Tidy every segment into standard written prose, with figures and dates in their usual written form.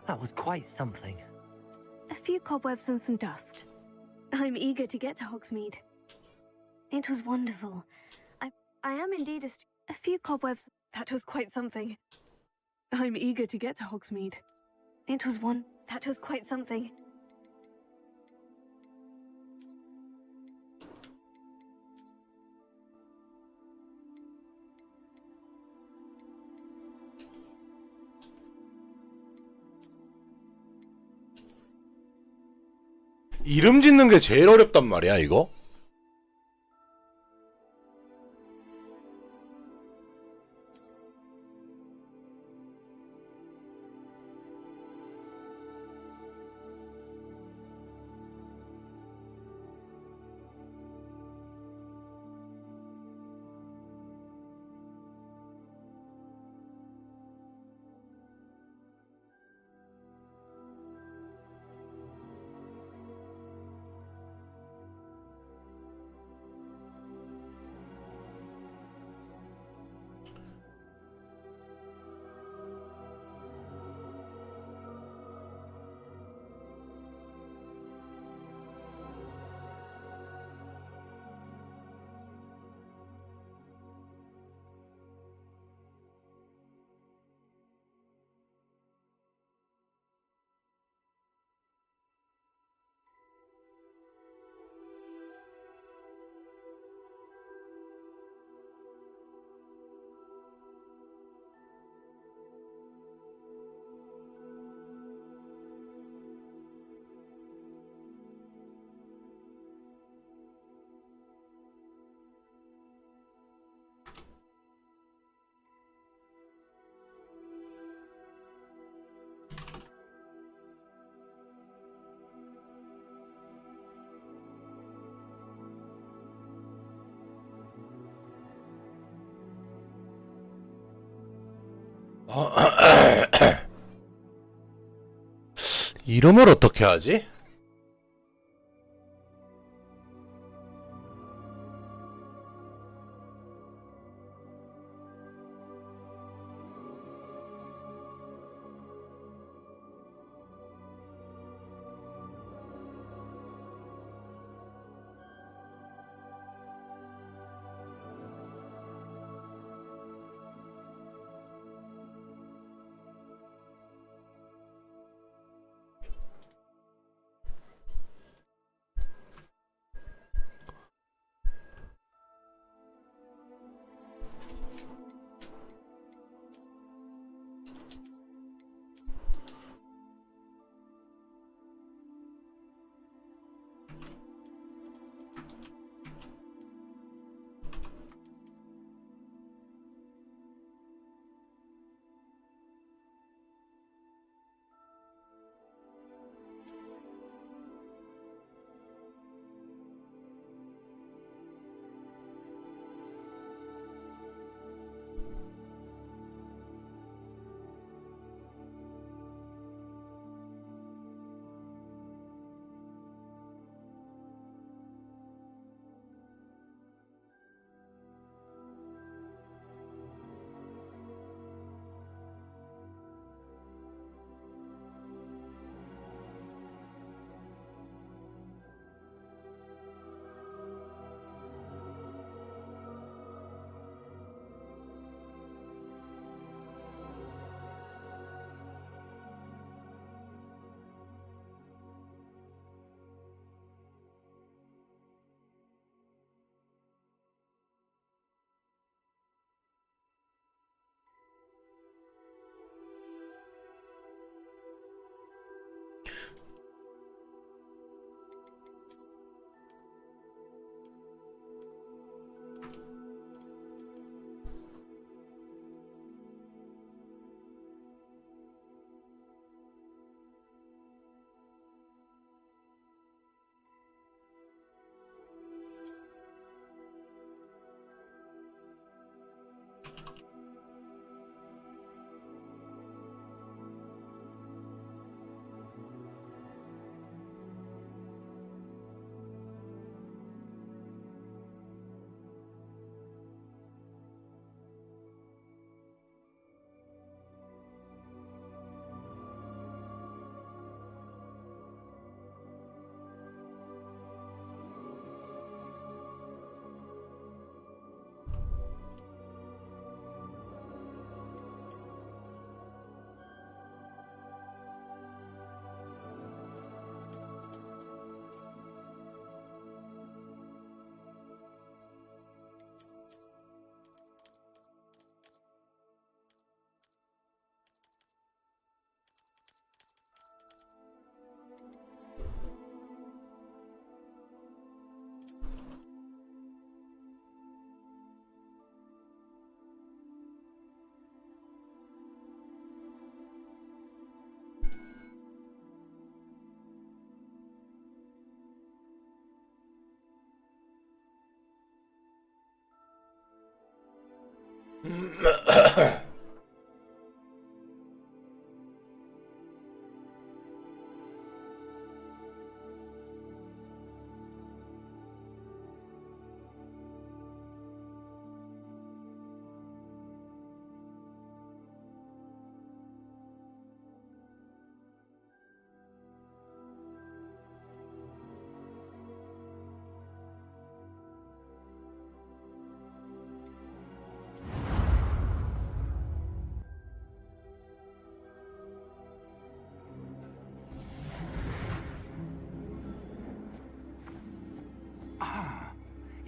That was quite something. A few cobwebs and some dust. I'm eager to get to Hogsmeade. It was wonderful. I am indeed a few cobwebs. That was quite something. I'm eager to get to Hogsmeade. That was quite something. 이름 짓는 게 제일 어렵단 말이야, 이거? 이름을 어떻게 하지?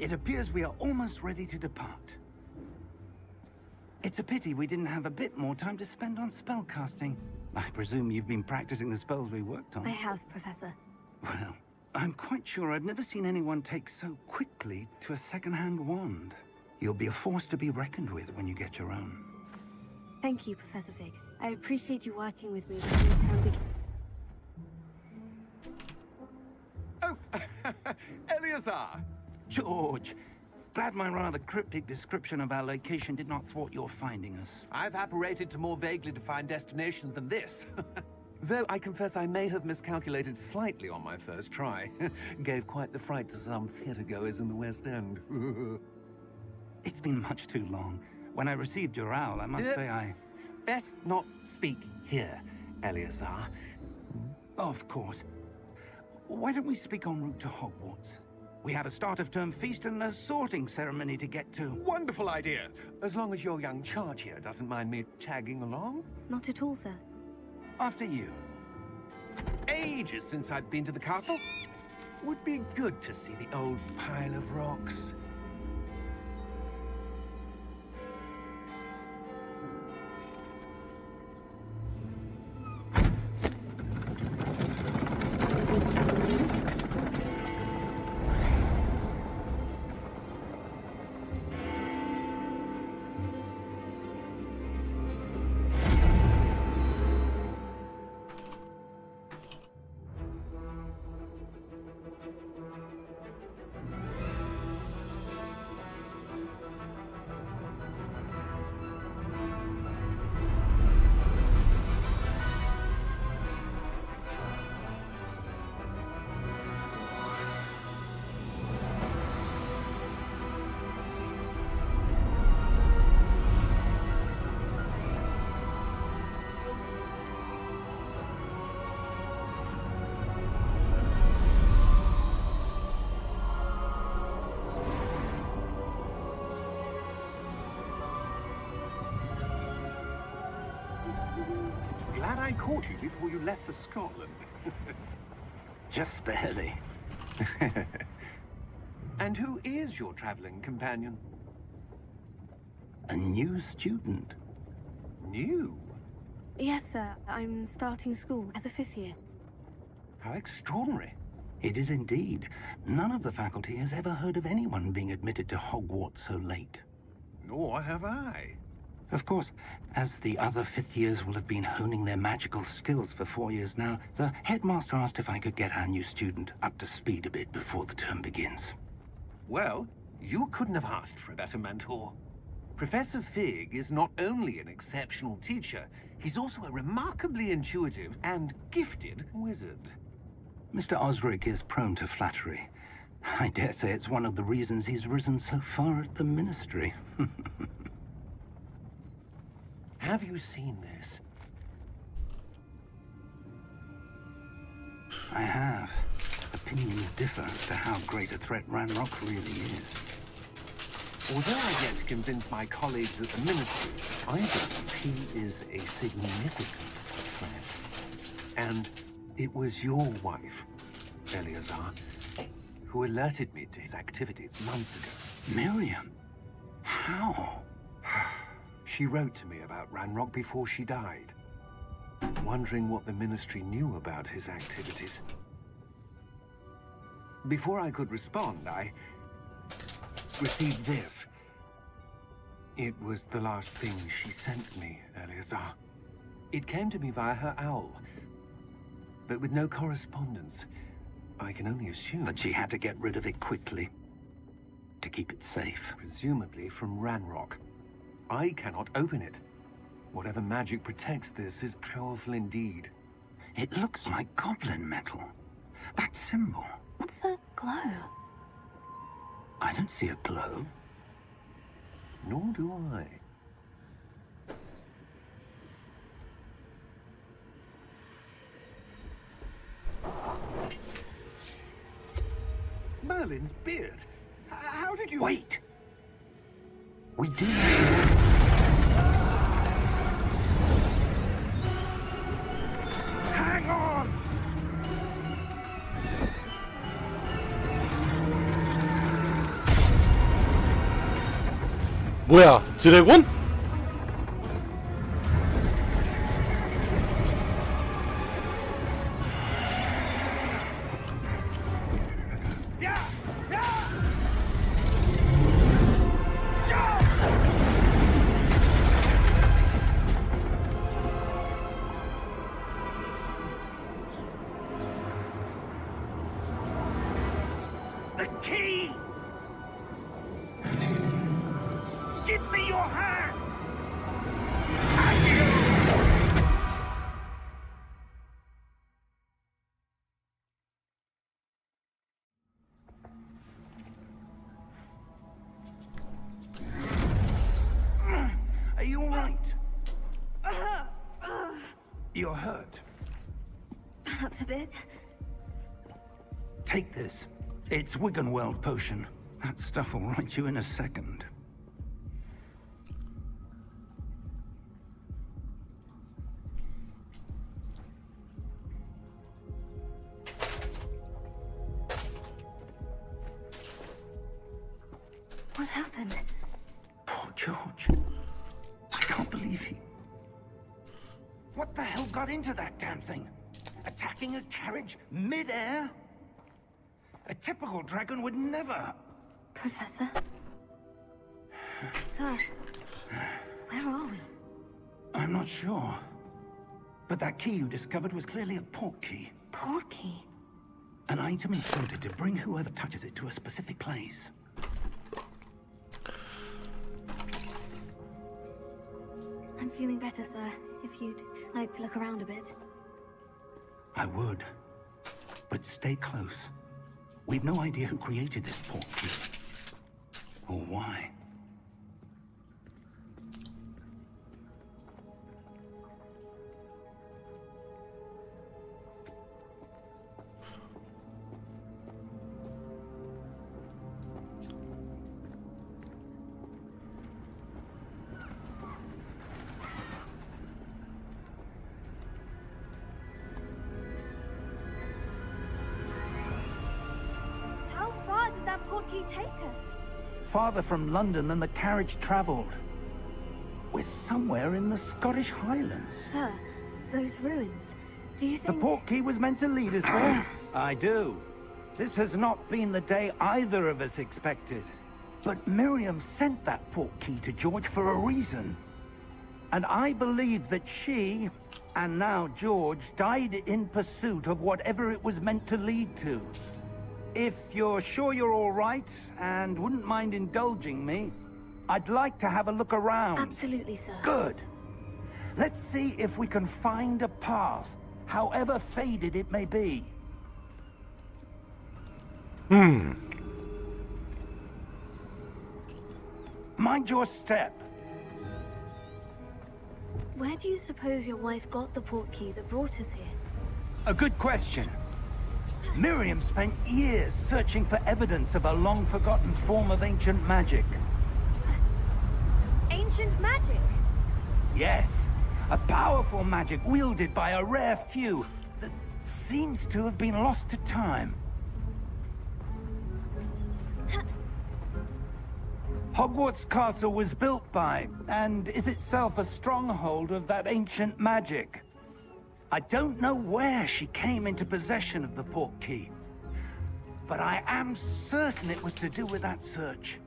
It appears we are almost ready to depart. It's a pity we didn't have a bit more time to spend on spellcasting. I presume you've been practicing the spells we worked on. I have, Professor. Well, I'm quite sure I've never seen anyone take so quickly to a second-hand wand. You'll be a force to be reckoned with when you get your own. Thank you, Professor Fig. I appreciate you working with me when the term begins. Oh, Eleazar! George, glad my rather cryptic description of our location did not thwart your finding us. I've apparated to more vaguely defined destinations than this. Though I confess I may have miscalculated slightly on my first try. Gave quite the fright to some theatre-goers in the West End. It's been much too long. When I received your owl, I must say I... Best not speak here, Eleazar. Of course. Why don't we speak en route to Hogwarts? We have a start-of-term feast and a sorting ceremony to get to. Wonderful idea! As long as your young charge here doesn't mind me tagging along. Not at all, sir. After you. Ages since I'd been to the castle. Would be good to see the old pile of rocks. Glad I caught you before you left for Scotland. Just barely. And who is your traveling companion? A new student. New? Yes, sir. I'm starting school as a 5th year. How extraordinary. It is indeed. None of the faculty has ever heard of anyone being admitted to Hogwarts so late. Nor have I. Of course, as the other 5th years will have been honing their magical skills for 4 years now, the headmaster asked if I could get our new student up to speed a bit before the term begins. Well, you couldn't have asked for a better mentor. Professor Fig is not only an exceptional teacher, he's also a remarkably intuitive and gifted wizard. Mr. Osric is prone to flattery. I dare say it's one of the reasons he's risen so far at the Ministry. Have you seen this? I have. Opinions differ as to how great a threat Ranrock really is. Although I've yet to convince my colleagues at the Ministry, I believe he is a significant threat. And it was your wife, Eleazar, who alerted me to his activities months ago. Miriam? How? She wrote to me about Ranrock before she died, wondering what the Ministry knew about his activities. Before I could respond, I received this. It was the last thing she sent me, Eleazar. It came to me via her owl, but with no correspondence. I can only assume That she had to get rid of it quickly to keep it safe. presumably from Ranrock. I cannot open it. Whatever magic protects this is powerful indeed. It looks like goblin metal. That symbol. What's the glow? I don't see a glow. Nor do I. Merlin's beard. How did you... Wait! We do. Hang on! 뭐야, 드래곤? The key! Give me your hand! Are you all right? You're hurt. Perhaps a bit. Take this. It's Wiggenweld potion. That stuff will right you in a second. What happened? Poor George. I can't believe he... What the hell got into that damn thing? Attacking a carriage mid-air? A typical dragon would never... Professor? Sir, where are we? I'm not sure. But that key you discovered was clearly a port key. Port key? An item intended to bring whoever touches it to a specific place. I'm feeling better, sir. If you'd like to look around a bit. I would. But stay close. We've no idea who created this port key. Or why. How far did that port key take us? Farther from London than the carriage travelled. We're somewhere in the Scottish Highlands. Sir, those ruins. Do you The think... port key was meant to lead us there? I do. This has not been the day either of us expected. But Miriam sent that port key to George for a reason. And I believe that she, and now George, died in pursuit of whatever it was meant to lead to. If you're sure you're all right, and wouldn't mind indulging me, I'd like to have a look around. Absolutely, sir. Good. Let's see if we can find a path, however faded it may be. Mind your step. Where do you suppose your wife got the port key that brought us here? A good question. Miriam spent years searching for evidence of a long-forgotten form of ancient magic. Ancient magic? Yes, a powerful magic wielded by a rare few that seems to have been lost to time. Hogwarts Castle was built by, and is itself a stronghold of that ancient magic. I don't know where she came into possession of the port key, but I am certain it was to do with that search.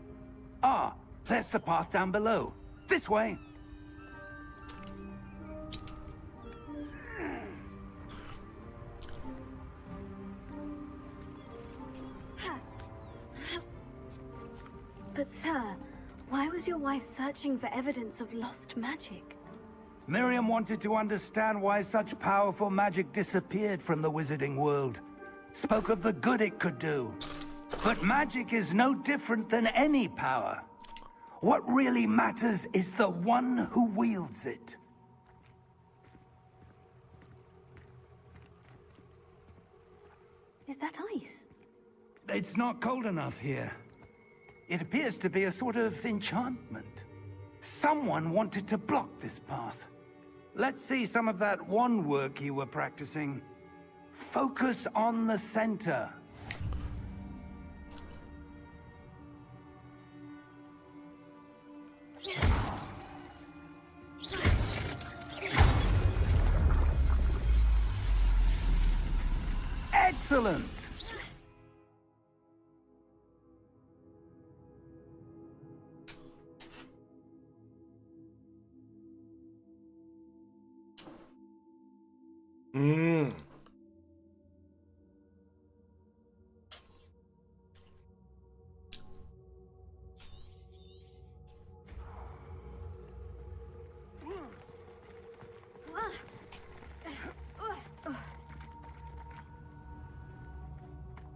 Ah, there's the path down below. This way. But sir, Why was your wife searching for evidence of lost magic? Miriam wanted to understand why such powerful magic disappeared from the wizarding world. Spoke of the good it could do. But magic is no different than any power. What really matters is the one who wields it. Is that ice? It's not cold enough here. It appears to be a sort of enchantment. Someone wanted to block this path. Let's see some of that wand work you were practicing. Focus on the center. Excellent!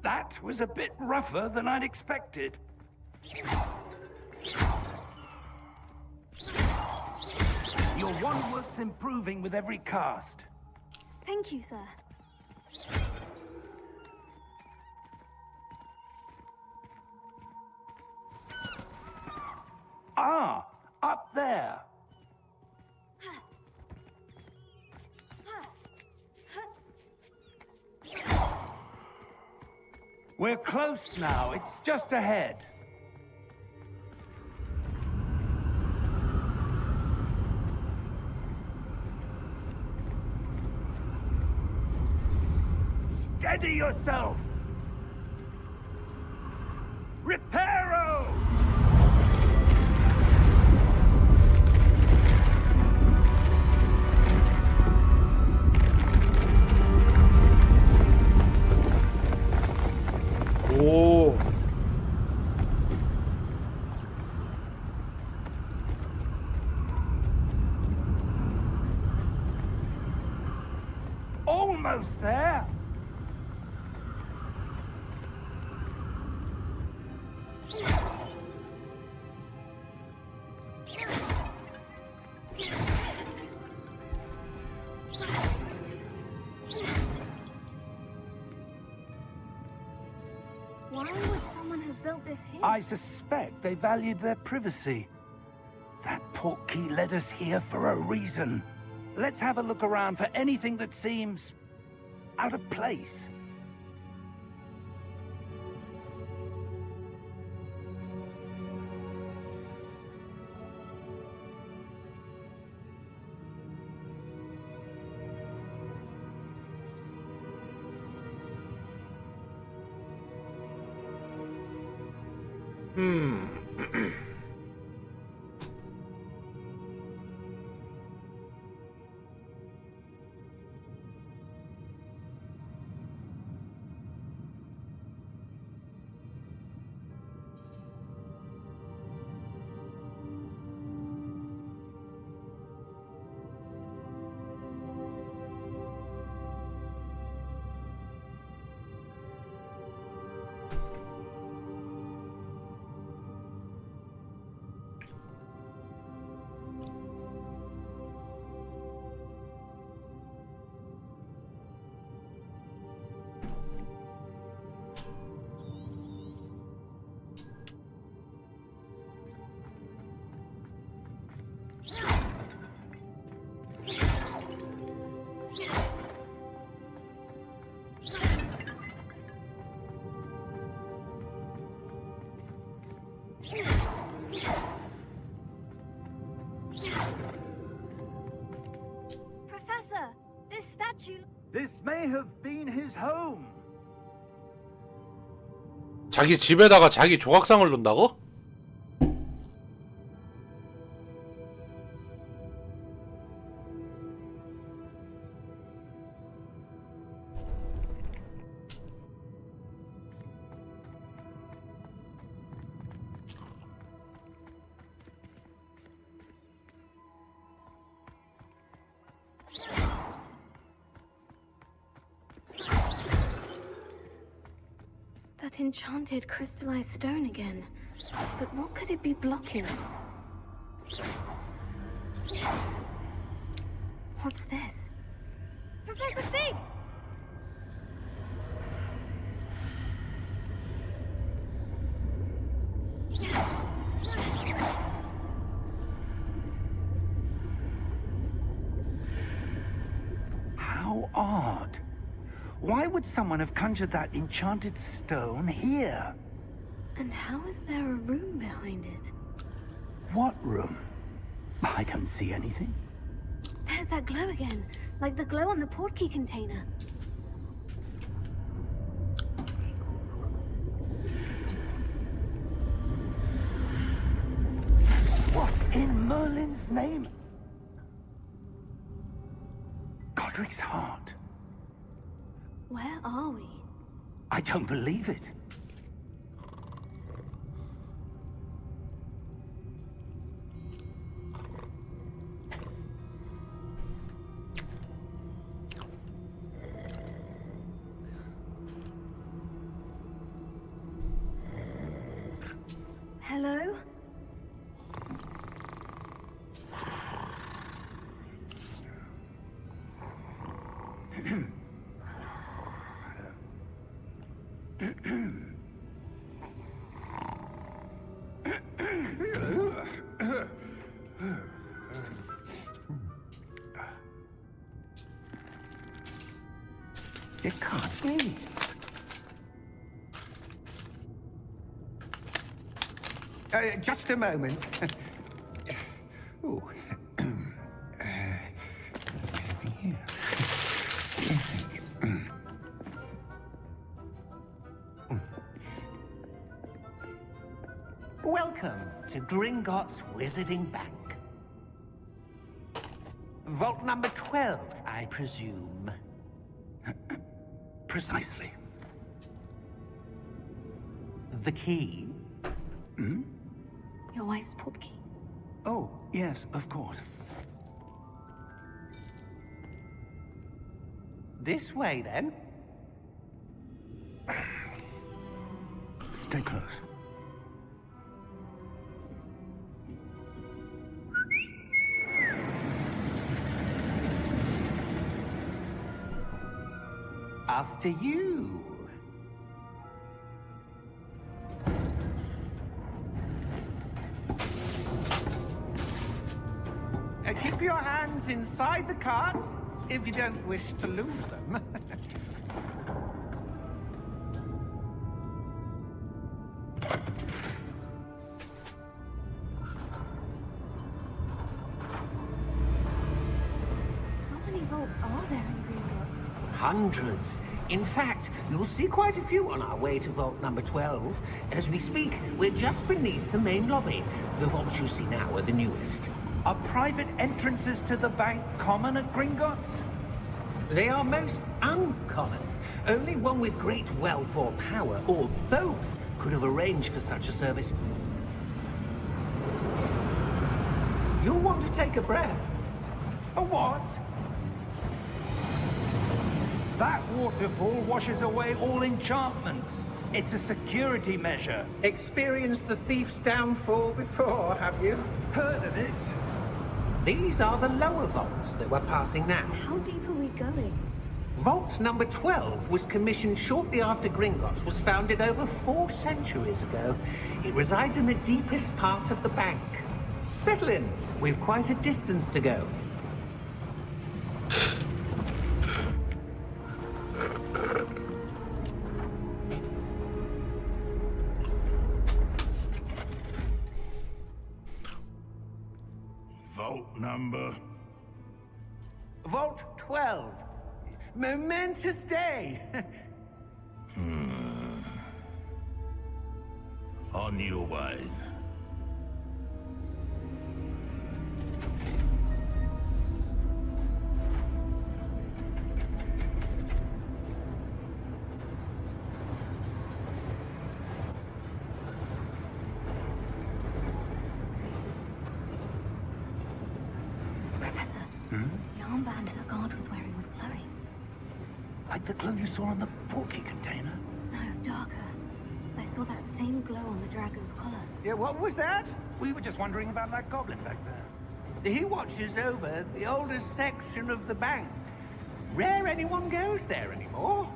That was a bit rougher than I'd expected. Your wand work's improving with every cast. Thank you, sir. Ah, up there. We're close now. It's just ahead. Steady yourself! Reparo! 오. Almost there. Why would someone have built this here? I suspect they valued their privacy. That portkey led us here for a reason. Let's have a look around for anything that seems out of place. Professor, this statue... This may have been his home. 자기 집에다가 자기 조각상을 놓는다고? That enchanted crystallized stone again. But what could it be blocking? What's this? Professor Fig! How odd. Why would someone have conjured that enchanted stone here? And how is there a room behind it? What room? I don't see anything. There's that glow again, like the glow on the portkey container. What in Merlin's name? Godric's heart. Where are we? I don't believe it. Hello? It can't be. Just a moment. Ooh. Welcome to Gringotts Wizarding Bank. Vault number 12, I presume. Precisely. The key? Your wife's portkey. Oh, yes, of course. This way, then. Stay close. After you. Keep your hands inside the cart if you don't wish to lose them. How many vaults are there in Gringotts? Hundreds. In fact, you'll see quite a few on our way to vault number 12. As we speak, we're just beneath the main lobby. The vaults you see now are the newest. Are private entrances to the bank common at Gringotts? They are most uncommon. Only one with great wealth or power, or both, could have arranged for such a service. You'll want to take a breath. A what? That waterfall washes away all enchantments. It's a security measure. Experienced the thief's downfall before, have you? Heard of it? These are the lower vaults that we're passing now. How deep are we going? Vault number 12 was commissioned shortly after Gringotts was founded over 4 centuries ago. It resides in the deepest part of the bank. Settle in. We've quite a distance to go. Vault number. Vault 12. Momentous day. On your way. Professor, the armband that guard was wearing was glowing. Like the glow you saw on the portkey container? No, darker. saw that same glow on the dragon's collar. Yeah, what was that? We were just wondering about that goblin back there. He watches over the oldest section of the bank. Rare anyone goes there anymore.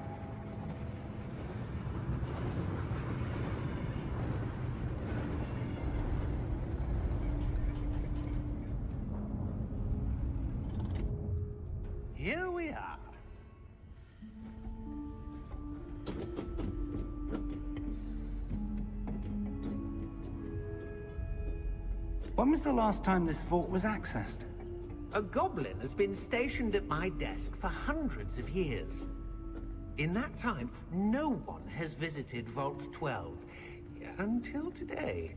Here we are. When was the last time this vault was accessed? A goblin has been stationed at my desk for hundreds of years. In that time, no one has visited Vault 12 until today.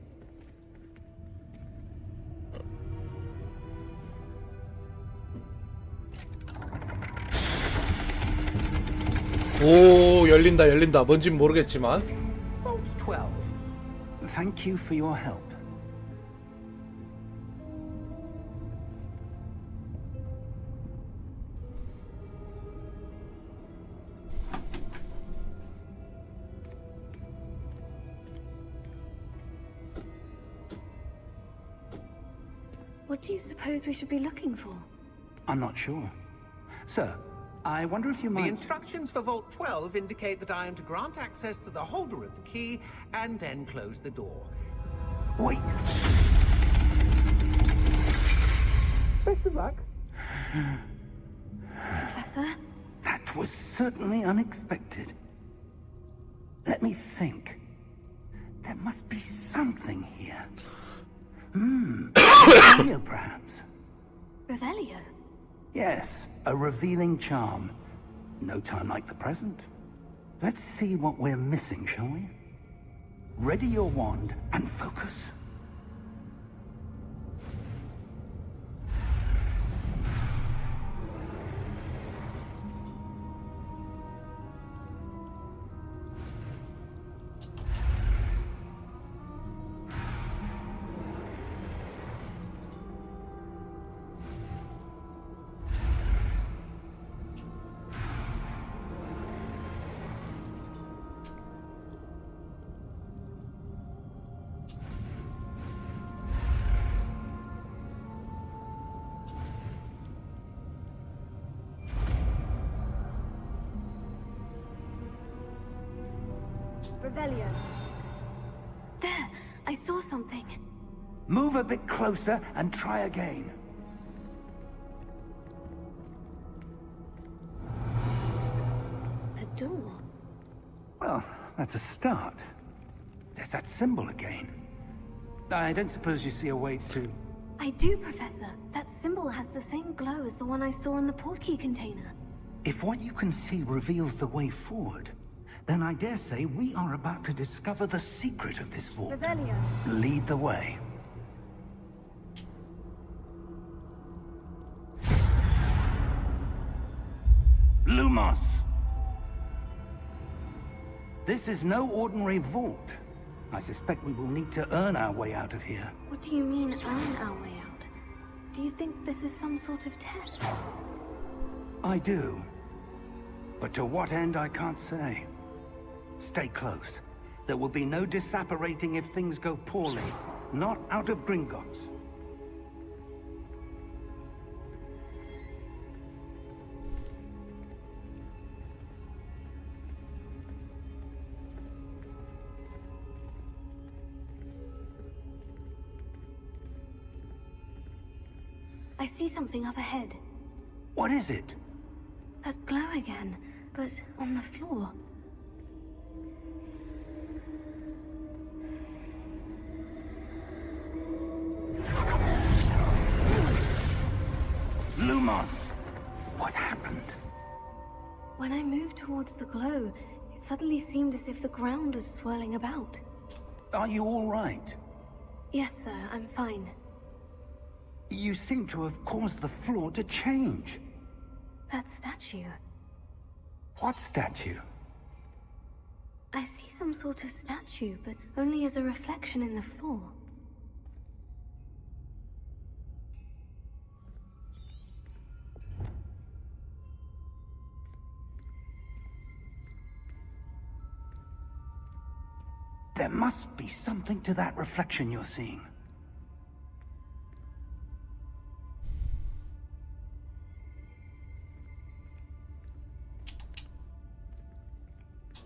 오, 열린다, 열린다. 뭔진 모르겠지만. Vault 12. Thank you for your help. What do you suppose we should be looking for? I'm not sure. Sir, I wonder if you The might... instructions for Vault 12 indicate that I am to grant access to the holder of the key and then close the door. Wait! Best of luck. Professor? That was certainly unexpected. Let me think. There must be something here. Revelio, perhaps. Revelio? Yes, a revealing charm. No time like the present. Let's see what we're missing, shall we? Ready your wand and focus. Revelio. There! I saw something. Move a bit closer and try again. A door. Well, that's a start. There's that symbol again. I don't suppose you see a way to... I do, Professor. That symbol has the same glow as the one I saw in the portkey container. If what you can see reveals the way forward, then I dare say we are about to discover the secret of this vault. Revelio. Lead the way. Lumos! This is no ordinary vault. I suspect we will need to earn our way out of here. What do you mean, earn our way out? Do you think this is some sort of test? I do. But to what end, I can't say. Stay close. There will be no disapparating if things go poorly. Not out of Gringotts. I see something up ahead. What is it? That glow again, but on the floor. Lumos! What happened? When I moved towards the glow, it suddenly seemed as if the ground was swirling about. Are you all right? Yes, sir, I'm fine. You seem to have caused the floor to change. That statue. What statue? I see some sort of statue, but only as a reflection in the floor. There must be something to that reflection you're seeing.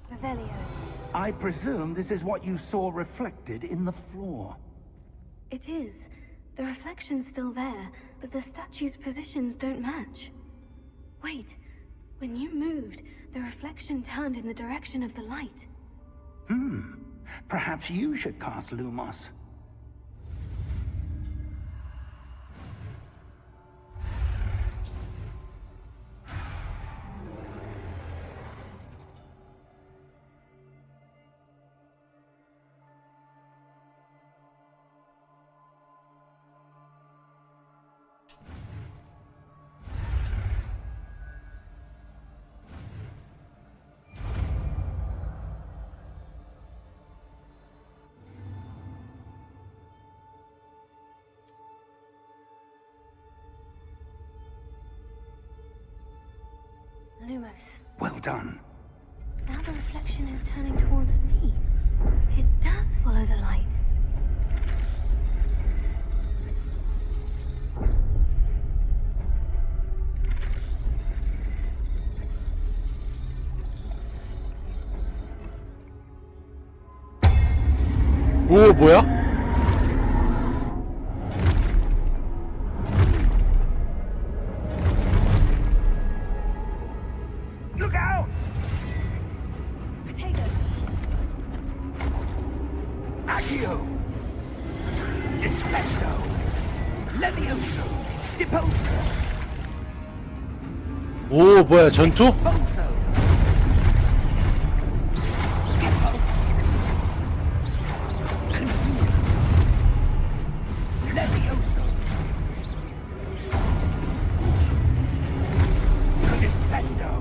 Revelio. I presume this is what you saw reflected in the floor. It is. The reflection's still there, but the statue's positions don't match. Wait. When you moved, the reflection turned in the direction of the light. Perhaps you should cast Lumos. Lumos. Well done. Now the reflection is turning towards me. It does follow the light. 오 뭐야? Look out! Potato. Accio! Defendo! Levioso! Deposo! 오 뭐야 전투? Boso! Deposo! Confuso! Levioso! Descendo!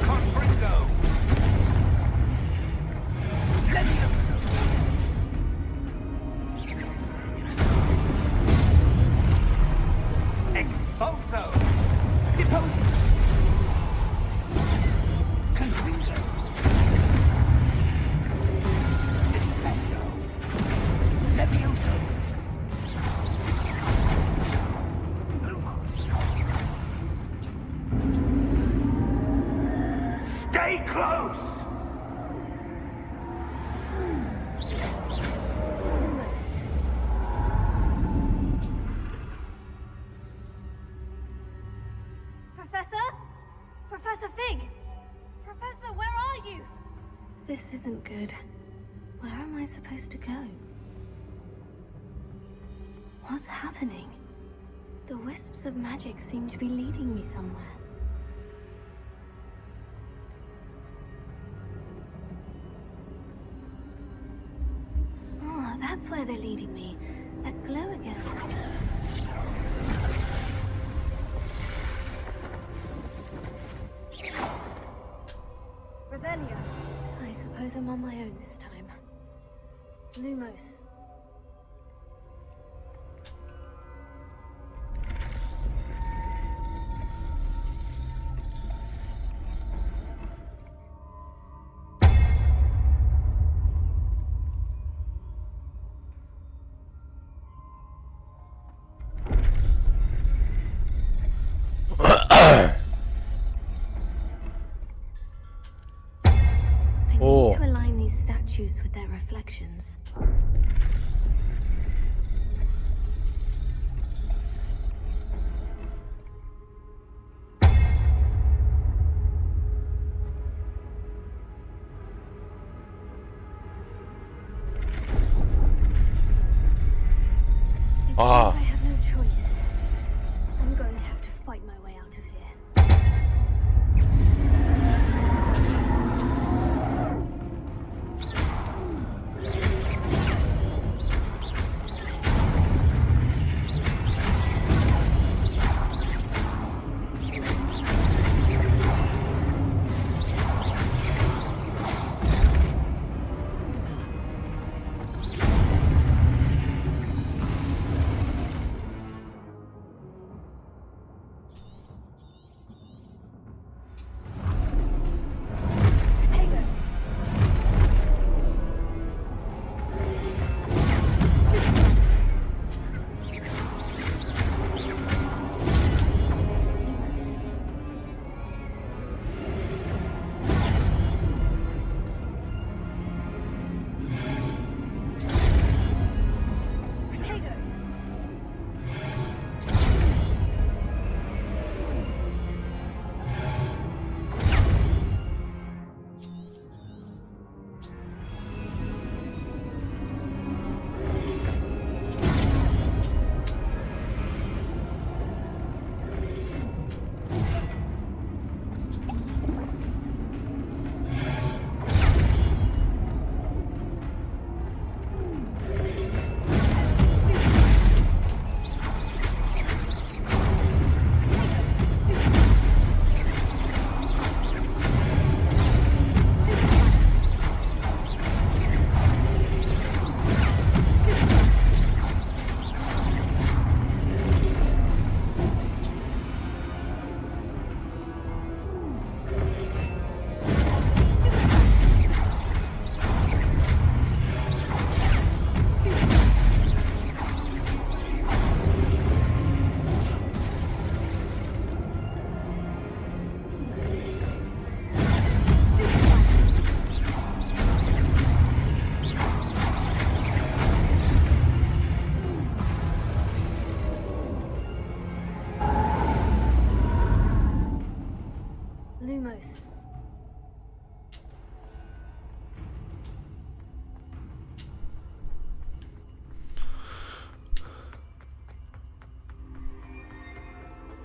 Confringo! Levioso! Expulso! Deposo! Confringo! Descendo! Levioso! Stay close! Professor? Professor Fig! Professor, where are you? This isn't good. Where am I supposed to go? What's happening? The wisps of magic seem to be leading me somewhere. Oh, that's where they're leading me. That glow again. Revelio. I suppose I'm on my own this time. Lumos. I need to align these statues with their reflections. It seems I have no choice. I'm going to have to fight my way out of here.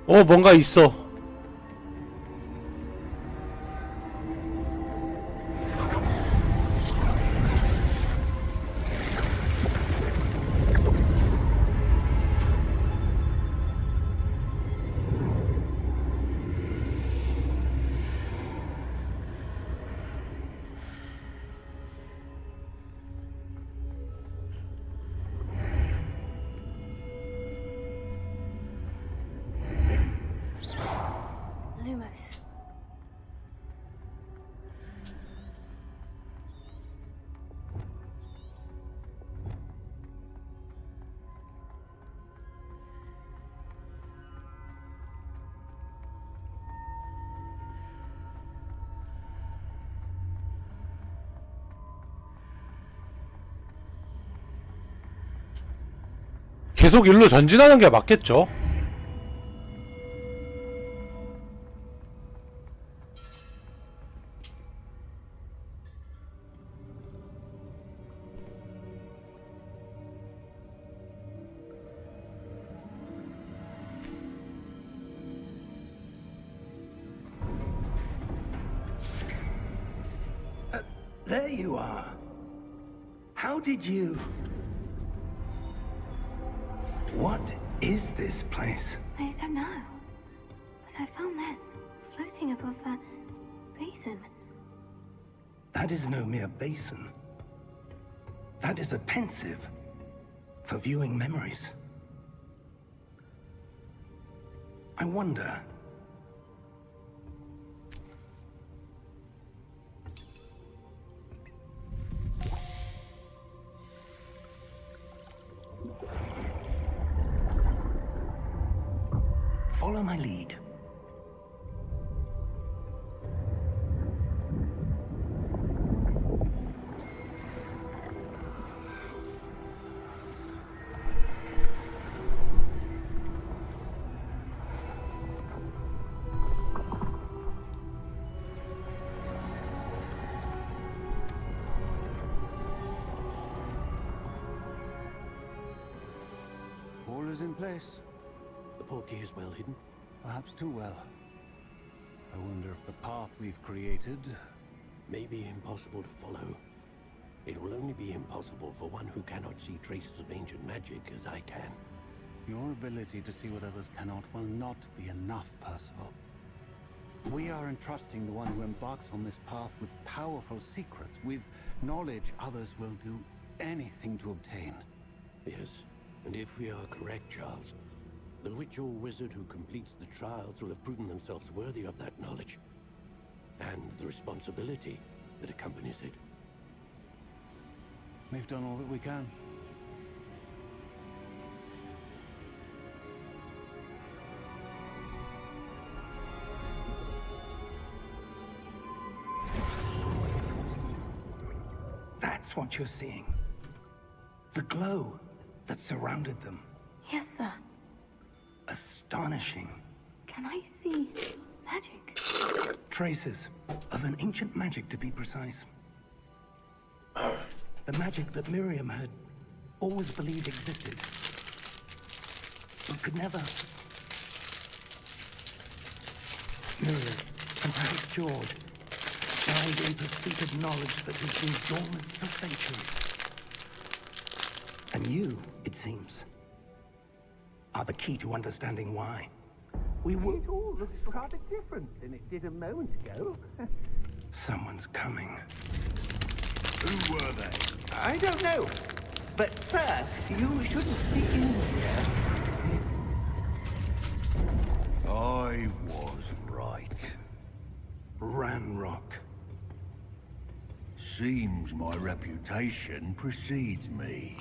뭔가 있어. Lumos. 계속 일로 전진하는 게 맞겠죠? There you are. How did you... What is this place? I don't know. But I found this floating above that basin. That is no mere basin. That is a pensive for viewing memories. I wonder... Follow my lead. All is in place. The portkey is well hidden. Perhaps too well. I wonder if the path we've created... May be impossible to follow. It will only be impossible for one who cannot see traces of ancient magic as I can. Your ability to see what others cannot will not be enough, Percival. We are entrusting the one who embarks on this path with powerful secrets, with knowledge others will do anything to obtain. Yes, and if we are correct, Charles, the witch or wizard who completes the trials will have proven themselves worthy of that knowledge, and the responsibility that accompanies it. We've done all that we can. That's what you're seeing. The glow that surrounded them. Yes, sir. Astonishing. Can I see magic? Traces of an ancient magic, to be precise. The magic that Miriam had always believed existed, but could never. Miriam, and perhaps George, died in pursuit of knowledge that has been dormant for centuries. And you, it seems, are the key to understanding why. We will... It all looks rather different than it did a moment ago. Someone's coming. Who were they? I don't know. But, sir, you shouldn't be in here. I was right. Ranrock. Seems my reputation precedes me.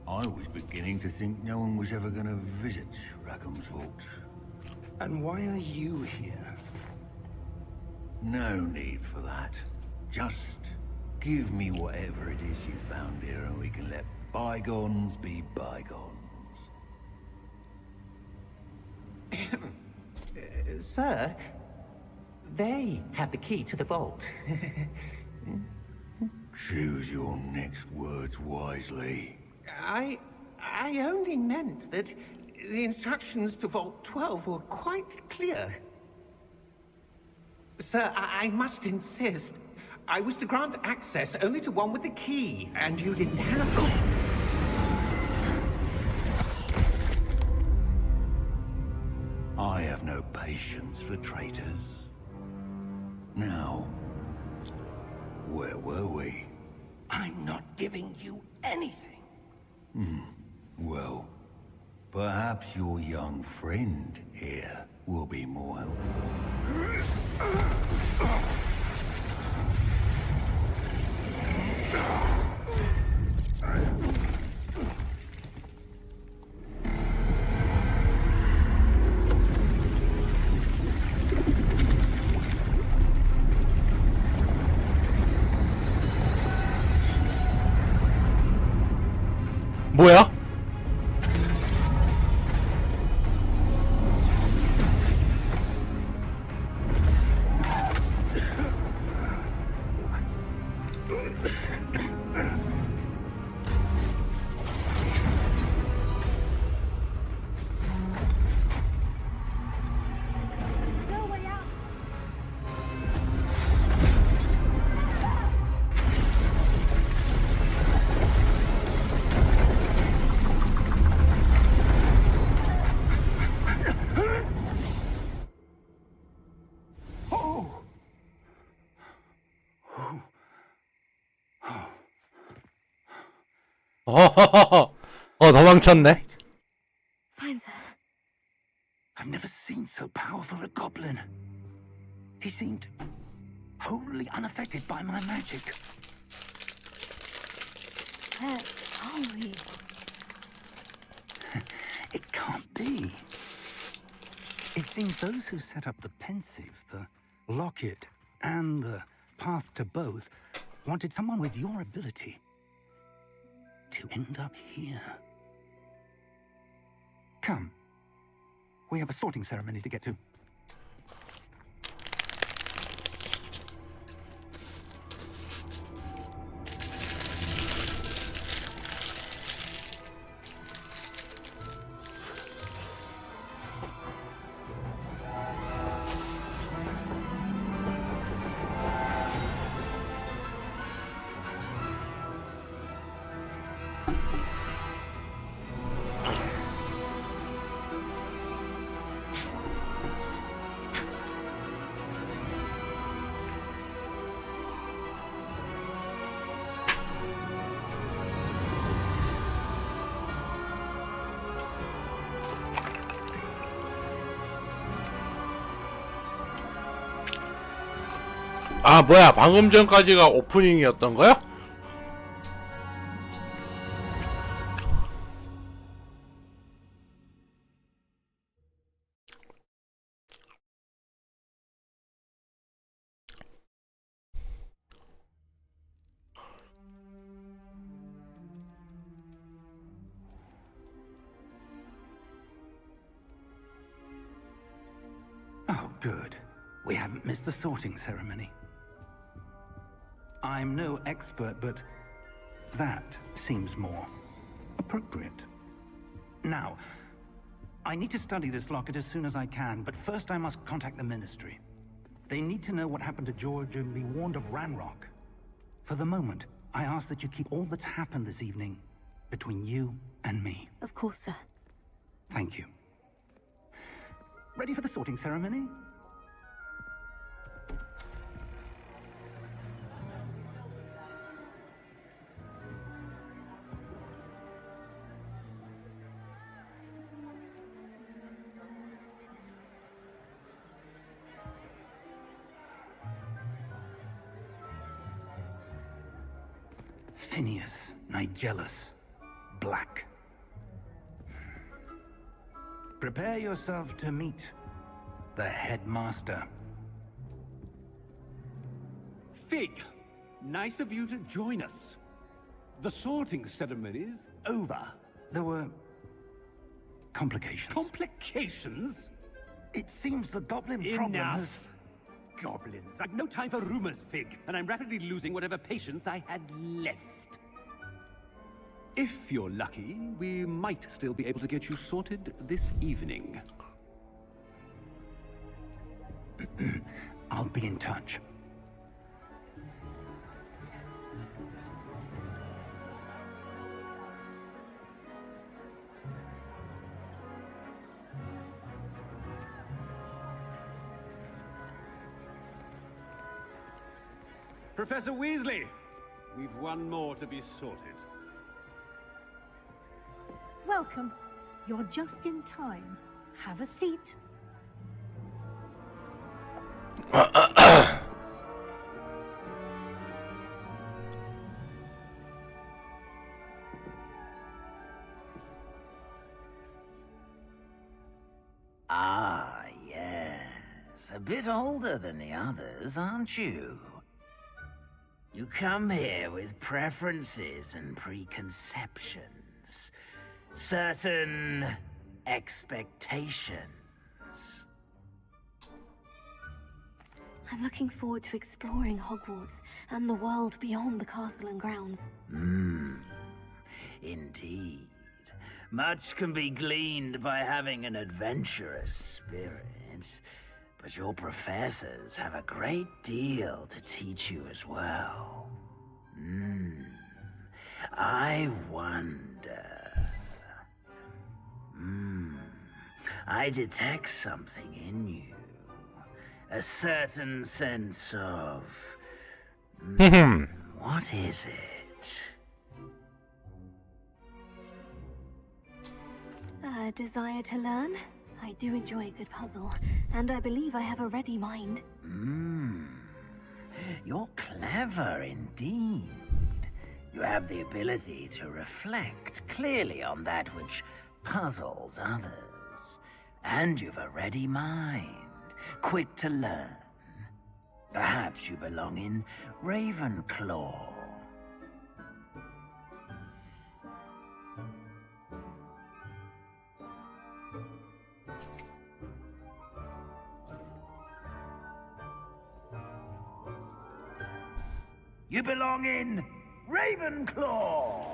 I was beginning to think no one was ever going to visit Rackham's vault. And why are you here? No need for that. Just give me whatever it is you found here and we can let bygones be bygones. Sir, they have the key to the vault. Choose your next words wisely. I only meant that The instructions to Vault 12 were quite clear. Sir, I must insist. I was to grant access only to one with the key, and you didn't have it. I have no patience for traitors. Now, where were we? I'm not giving you anything. Well, perhaps your young friend here will be more helpful. 뭐야? No way out. 도망쳤네. Fine, sir. I've never seen so powerful a goblin. He seemed wholly unaffected by my magic. Where are we? It can't be. It seems those who set up the pensive, the locket, and the path to both wanted someone with your ability to end up here. Come. We have a sorting ceremony to get to. 아 뭐야, 방금 전까지가 오프닝이었던 거야? Oh, good. We haven't missed the sorting ceremony. I'm no expert, but that seems more appropriate. Now, I need to study this locket as soon as I can, but first I must contact the Ministry. They need to know what happened to George and be warned of Ranrock. For the moment, I ask that you keep all that's happened this evening between you and me. Of course, sir. Thank you. Ready for the sorting ceremony? Phineas, Nigellus, Black. Prepare yourself to meet the headmaster. Fig, nice of you to join us. The sorting ceremony's over. There were complications. Complications? It seems the goblin problem Enough. has... Goblins. I've no time for rumors, Fig, and I'm rapidly losing whatever patience I had left. If you're lucky, we might still be able to get you sorted this evening. I'll be in touch. Professor Weasley, we've one more to be sorted. Welcome. You're just in time. Have a seat. Ah, yes. A bit older than the others, aren't you? You come here with preferences and preconceptions. Certain expectations. I'm looking forward to exploring Hogwarts and the world beyond the castle and grounds. Indeed. Much can be gleaned by having an adventurous spirit, but your professors have a great deal to teach you as well. I wonder... I detect something in you. A certain sense of... what is it? A desire to learn? I do enjoy a good puzzle, and I believe I have a ready mind. You're clever indeed. You have the ability to reflect clearly on that which puzzles others. And you've a ready mind, quick to learn. Perhaps you belong in Ravenclaw. You belong in Ravenclaw!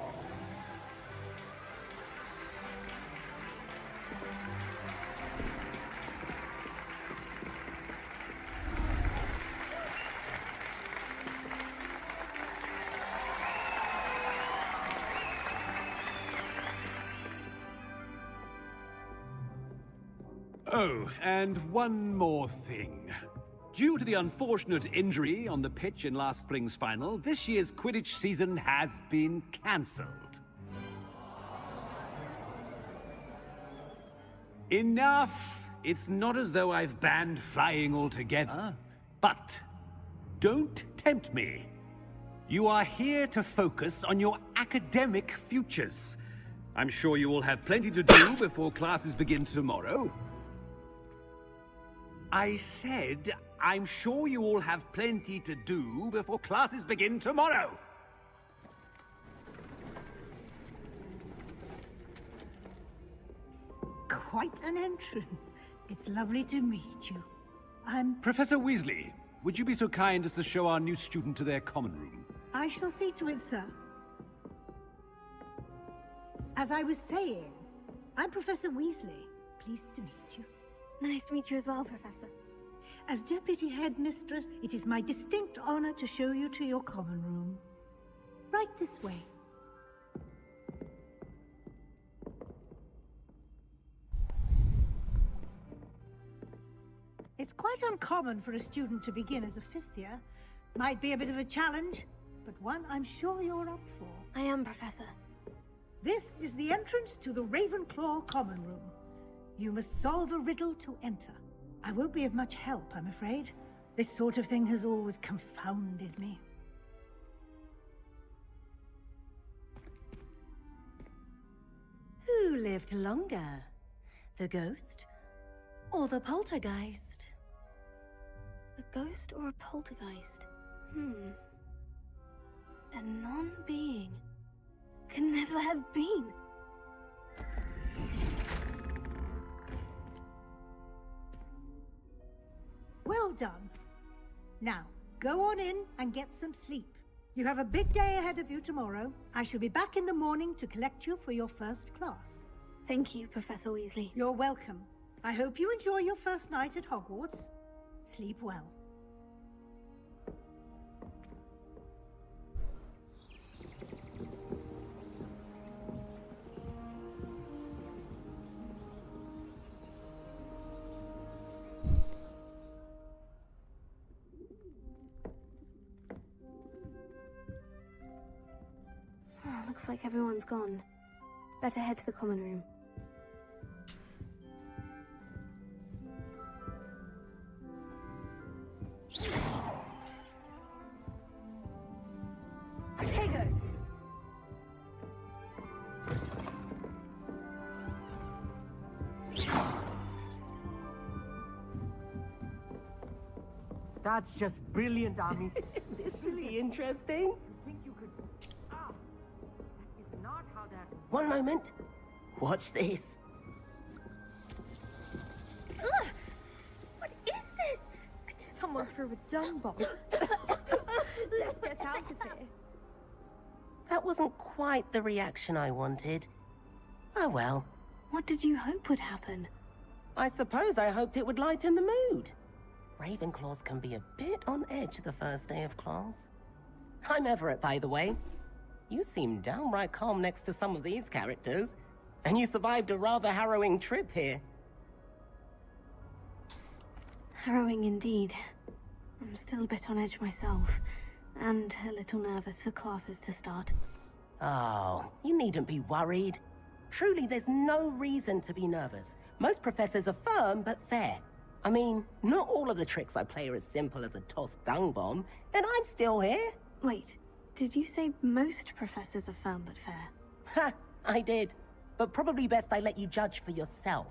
Oh, and one more thing. Due to the unfortunate injury on the pitch in last spring's final, this year's Quidditch season has been cancelled. Enough! It's not as though I've banned flying altogether. But don't tempt me. You are here to focus on your academic futures. I'm sure you all have plenty to do before classes begin tomorrow. I said, I'm sure you all have plenty to do before classes begin tomorrow. Quite an entrance. It's lovely to meet you. I'm... Professor Weasley, would you be so kind as to show our new student to their common room? I shall see to it, sir. As I was saying, I'm Professor Weasley. Pleased to meet you. Nice to meet you as well, Professor. As Deputy Headmistress, it is my distinct honor to show you to your common room. Right this way. It's quite uncommon for a student to begin as a fifth year. Might be a bit of a challenge, but one I'm sure you're up for. I am, Professor. This is the entrance to the Ravenclaw common room. You must solve a riddle to enter. I won't be of much help, I'm afraid. This sort of thing has always confounded me. Who lived longer? The ghost or the poltergeist? A ghost or a poltergeist? A non-being can never have been. Well done. Now, go on in and get some sleep. You have a big day ahead of you tomorrow. I shall be back in the morning to collect you for your first class. Thank you, Professor Weasley. You're welcome. I hope you enjoy your first night at Hogwarts. Sleep well. Looks like everyone's gone. Better head to the common room. Potato! That's just brilliant, Ami. This is really interesting. You think you could... Ah! That is not how that... One moment. Watch this. Ugh! What is this? Someone threw a dung bomb. Let's get out of here. That wasn't quite the reaction I wanted. Oh well. What did you hope would happen? I suppose I hoped it would lighten the mood. Ravenclaws can be a bit on edge the first day of class. I'm Everett, by the way. You seem downright calm next to some of these characters, and you survived a rather harrowing trip here. Harrowing indeed. I'm still a bit on edge myself, and a little nervous for classes to start. Oh, you needn't be worried. Truly, there's no reason to be nervous. Most professors are firm but fair. I mean, not all of the tricks I play are as simple as a tossed dung bomb, and I'm still here. Wait, did you say most professors are firm but fair? Ha, I did. But probably best I let you judge for yourself.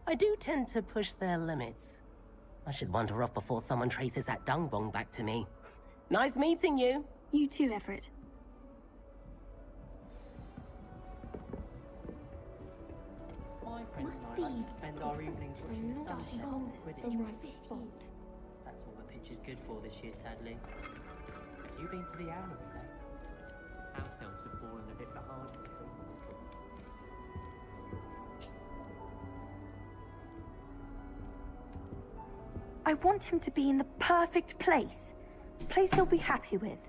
I do tend to push their limits. I should wander off before someone traces that dung bomb back to me. Nice meeting you. You too, Everett. My friends and I like to spend our evenings watching the sunset on Quidditch. That's all the pitch is good for this year, sadly. Have you been to the Owl today? House elves have fallen a bit behind. I want him to be in the perfect place. A place he'll be happy with.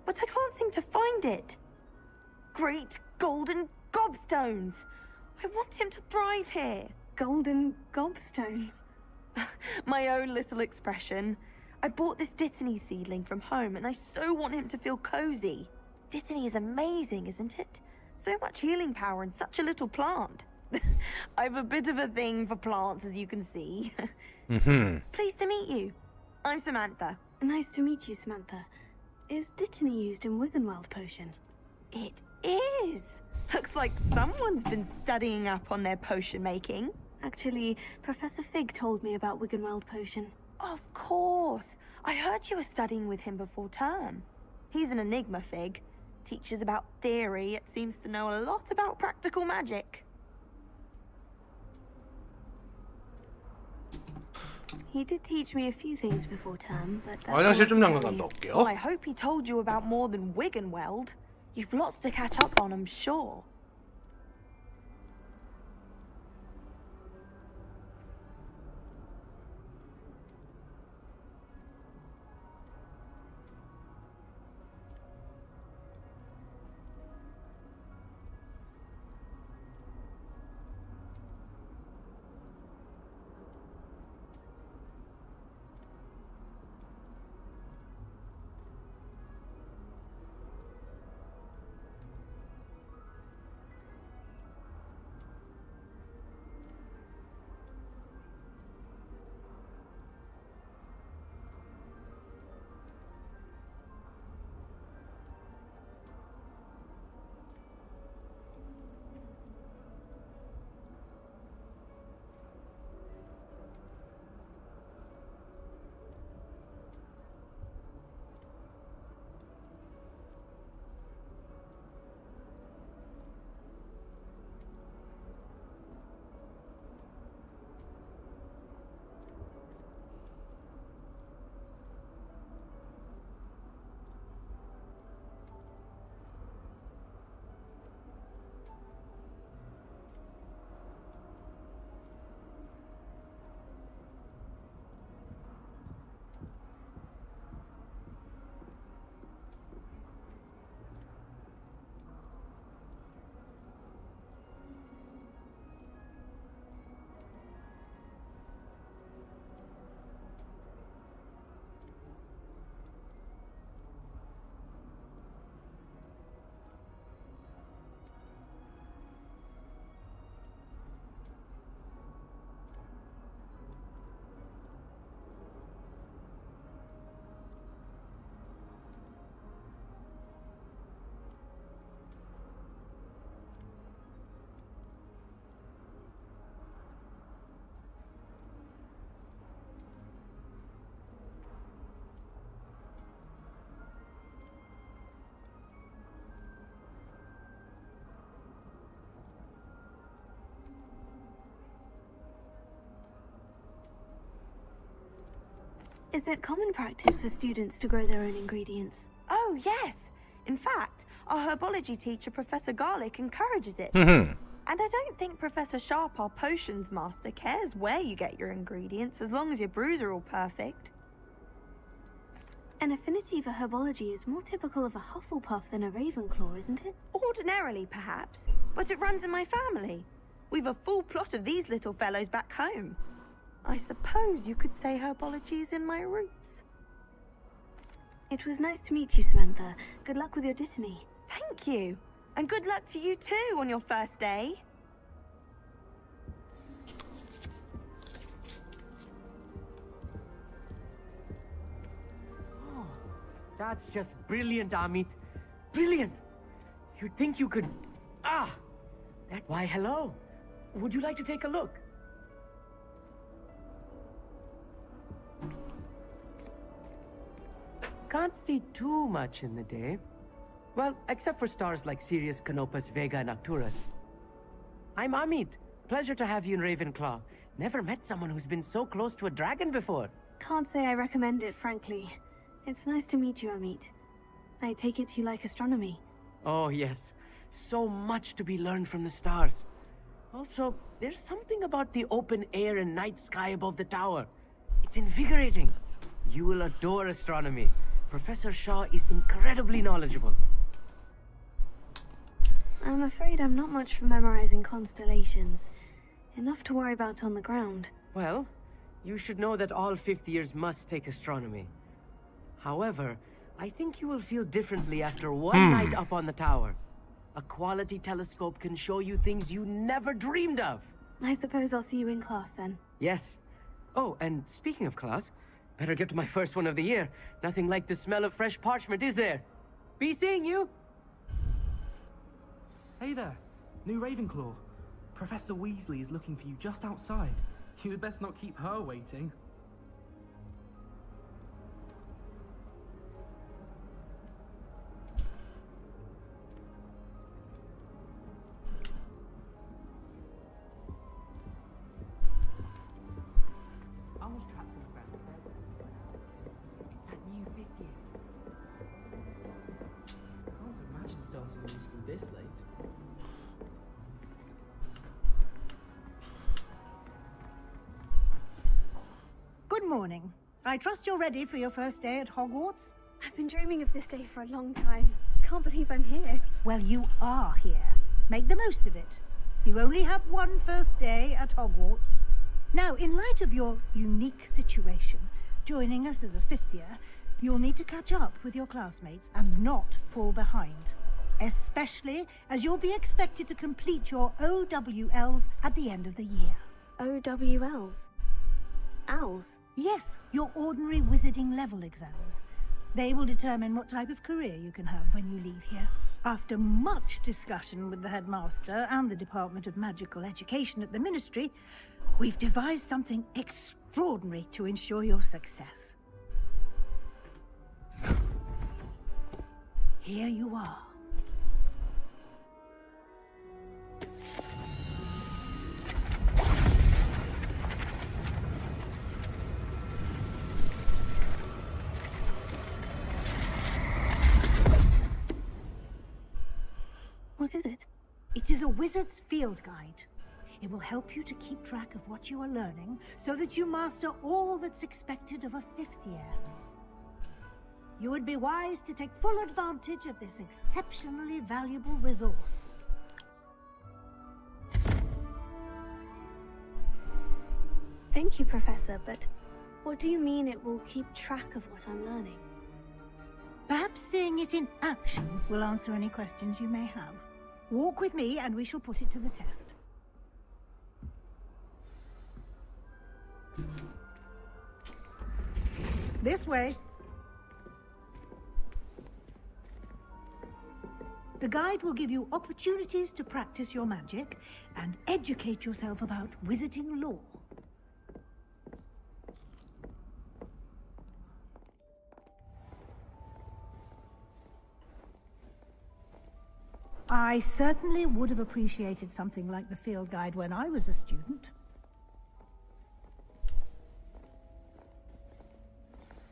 But I can't seem to find it. Great golden gobstones! I want him to thrive here. Golden gobstones? My own little expression. I bought this Dittany seedling from home and I so want him to feel cozy. Dittany is amazing, isn't it? So much healing power in such a little plant. I've a bit of a thing for plants, as you can see. Pleased to meet you. I'm Samantha. Nice to meet you, Samantha. Is Dittany used in Wiggenweld potion? It is. Looks like someone's been studying up on their potion making. Actually, Professor Fig told me about Wiggenweld potion. Of course. I heard you were studying with him before term. He's an enigma, Fig. Teaches about theory, yet seems to know a lot about practical magic. He did teach me a few things before term, but 화장실 좀 잠깐 갔다 올게요. Well, I hope he told you about more than Wiggenweld. You've lots to catch up on, I'm sure. Is it common practice for students to grow their own ingredients? Oh, yes. In fact, our herbology teacher, Professor Garlic, encourages it. Mhm. And I don't think Professor Sharp, our potions master, cares where you get your ingredients as long as your brews are all perfect. An affinity for herbology is more typical of a Hufflepuff than a Ravenclaw, isn't it? Ordinarily, perhaps, but it runs in my family. We've a full plot of these little fellows back home. I suppose you could say herbology is in my roots. It was nice to meet you, Samantha. Good luck with your dittany. Thank you. And good luck to you too on your first day. Oh, that's just brilliant, Amit. Brilliant. You'd think you could... Ah! Why, hello. Would you like to take a look? Can't see too much in the day. Well, except for stars like Sirius, Canopus, Vega, and Arcturus. I'm Amit. Pleasure to have you in Ravenclaw. Never met someone who's been so close to a dragon before. Can't say I recommend it, frankly. It's nice to meet you, Amit. I take it you like astronomy. Oh, yes. So much to be learned from the stars. Also, there's something about the open air and night sky above the tower. It's invigorating. You will adore astronomy. Professor Shaw is incredibly knowledgeable. I'm afraid I'm not much for memorizing constellations. Enough to worry about on the ground. Well, you should know that all fifth years must take astronomy. However, I think you will feel differently after one night up on the tower. A quality telescope can show you things you never dreamed of. I suppose I'll see you in class then. Yes. Oh, and speaking of class, better get to my first one of the year. Nothing like the smell of fresh parchment, is there? Be seeing you! Hey there, new Ravenclaw. Professor Weasley is looking for you just outside. You'd best not keep her waiting. Almost trapped in the ground. It's that new fifth year. Can't imagine starting a new school this late. Good morning. I trust you're ready for your first day at Hogwarts? I've been dreaming of this day for a long time. Can't believe I'm here. Well, you are here. Make the most of it. You only have one first day at Hogwarts. Now, in light of your unique situation, joining us as a fifth year, you'll need to catch up with your classmates and not fall behind. Especially as you'll be expected to complete your OWLs at the end of the year. OWLs? Owls? Yes, your ordinary wizarding level exams. They will determine what type of career you can have when you leave here. After much discussion with the headmaster and the Department of Magical Education at the Ministry, we've devised something extraordinary to ensure your success. Here you are. What is it? It is a wizard's field guide. It will help you to keep track of what you are learning so that you master all that's expected of a fifth year. You would be wise to take full advantage of this exceptionally valuable resource. Thank you, Professor, but what do you mean it will keep track of what I'm learning? Perhaps seeing it in action will answer any questions you may have. Walk with me and we shall put it to the test. This way. The guide will give you opportunities to practice your magic and educate yourself about wizarding lore. I certainly would have appreciated something like the field guide when I was a student.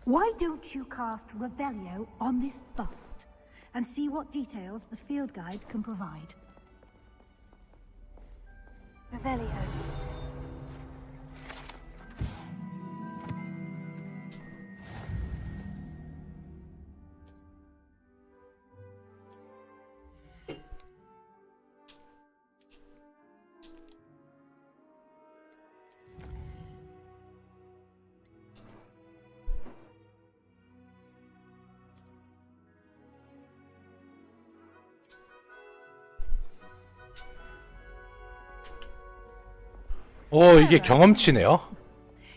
Why don't you cast Revelio on this bust and see what details the field guide can provide? Revelio. 오, 이게 경험치네요.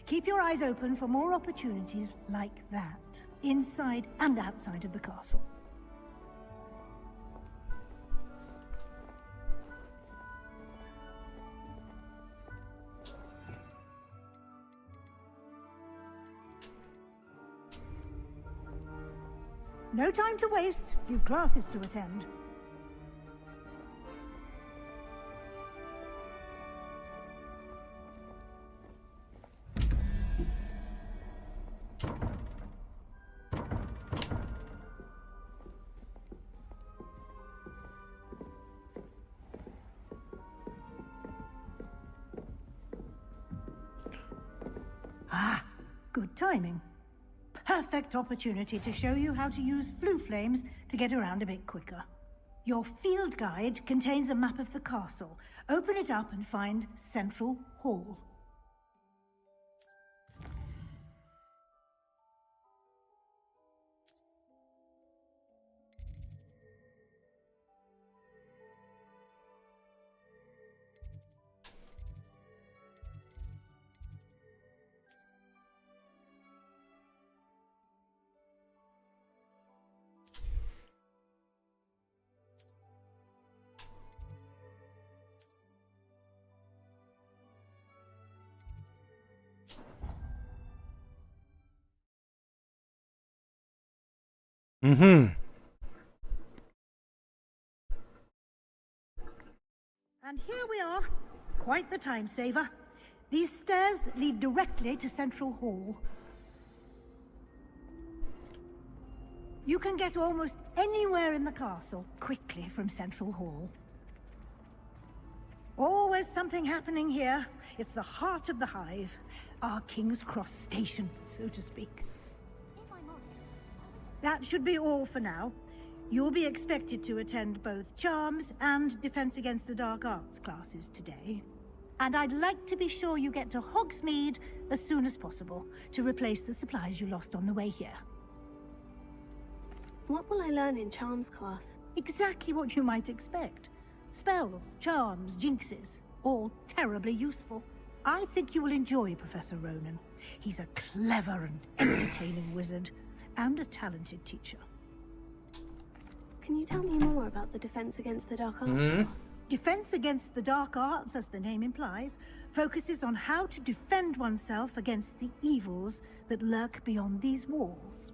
Keep your eyes open for more opportunities like that, inside and outside of the castle. No time to waste. You've classes to attend. Ah, good timing. Perfect opportunity to show you how to use flue flames to get around a bit quicker. Your field guide contains a map of the castle. Open it up and find Central Hall. 음. And here we are. Quite the time saver. These stairs lead directly to Central Hall. You can get almost anywhere in the castle quickly from Central Hall. Always something happening here. It's the heart of the hive. Our King's Cross station, so to speak. That should be all for now. You'll be expected to attend both Charms and Defense Against the Dark Arts classes today. And I'd like to be sure you get to Hogsmeade as soon as possible to replace the supplies you lost on the way here. What will I learn in Charms class? Exactly what you might expect. Spells, charms, jinxes, all terribly useful. I think you will enjoy Professor Ronan. He's a clever and entertaining wizard, and a talented teacher. Can you tell me more about the Defense Against the Dark Arts class? Defense Against the Dark Arts, as the name implies, focuses on how to defend oneself against the evils that lurk beyond these walls.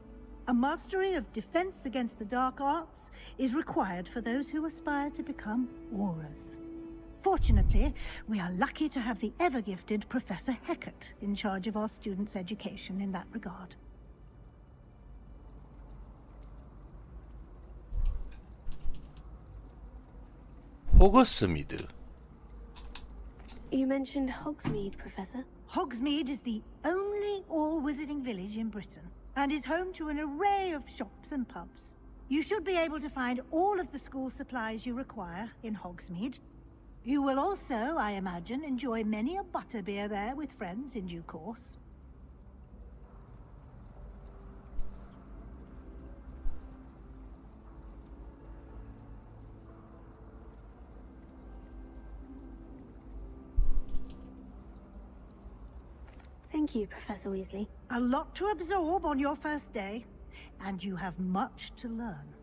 A mastery of Defense Against the Dark Arts is required for those who aspire to become Aurors. Fortunately, we are lucky to have the ever-gifted Professor Hecat in charge of our students' education in that regard. 호그스미드. You mentioned Hogsmeade, Professor. Hogsmeade is the only all-wizarding village in Britain, and is home to an array of shops and pubs. You should be able to find all of the school supplies you require in Hogsmeade. You will also, I imagine, enjoy many a butterbeer there with friends in due course. Thank you, Professor Weasley. A lot to absorb on your first day, and you have much to learn.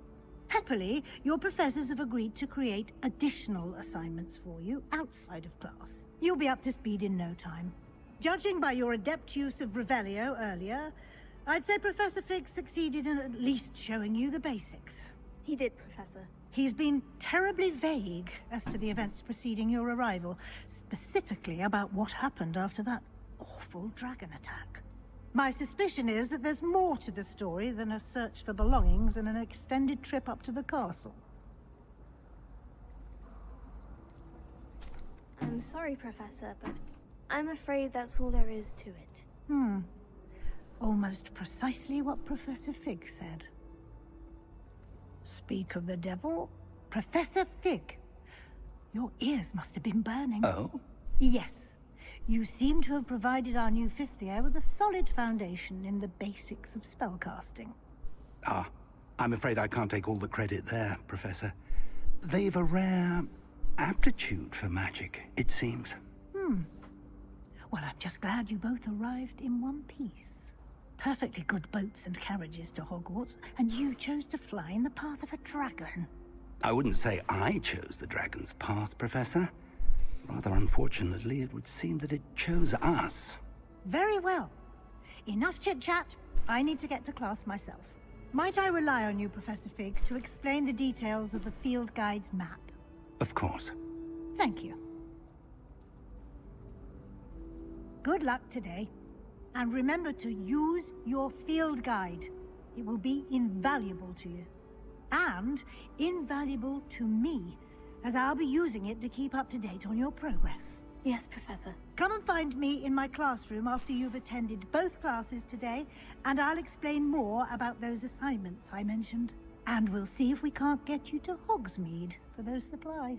Happily, your professors have agreed to create additional assignments for you outside of class. You'll be up to speed in no time. Judging by your adept use of Revelio earlier, I'd say Professor Fig succeeded in at least showing you the basics. He did, Professor. He's been terribly vague as to the events preceding your arrival, specifically about what happened after that awful dragon attack. My suspicion is that there's more to the story than a search for belongings and an extended trip up to the castle. I'm sorry, Professor, but I'm afraid that's all there is to it. Almost precisely what Professor Fig said. Speak of the devil, Professor Fig. Your ears must have been burning. Oh? Yes. You seem to have provided our new fifth year with a solid foundation in the basics of spellcasting. Ah, I'm afraid I can't take all the credit there, Professor. They've a rare aptitude for magic, it seems. Well, I'm just glad you both arrived in one piece. Perfectly good boats and carriages to Hogwarts, and you chose to fly in the path of a dragon. I wouldn't say I chose the dragon's path, Professor. Rather unfortunately, it would seem that it chose us. Very well. Enough chit-chat. I need to get to class myself. Might I rely on you, Professor Fig, to explain the details of the field guide's map? Of course. Thank you. Good luck today. And remember to use your field guide. It will be invaluable to you. And invaluable to me, as I'll be using it to keep up to date on your progress. Yes, Professor. Come and find me in my classroom after you've attended both classes today, and I'll explain more about those assignments I mentioned. And we'll see if we can't get you to Hogsmeade for those supplies.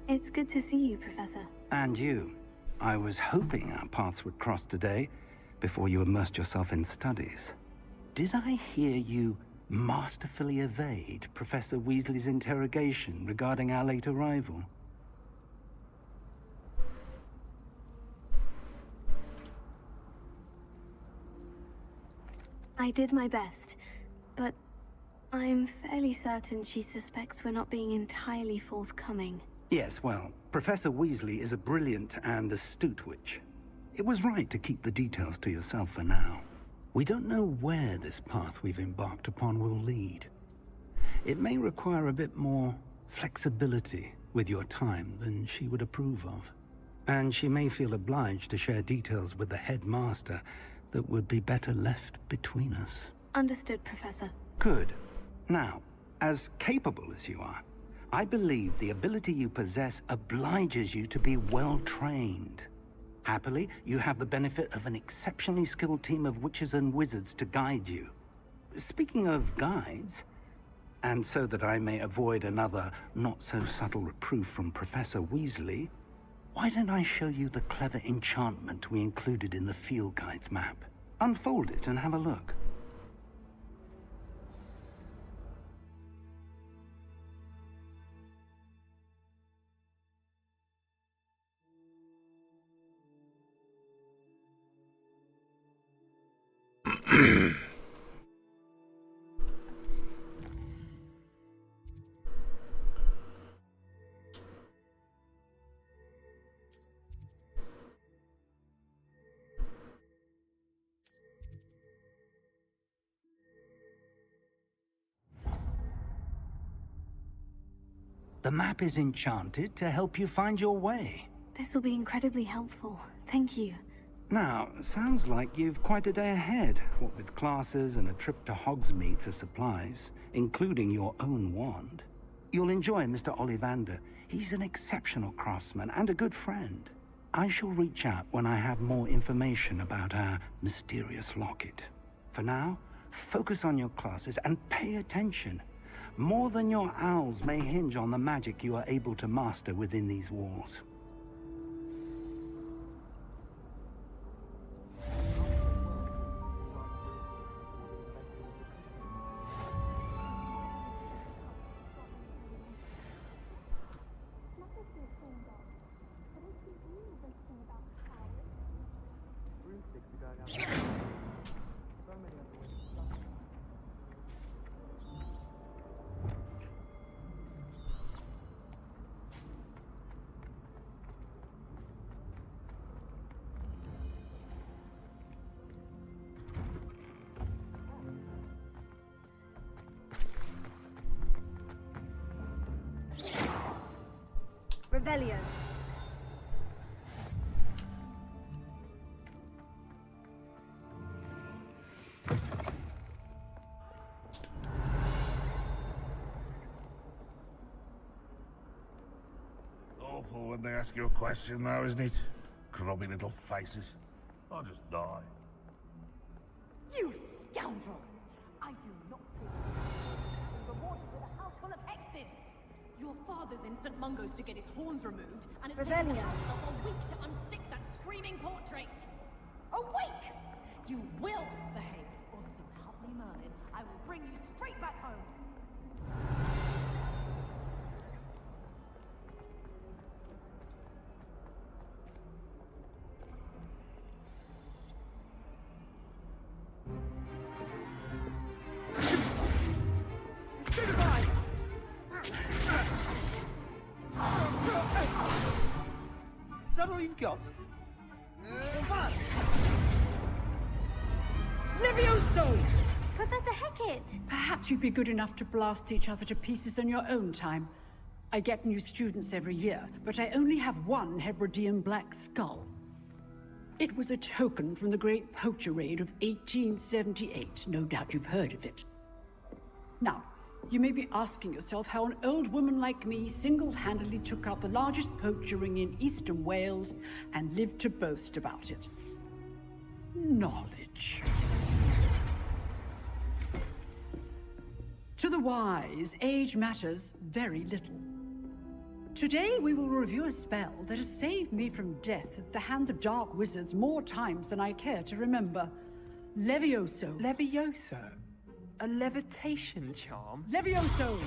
It's good to see you, Professor. And you. I was hoping our paths would cross today, before you immersed yourself in studies. Did I hear you masterfully evade Professor Weasley's interrogation regarding our late arrival? I did my best, but I'm fairly certain she suspects we're not being entirely forthcoming. Yes, well, Professor Weasley is a brilliant and astute witch. It was right to keep the details to yourself for now. We don't know where this path we've embarked upon will lead. It may require a bit more flexibility with your time than she would approve of. And she may feel obliged to share details with the headmaster that would be better left between us. Understood, Professor. Good. Now, as capable as you are, I believe the ability you possess obliges you to be well trained. Happily, you have the benefit of an exceptionally skilled team of witches and wizards to guide you. Speaking of guides, and so that I may avoid another not-so-subtle reproof from Professor Weasley, why don't I show you the clever enchantment we included in the field guide's map? Unfold it and have a look. The map is enchanted to help you find your way. This will be incredibly helpful. Thank you. Now, sounds like you've quite a day ahead, what with classes and a trip to Hogsmeade for supplies, including your own wand. You'll enjoy Mr. Ollivander. He's an exceptional craftsman and a good friend. I shall reach out when I have more information about our mysterious locket. For now, focus on your classes and pay attention. More than your owls may hinge on the magic you are able to master within these walls. Revelio. Awful when they ask you a question, though, isn't it? Grubby little faces. I'll just die. You scoundrel! I do not think you're rewarded with a house full of hexes! Your father's instant Mungos to get his horns removed, and it's taken the house elf a week to unstick that screaming portrait! Awake! You will behave, or so help me Merlin, I will bring you straight back home! Is that all you've got? Levioso! Professor Hecat! Perhaps you'd be good enough to blast each other to pieces on your own time. I get new students every year, but I only have one Hebridean black skull. It was a token from the Great Poacher Raid of 1878. No doubt you've heard of it. Now, you may be asking yourself how an old woman like me single-handedly took out the largest poacher ring in eastern Wales and lived to boast about it. Knowledge. To the wise, age matters very little. Today we will review a spell that has saved me from death at the hands of dark wizards more times than I care to remember. Levioso. Levioso? A levitation charm? Levioso!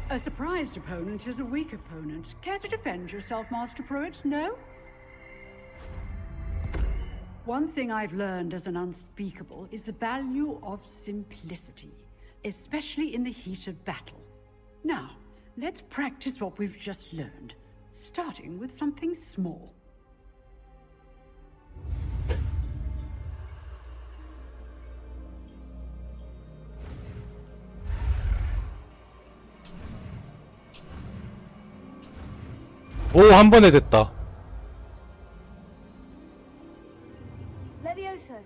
A surprised opponent is a weak opponent. Care to defend yourself, Master Pruitt? No? One thing I've learned as an unspeakable is the value of simplicity, especially in the heat of battle. Now, let's practice what we've just learned, starting with something small. 오, 한 번에 됐다. Levioso.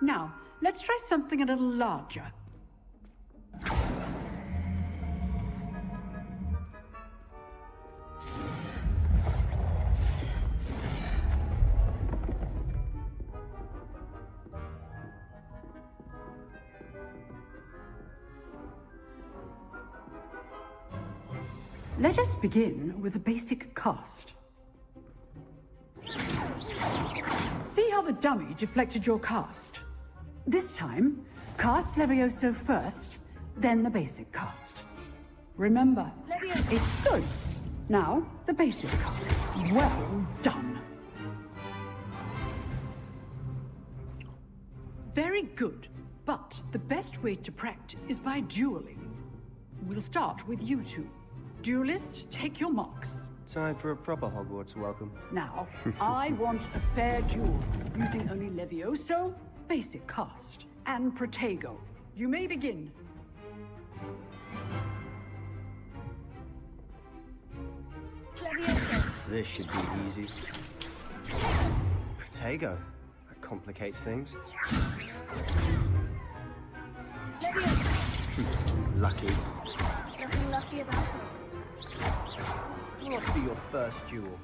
Now, let's try something a little larger. Let us begin with a basic cast. See how the dummy deflected your cast? This time, cast Levioso first, then the basic cast. Remember, it's good. Now, the basic cast. Well done. Very good, but the best way to practice is by dueling. We'll start with you two. Duelists, take your marks. Time for a proper Hogwarts welcome. Now, I want a fair duel, using only Levioso, basic cast, and Protego. You may begin. Levioso. This should be easy. Protego. That complicates things. Levioso. Lucky. Nothing lucky about it. What be your first duel?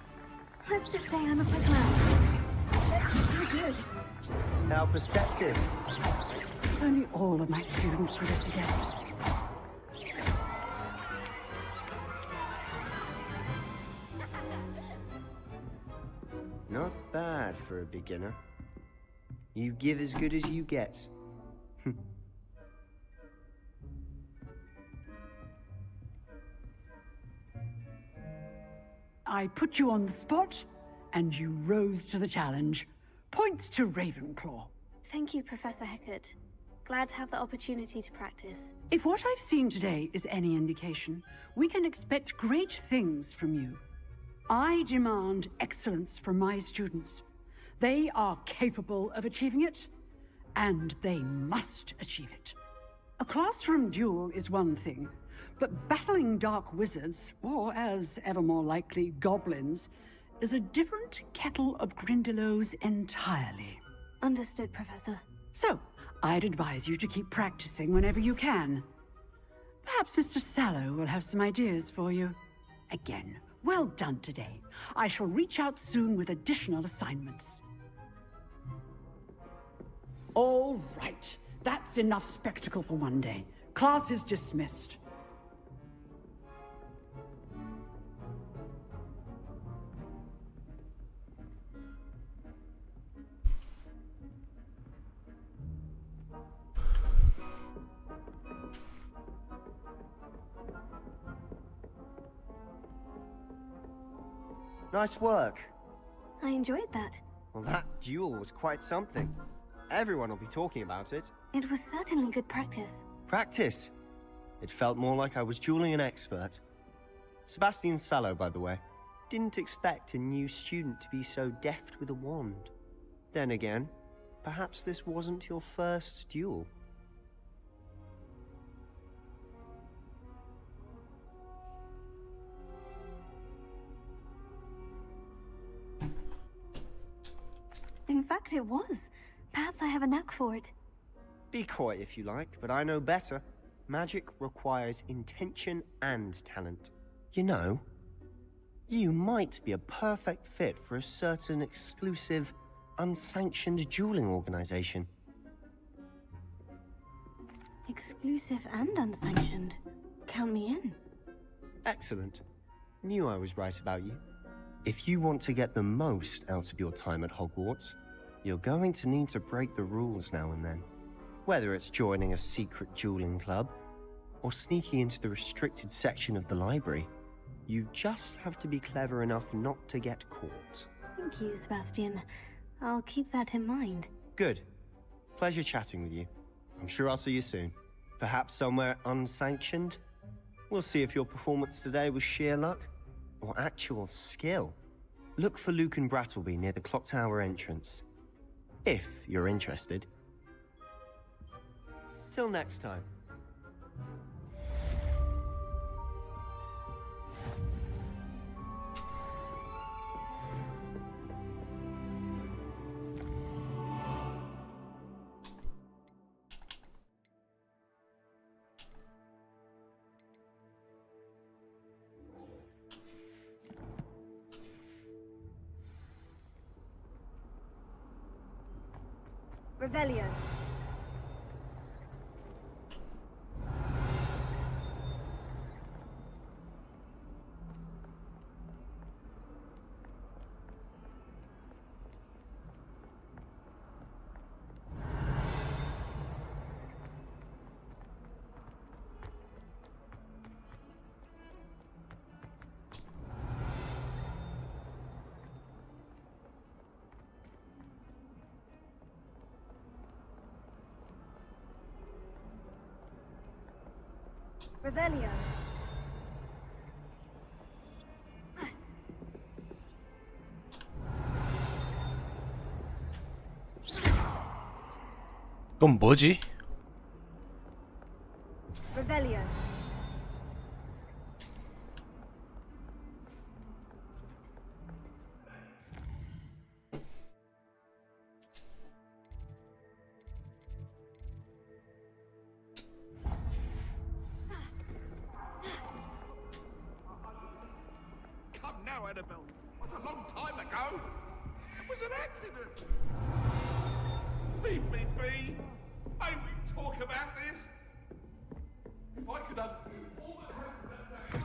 Let's just say I'm a quick man. You're good. How perceptive. If only all of my students were this together. Not bad for a beginner. You give as good as you get. I put you on the spot, and you rose to the challenge. Points to Ravenclaw. Thank you, Professor Hecat. Glad to have the opportunity to practice. If what I've seen today is any indication, we can expect great things from you. I demand excellence from my students. They are capable of achieving it, and they must achieve it. A classroom duel is one thing, but battling dark wizards, or as ever more likely, goblins, is a different kettle of Grindylows entirely. Understood, Professor. So, I'd advise you to keep practicing whenever you can. Perhaps Mr. Sallow will have some ideas for you. Again, well done today. I shall reach out soon with additional assignments. All right. That's enough spectacle for one day. Class is dismissed. Nice work. I enjoyed that. Well, that duel was quite something. Everyone will be talking about it. It was certainly good practice. Practice? It felt more like I was dueling an expert. Sebastian Sallow, by the way. Didn't expect a new student to be so deft with a wand. Then again, perhaps this wasn't your first duel. In fact, it was. Perhaps I have a knack for it. Be coy if you like, but I know better. Magic requires intention and talent. You know, you might be a perfect fit for a certain exclusive, unsanctioned dueling organization. Exclusive and unsanctioned. Count me in. Excellent. Knew I was right about you. If you want to get the most out of your time at Hogwarts, you're going to need to break the rules now and then. Whether it's joining a secret dueling club, or sneaking into the restricted section of the library, you just have to be clever enough not to get caught. Thank you, Sebastian. I'll keep that in mind. Good. Pleasure chatting with you. I'm sure I'll see you soon. Perhaps somewhere unsanctioned? We'll see if your performance today was sheer luck or actual skill. Look for Luke and Brattleby near the clock tower entrance. If you're interested. Till next time. Revelio. Revelio. 그건 뭐지? Revelio. Annabelle. It was a long time ago. It was an accident. Leave me be. May we talk about this? If I could undo all that happened that day.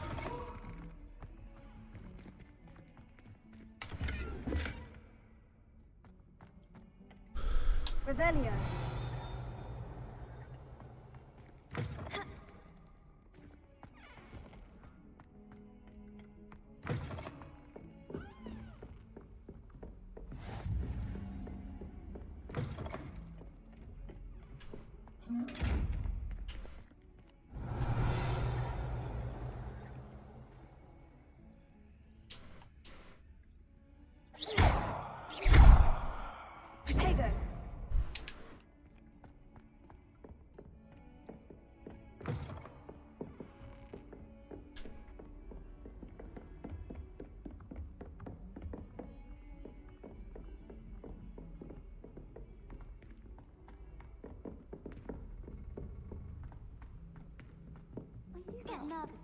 Revelio.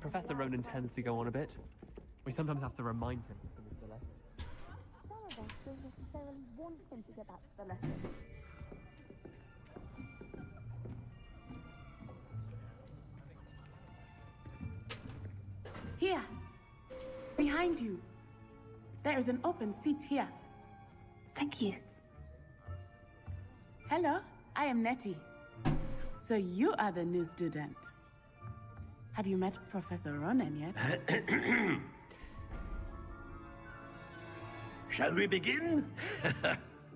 Professor Ronan tends to go on a bit. We sometimes have to remind him of his delay. Some of us don't necessarily want him to get back to the lesson. Here, behind you. There is an open seat here. Thank you. Hello, I am Nettie. So you are the new student. Have you met Professor Ronan yet? Shall we begin?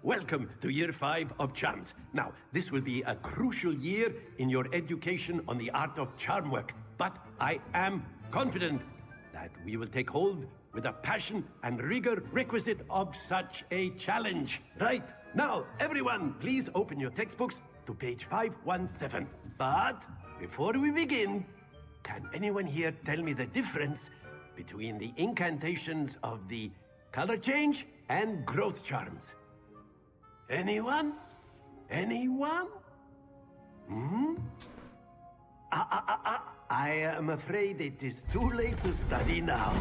Welcome to Year 5 of Charms. Now, this will be a crucial year in your education on the art of charm work, but I am confident that we will take hold with the passion and rigor requisite of such a challenge. Right, now, everyone, please open your textbooks to page 517. But before we begin, can anyone here tell me the difference between the incantations of the color change and growth charms? Anyone? Anyone? Hmm? I am afraid it is too late to study now.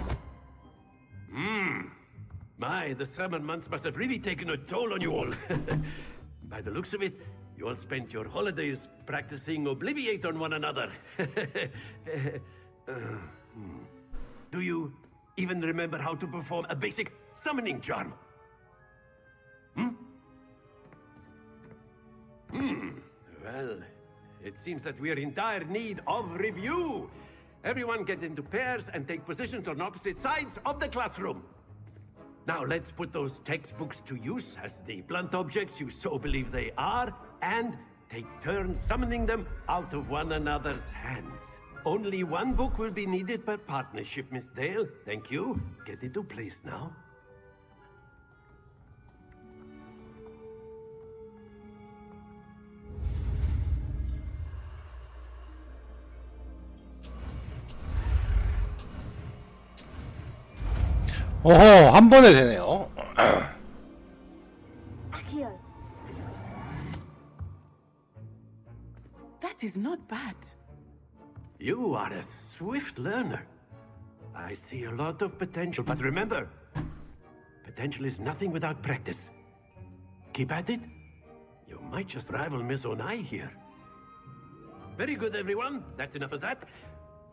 My, the summer months must have really taken a toll on you all. By the looks of it, you all spent your holidays practicing Obliviate on one another. Do you even remember how to perform a basic summoning charm? Well, it seems that we are in dire need of review. Everyone get into pairs and take positions on opposite sides of the classroom. Now let's put those textbooks to use as the blunt objects you so believe they are, and take turns summoning them out of one another's hands. Only one book will be needed per partnership, Miss Dale. Thank you. Get into place now. 어허, 한 번에 되네요. Accio. That is not bad. You are a swift learner. I see a lot of potential, but remember, potential is nothing without practice. Keep at it. You might just rival Miss Onai here. Very good, everyone. That's enough of that.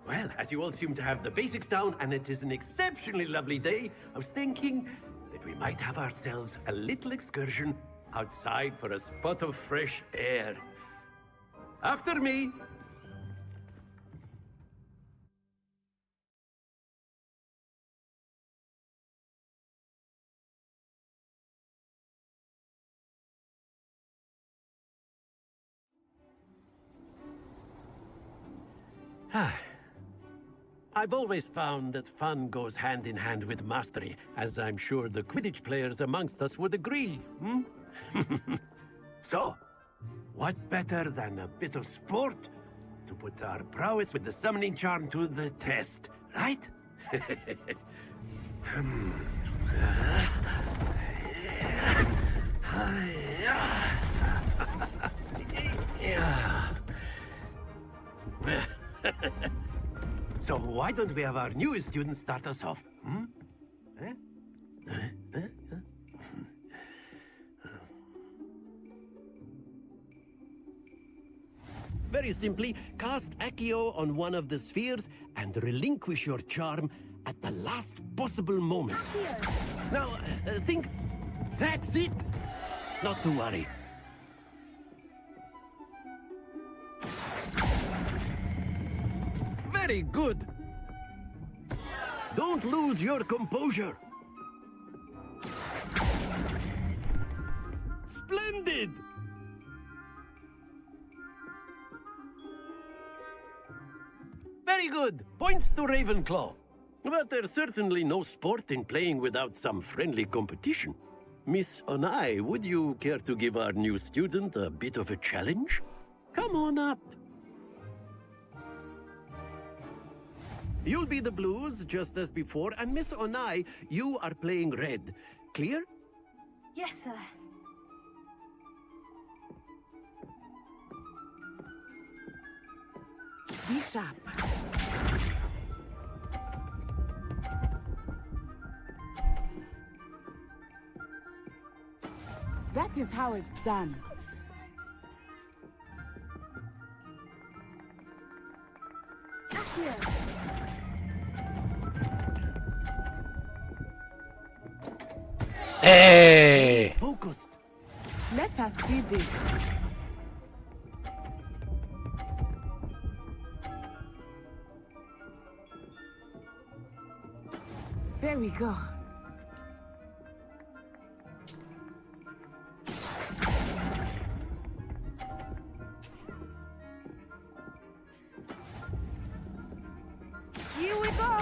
Well, as you all seem to have the basics down, and it is an exceptionally lovely day, I was thinking that we might have ourselves a little excursion outside for a spot of fresh air. After me. I've always found that fun goes hand in hand with mastery, as I'm sure the Quidditch players amongst us would agree, So, what better than a bit of sport to put our prowess with the summoning charm to the test, right? So why don't we have our newest student start us off? Very simply, cast Accio on one of the spheres and relinquish your charm at the last possible moment. Now, think, that's it! Not to worry. Very good. Don't lose your composure. Splendid! Very good. Points to Ravenclaw. But there's certainly no sport in playing without some friendly competition. Miss Onai, would you care to give our new student a bit of a challenge? Come on up. You'll be the blues, just as before, and Miss Onai, you are playing red. Clear? Yes, sir. Be sharp. is how it's done. 에이. Focused. Let us see this. There we go. Here we go.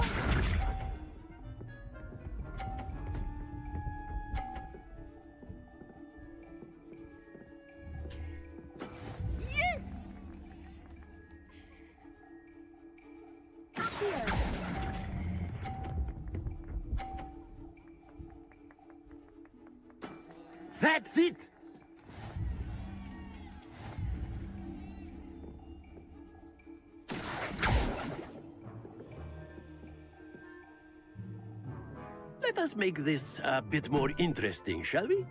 Yes. That's it! Let us make this a bit more interesting, shall we?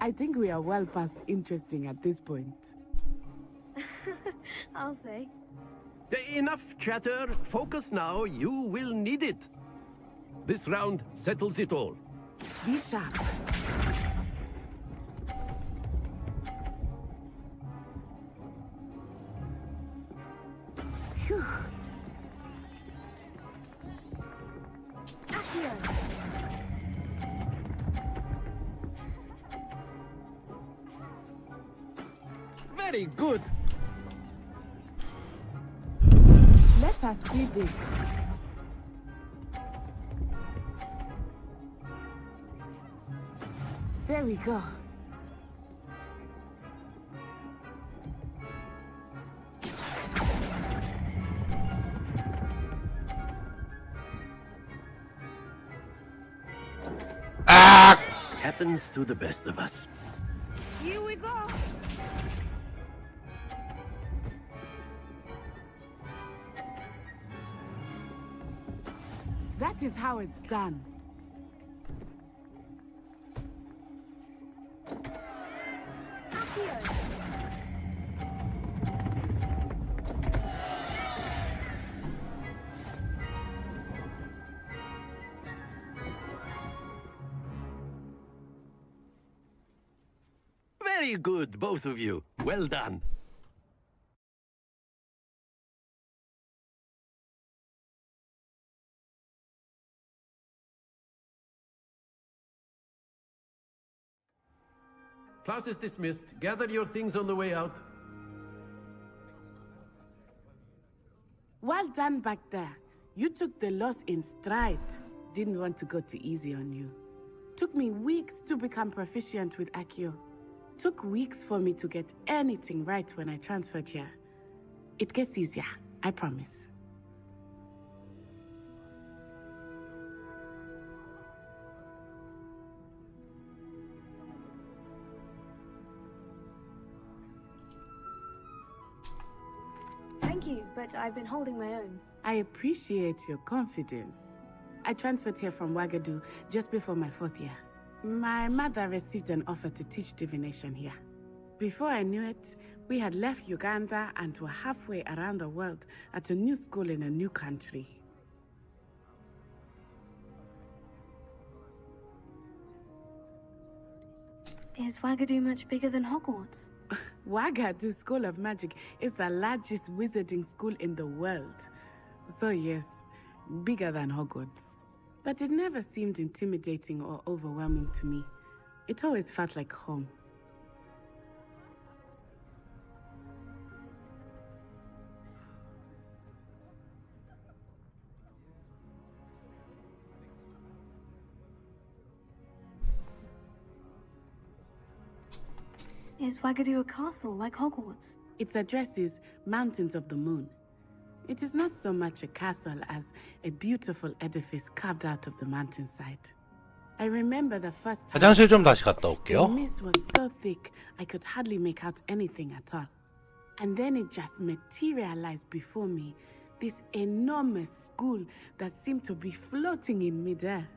I think we are well past interesting at this point. I'll say. Enough chatter. Focus now. You will need it. This round settles it all. Be sharp. Phew. Very good. Let us see this. There we go. Happens to the best of us. Here we go. That is how it's done. Very good, both of you. Well done. Class is dismissed. Gather your things on the way out. Well done back there. You took the loss in stride. Didn't want to go too easy on you. Took me weeks to become proficient with Accio. Took weeks for me to get anything right when I transferred here. It gets easier, I promise. Thank you, but I've been holding my own. I appreciate your confidence. I transferred here from Wagadu just before my 4th year. My mother received an offer to teach divination here. Before I knew it, we had left Uganda and were halfway around the world at a new school in a new country. Is Wagadu much bigger than Hogwarts? Wagadu School of Magic is the largest wizarding school in the world. So yes, bigger than Hogwarts. But it never seemed intimidating or overwhelming to me. It always felt like home. Is Wagadu a castle like Hogwarts? Its address is Mountains of the Moon. It is not so much a castle as a beautiful edifice carved out of the mountainside. I remember the first time 화장실 좀 다시 갔다 the 올게요. mist was so thick I could hardly make out anything at all. And then it just materialized before me, This enormous school that seemed to be floating in midair.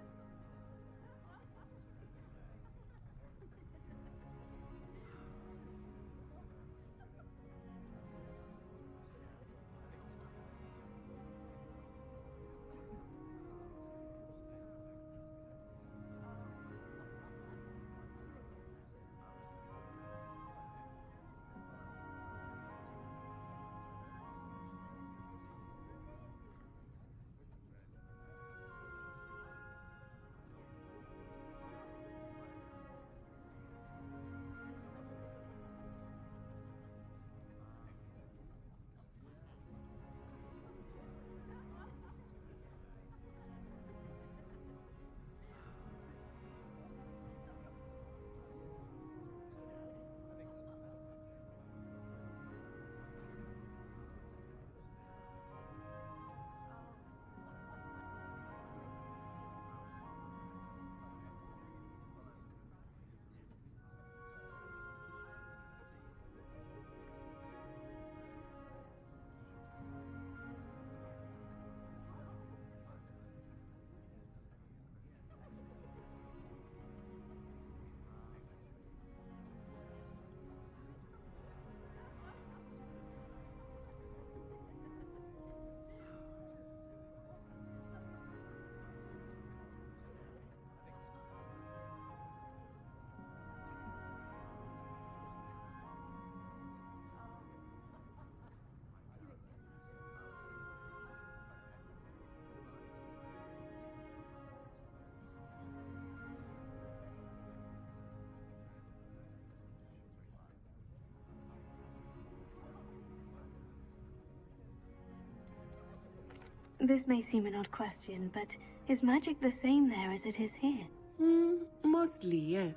This may seem an odd question, but is magic the same there as it is here? Mostly, yes.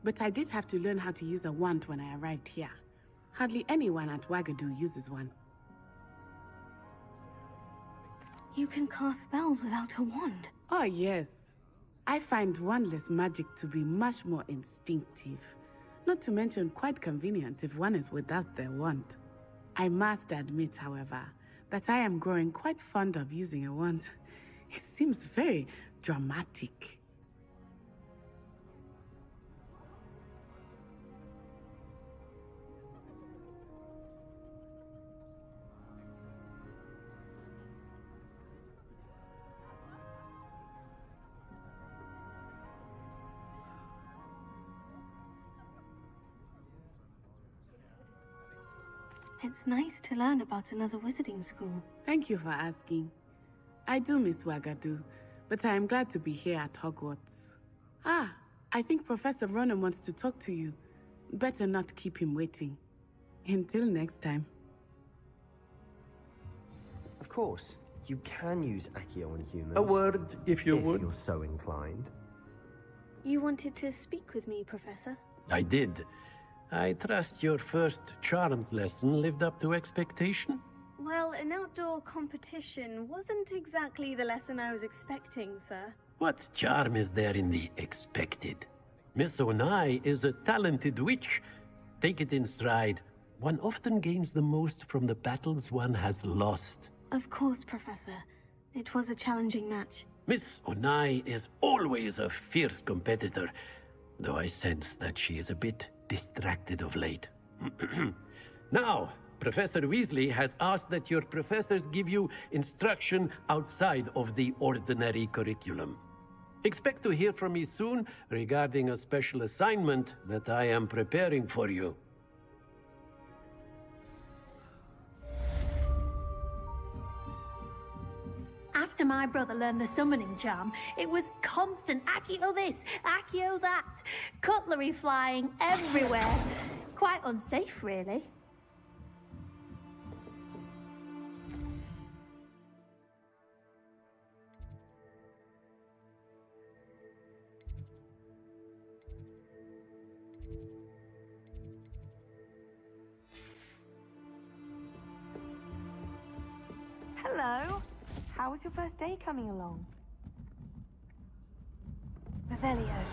But I did have to learn how to use a wand when I arrived here. Hardly anyone at Wagadu uses one. You can cast spells without a wand? Oh, yes. I find wandless magic to be much more instinctive. Not to mention quite convenient if one is without their wand. I must admit, however, that I am growing quite fond of using a wand. It seems very dramatic. It's nice to learn about another wizarding school. Thank you for asking. I do miss Wagadu, but I am glad to be here at Hogwarts. Ah, I think Professor Ronan wants to talk to you. Better not keep him waiting. Until next time. Of course, you can use Accio on humans. A word, if you would. If you're so inclined. You wanted to speak with me, Professor? I did. I trust your first charms lesson lived up to expectation? Well, an outdoor competition wasn't exactly the lesson I was expecting, sir. What charm is there in the expected? Miss Onai is a talented witch. Take it in stride. One often gains the most from the battles one has lost. Of course, Professor. It was a challenging match. Miss Onai is always a fierce competitor, though I sense that she is a bit distracted of late. Now, Professor Weasley has asked that your professors give you instruction outside of the ordinary curriculum. Expect to hear from me soon regarding a special assignment that I am preparing for you. After my brother learned the summoning charm, it was constant Accio this, Accio that, cutlery flying everywhere. Quite unsafe, really. Hello. How was your first day coming along? Revelio.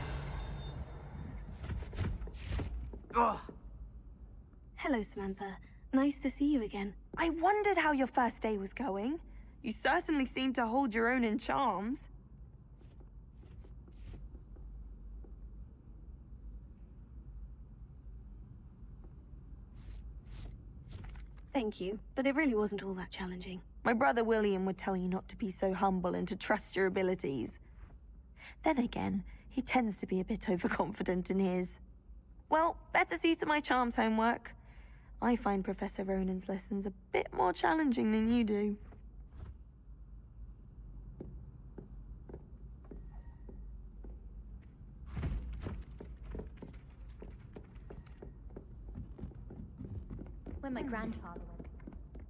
Ugh. Hello, Samantha. Nice to see you again. I wondered how your first day was going. You certainly seem to hold your own in charms. Thank you, but it really wasn't all that challenging. My brother William would tell you not to be so humble and to trust your abilities. Then again, he tends to be a bit overconfident in his. Well, better see to my charms homework. I find Professor Ronan's lessons a bit more challenging than you do. When my grandfather went.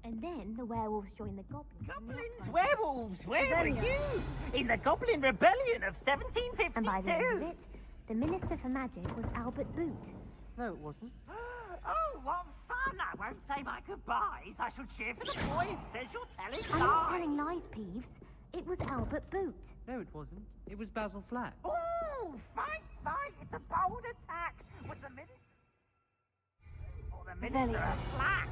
And then the werewolves joined the goblins. Goblins? Werewolves? Where were you? In the Goblin Rebellion of 1752. And by the end of it, the Minister for Magic was Albert Boot. No, it wasn't. Oh, what fun! I won't say my goodbyes. I shall cheer for the boy who says you're telling lies. I'm not telling lies, Peeves. It was Albert Boot. No, it wasn't. It was Basil Flack. Ooh, fight, fight! It's a bold attack. Was the Minister... Or the Minister of Flack?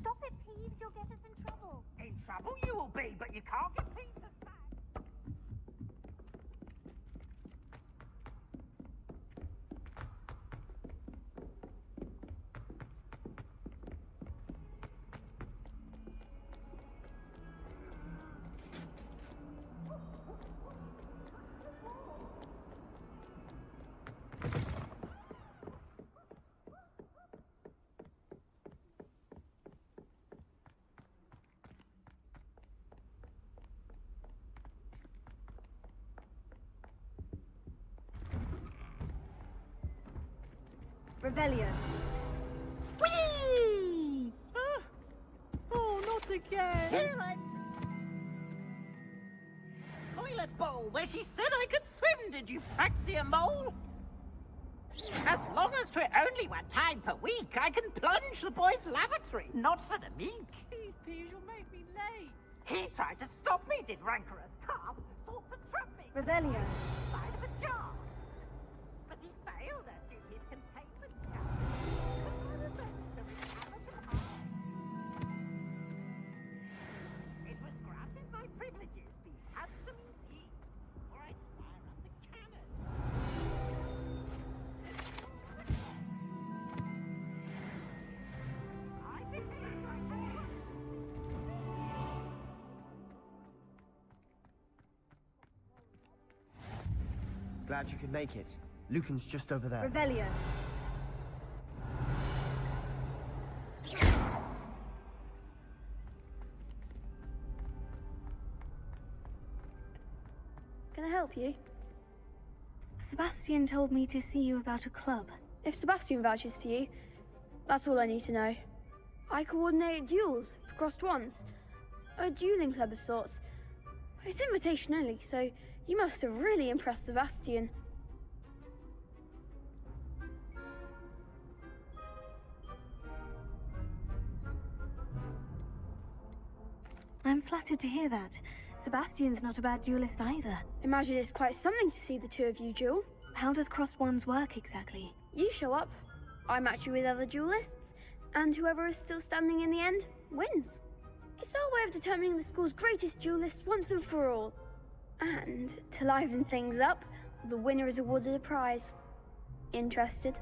Stop it, Peeves. You'll get us in trouble. In trouble you will be, but you can't get Peeves back. Revelio. Whee! Oh, not again! Toilet bowl, where she said I could swim, did you fancy a mole? As long as 'twere only one time per week, I can plunge the boy's lavatory, not for the meek. Please, Peeves, you'll make me late. He tried to stop me, did rancorous carp, sought to trap me. Revelio. Inside of a jar. But he failed, as did his containment jar. It was granted my privileges, be handsome indeed, or I'd fire up the cannon. I behave like a Glad you could make it. Lucan's just over there. Revelio. Can I help you? Sebastian told me to see you about a club. If Sebastian vouches for you, that's all I need to know. I coordinate duels for crossed ones. A dueling club of sorts. It's invitation only, so you must have really impressed Sebastian. I'm flattered to hear that. Sebastian's not a bad duelist either. Imagine it's quite something to see the two of you duel. How does crossed ones work exactly? You show up, I match you with other duelists, and whoever is still standing in the end wins. It's our way of determining the school's greatest duelist once and for all. And to liven things up, the winner is awarded a prize. Interested?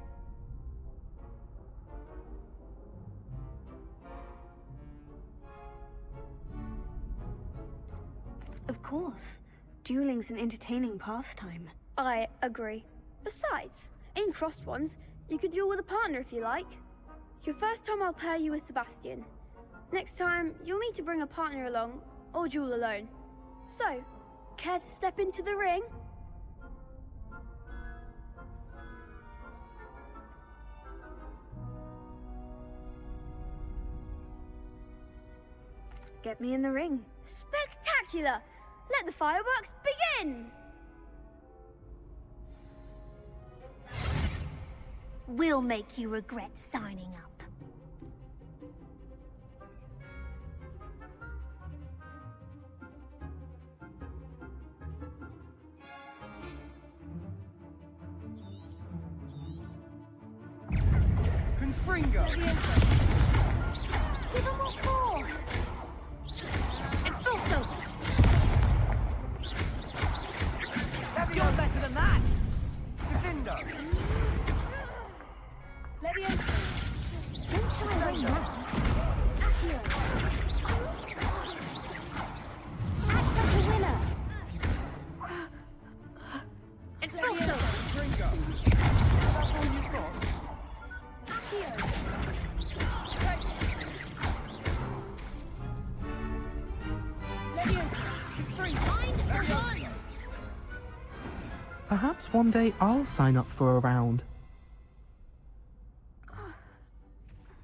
Of course. Dueling's an entertaining pastime. I agree. Besides, in crossed ones, you could duel with a partner if you like. Your first time I'll pair you with Sebastian. Next time, you'll need to bring a partner along, or duel alone. So, care to step into the ring? Get me in the ring. Spectacular! Let the fireworks begin! We'll make you regret signing up. Ringo! Give him what for! Expulso! You're better than that! Defendo! Levioso! Don't show him right now. Accio! Act like a winner! Expulso! Ringo! That's all you've got? Accio! Levioso! Free! Find and run! Perhaps one day I'll sign up for a round.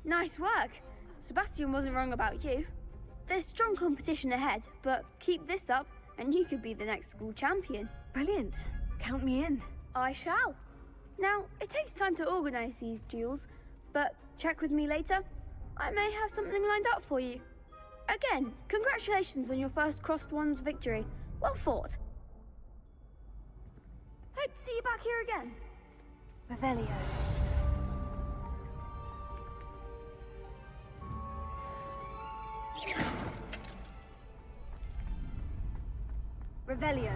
Nice work. Sebastian wasn't wrong about you. There's strong competition ahead, but keep this up and you could be the next school champion. Brilliant. Count me in. I shall. Now, it takes time to organize these duels, but check with me later. I may have something lined up for you. Again, congratulations on your first Crossed Ones victory. Well fought. Hope to see you back here again. Revelio. Revelio.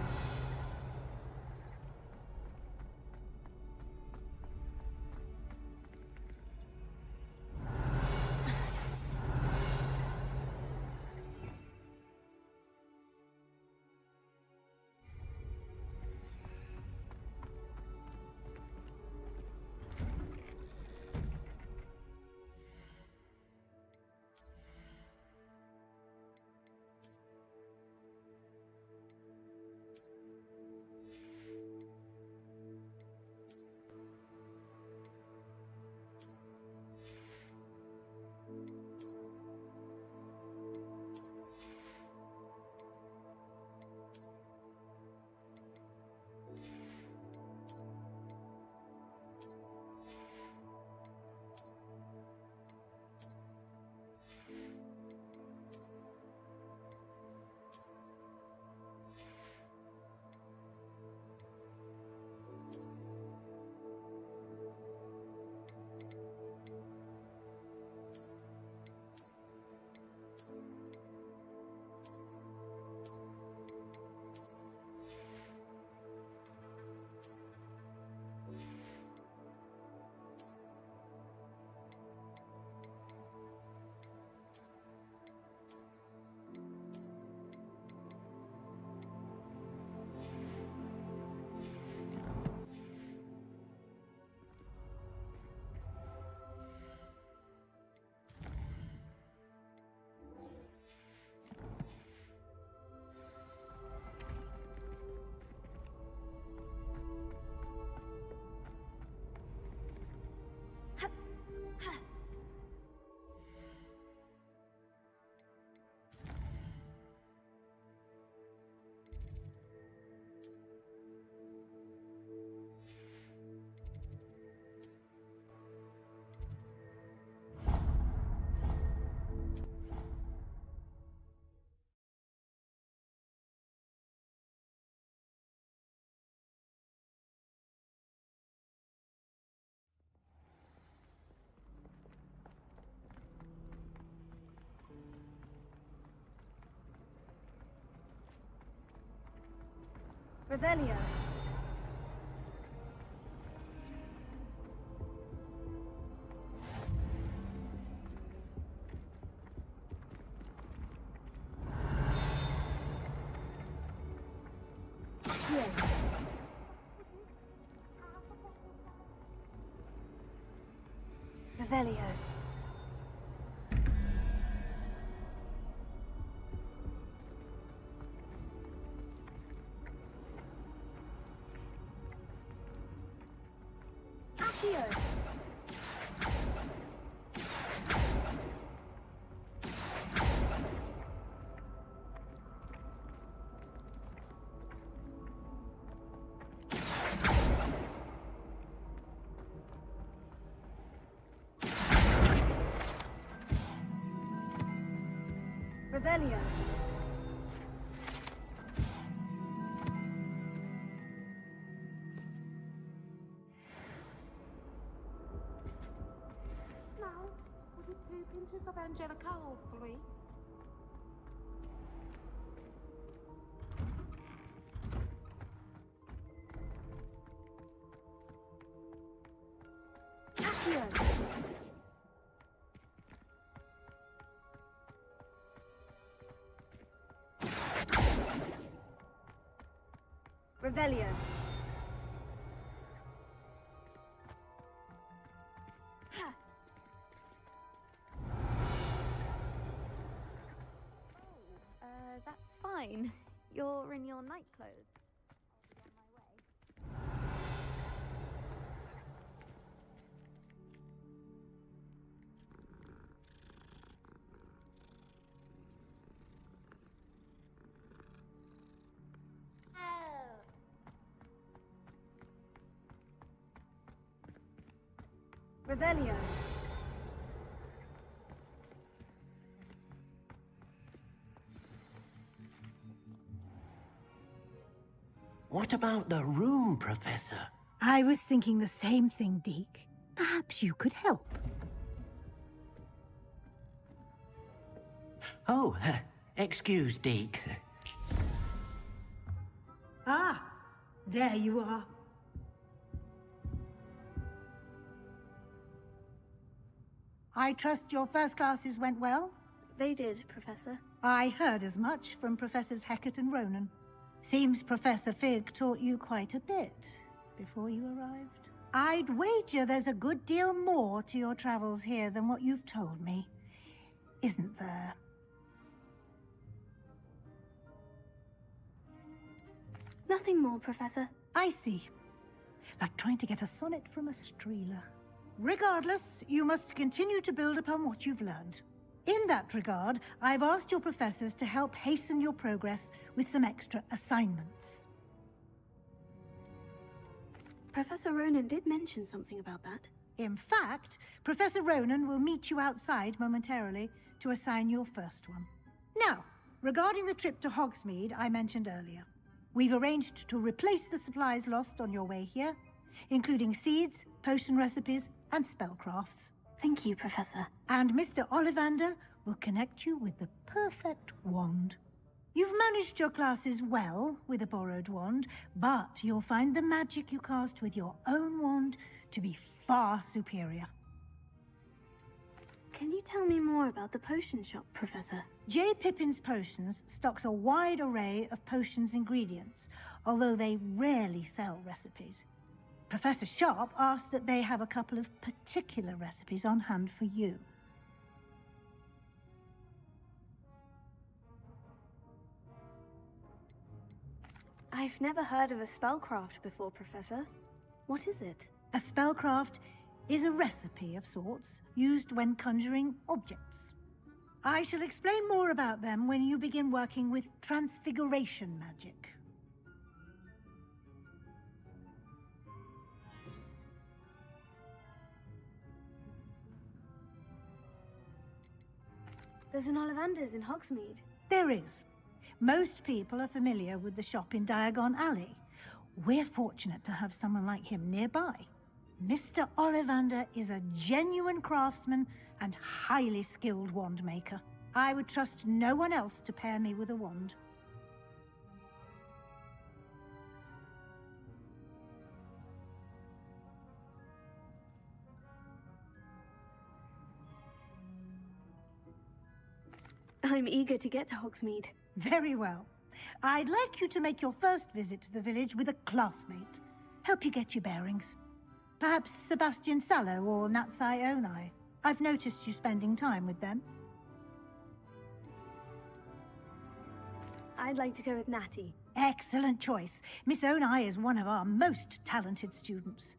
Revelio. Revelio. Accio. Revelio. pinches of Angelica, hopefully. Revelio. That's fine. You're in your night clothes. Revelio. What about the room, Professor? I was thinking the same thing, Deke. Perhaps you could help. Oh, excuse, Deke. Ah, there you are. I trust your first classes went well? They did, Professor. I heard as much from Professors Hecat and Ronan. Seems Professor Fig taught you quite a bit before you arrived. I'd wager there's a good deal more to your travels here than what you've told me. Isn't there? Nothing more, Professor. I see. Like trying to get a sonnet from a streeler. Regardless, you must continue to build upon what you've learned. In that regard, I've asked your professors to help hasten your progress with some extra assignments. Professor Ronan did mention something about that. In fact, Professor Ronan will meet you outside momentarily to assign your first one. Now, regarding the trip to Hogsmeade I mentioned earlier, we've arranged to replace the supplies lost on your way here, including seeds, potion recipes, and spellcrafts. Thank you, Professor. And Mr. Ollivander will connect you with the perfect wand. You've managed your classes well with a borrowed wand, but you'll find the magic you cast with your own wand to be far superior. Can you tell me more about the potion shop, Professor? J. Pippin's Potions stocks a wide array of potions ingredients, although they rarely sell recipes. Professor Sharp asked that they have a couple of particular recipes on hand for you. I've never heard of a spellcraft before, Professor. What is it? A spellcraft is a recipe of sorts used when conjuring objects. I shall explain more about them when you begin working with transfiguration magic. There's an Ollivander's in Hogsmeade. There is. Most people are familiar with the shop in Diagon Alley. We're fortunate to have someone like him nearby. Mr. Ollivander is a genuine craftsman and highly skilled wand maker. I would trust no one else to pair me with a wand. I'm eager to get to Hogsmeade. Very well. I'd like you to make your first visit to the village with a classmate. Help you get your bearings. Perhaps Sebastian Sallow or Natsai Onai. I've noticed you spending time with them. I'd like to go with Natty. Excellent choice. Miss Onai is one of our most talented students.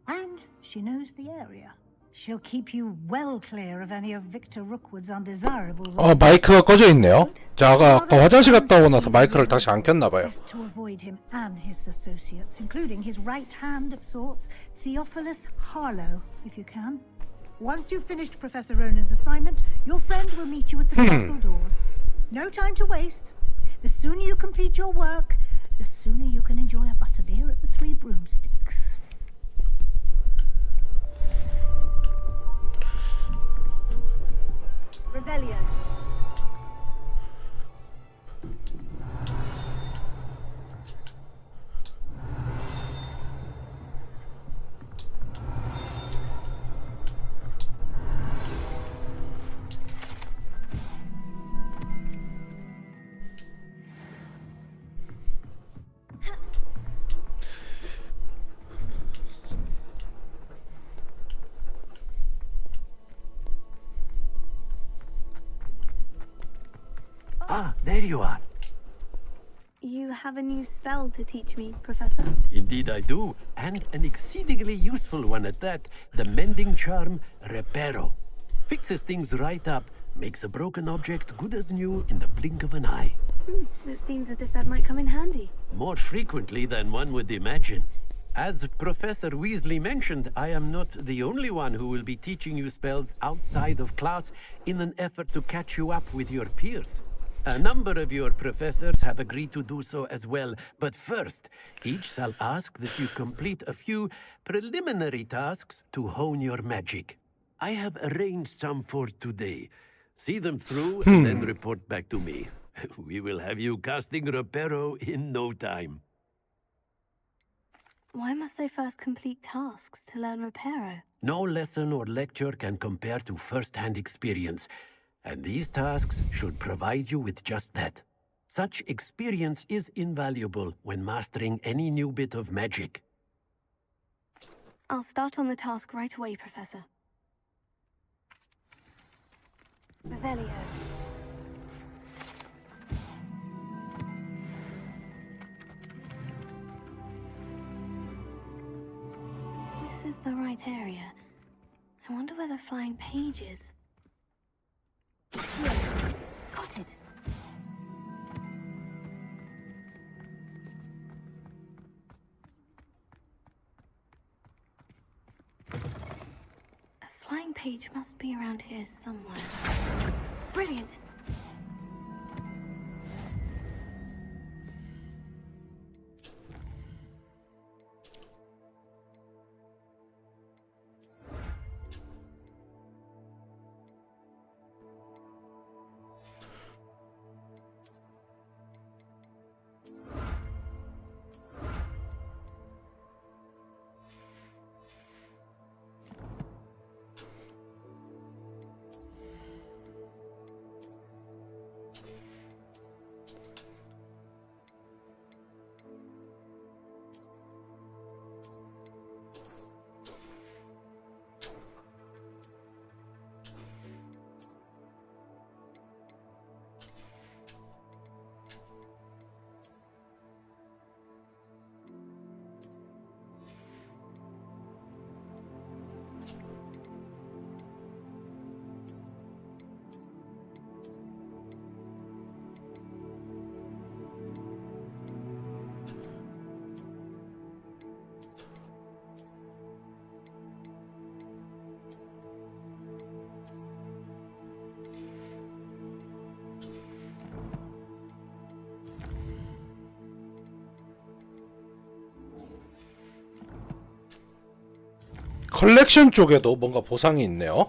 And she knows the area. She'll keep you well clear of any of Victor Rookwood's undesirables. 마이크가 꺼져 있네요. 자, 아까 화장실 갔다 오고 나서 마이크를 다시 안 켰나 봐요. Best to avoid him and his associates, including his right hand of sorts, Theophilus Harlow, if you can. Once you've finished Professor Ronan's assignment, your friend will meet you at the castle doors. No time to waste. The sooner you complete your work, the sooner you can enjoy a butterbeer at the Three Broomsticks. Revelio. Ah, there you are. You have a new spell to teach me, Professor? Indeed I do, and an exceedingly useful one at that. The mending charm, Reparo. Fixes things right up, makes a broken object good as new in the blink of an eye. It seems as if that might come in handy. More frequently than one would imagine. As Professor Weasley mentioned, I am not the only one who will be teaching you spells outside of class in an effort to catch you up with your peers. A number of your professors have agreed to do so as well, but first, each shall ask that you complete a few preliminary tasks to hone your magic. I have arranged some for today. See them through and then report back to me. We will have you casting Reparo in no time. Why must I first complete tasks to learn Reparo? No lesson or lecture can compare to first-hand experience. And these tasks should provide you with just that. Such experience is invaluable when mastering any new bit of magic. I'll start on the task right away, Professor. Revelio. This is the right area. I wonder where the flying page is. Here. Got it. A flying page must be around here somewhere. Brilliant! 컬렉션 쪽에도 뭔가 보상이 있네요.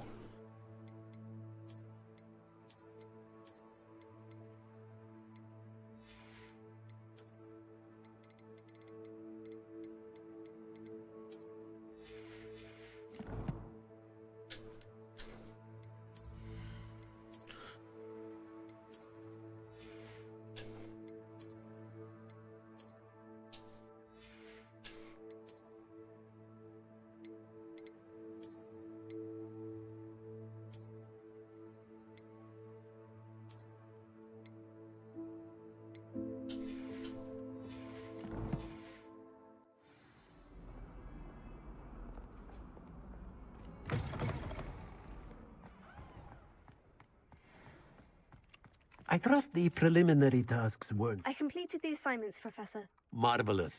I trust the preliminary tasks weren't I completed the assignments, Professor. marvelous.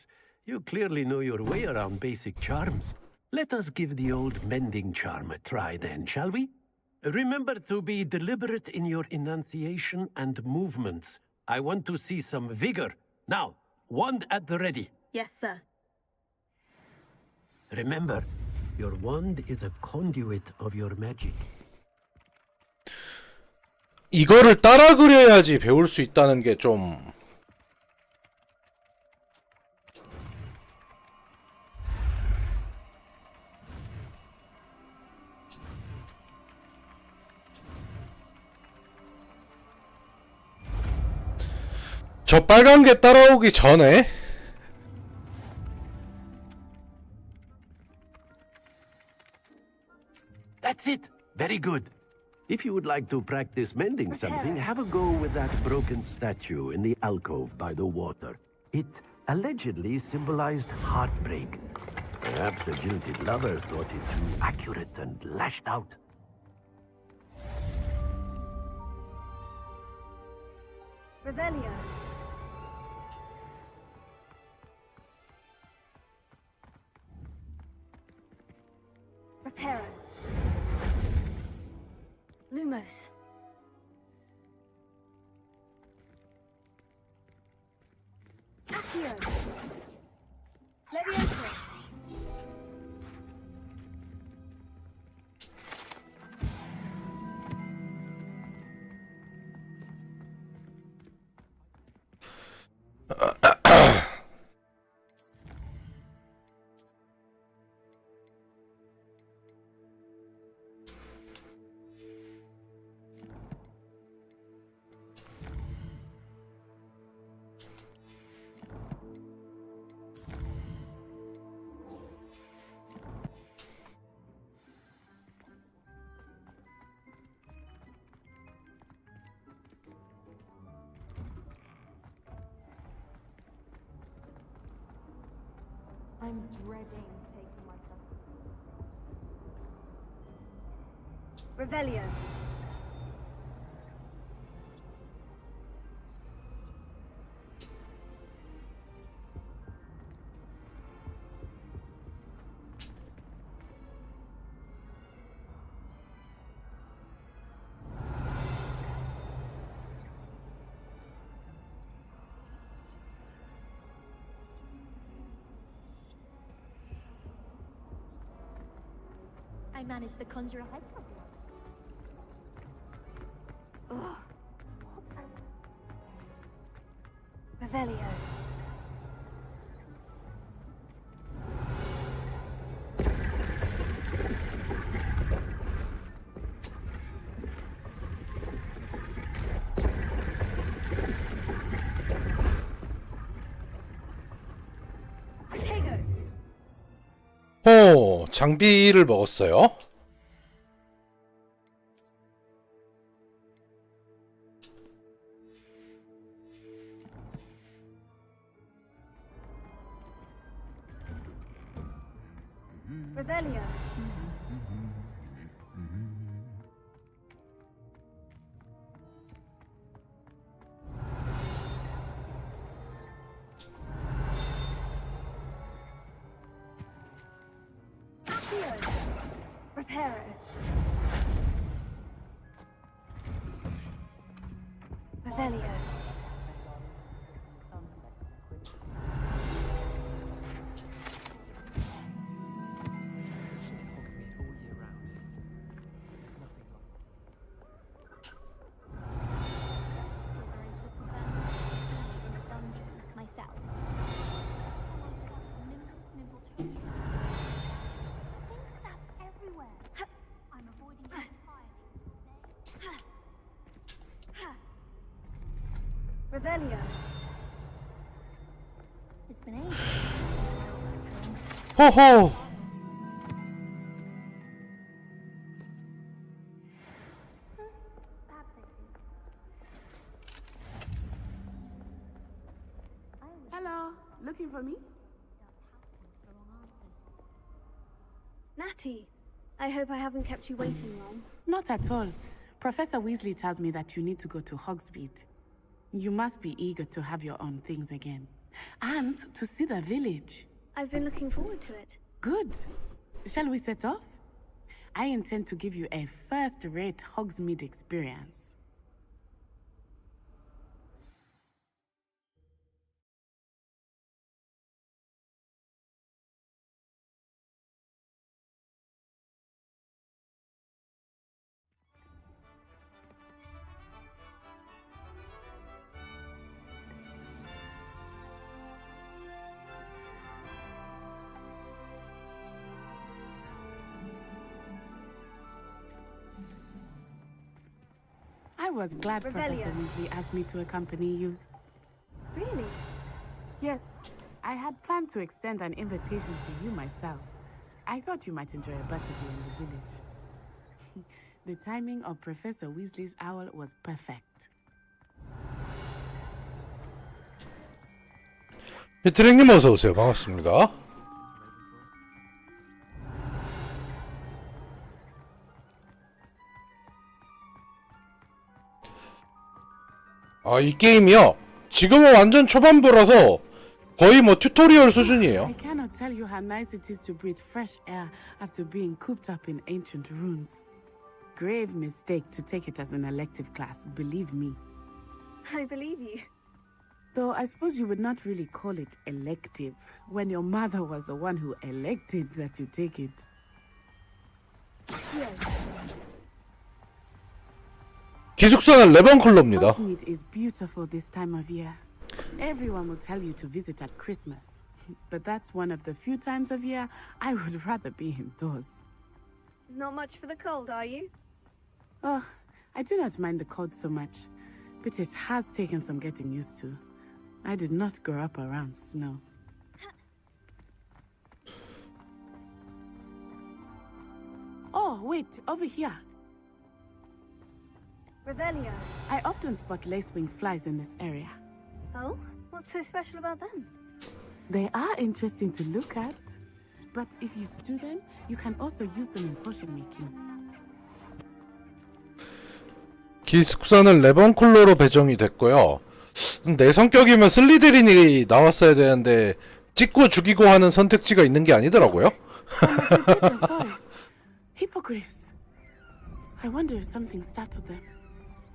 You clearly know your way around basic charms. Let us give the old mending charm a try then, shall we? Remember to be deliberate in your enunciation and movements. I want to see some vigor. Now, wand at the ready. Yes, sir. Remember, your wand is a conduit of your magic. 이거를 따라 그려야지 배울 수 있다는 게 좀 저 빨간 게 따라오기 전에 That's it. Very good. If you would like to practice mending something, have a go with that broken statue in the alcove by the water. It allegedly symbolized heartbreak. Perhaps a jilted lover thought it too accurate and lashed out. Revelio. Reparo. Lumos. Accio. Levioso. I'm dreading taking my place. Revelio. I managed to conjure a head problem. Ugh. Revelio. 호 장비를 먹었어요. Revelio. Reparo. Revelio. Revelio. It's been ages. 호호. Hello, looking for me? Natty, I hope I haven't kept you waiting long. Not at all. Professor Weasley tells me that you need to go to Hogsmeade. You must be eager to have your own things again. And to see the village. I've been looking forward to it. Good. Shall we set off? I intend to give you a first-rate Hogsmeade experience. was glad Professor Weasley asked me to accompany you. Really? Yes, I had planned to extend an invitation to you myself. I thought you might enjoy a butterbeer in the village. The timing of Professor Weasley's owl was perfect. 트랙님 어서 오세요. 반갑습니다. 아, 이 게임이요. 지금은 완전 초반부라서 거의 뭐 튜토리얼 수준이에요. I cannot tell you how nice it is to breathe fresh air after being cooped up in ancient rooms. Grave mistake to take it as an elective class, believe me. I believe you. Though I suppose you would not really call it elective when your mother was the one who elected that you take it. 기숙사는 레번클로입니다. Hogsmeade is beautiful this time of year. Everyone will tell you to visit at Christmas, but that's one of the few times of year I would rather be indoors. Not much for the cold, are you? Oh, I do not mind the cold so much, but it has taken some getting used to. I did not grow up around snow. Oh, wait, over here. Revelio. I often spot lacewing flies in this area. Oh? What's so special about them? They are interesting to look at, but if you stew them, you can also use them in potion making. 기숙사는 레번클로로 배정이 됐고요. 내 성격이면 슬리드린이 나왔어야 되는데 찍고 죽이고 하는 선택지가 있는 게 아니더라고요. Hippogriffs. I wonder if something startled them.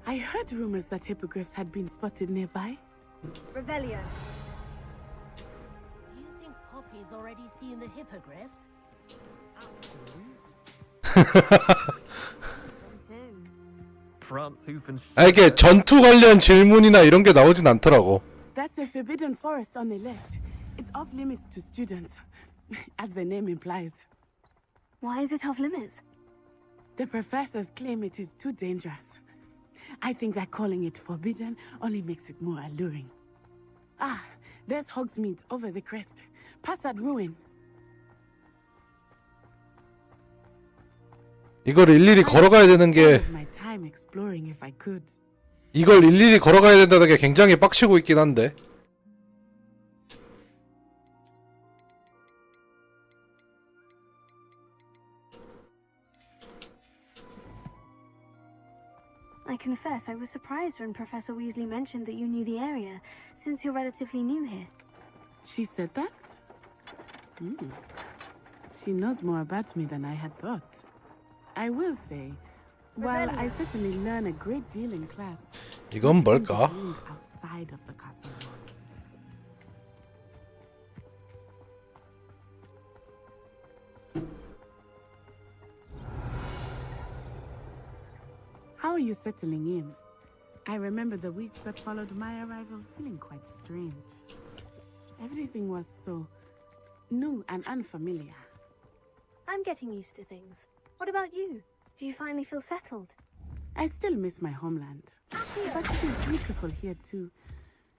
I heard rumors that hippogriffs had been spotted nearby. Revelio. You think Poppy's already seen the hippogriffs? 아, 이게 전투 관련 질문이나 이런 게 나오진 않더라고. That's the forbidden forest on the left. It's off limits to students, as the name implies. Why is it off limits? The professors claim it is too dangerous. I think that calling it forbidden only makes it more alluring. Ah, there's Hogsmeade over the crest. Past that ruin. 이걸 일일이 걸어가야 되는 게 이걸 일일이 걸어가야 된다는 게 굉장히 빡치고 있긴 한데. I confess I was surprised when Professor Weasley mentioned that you knew the area, since you're relatively new here. She said that? She knows more about me than I had thought. I will say, while I certainly learn a great deal in class, 이건 뭘까? outside of the castle walls. How are you settling in? I remember the weeks that followed my arrival feeling quite strange. Everything was so new and unfamiliar. I'm getting used to things. What about you? Do you finally feel settled? I still miss my homeland. But it is beautiful here too.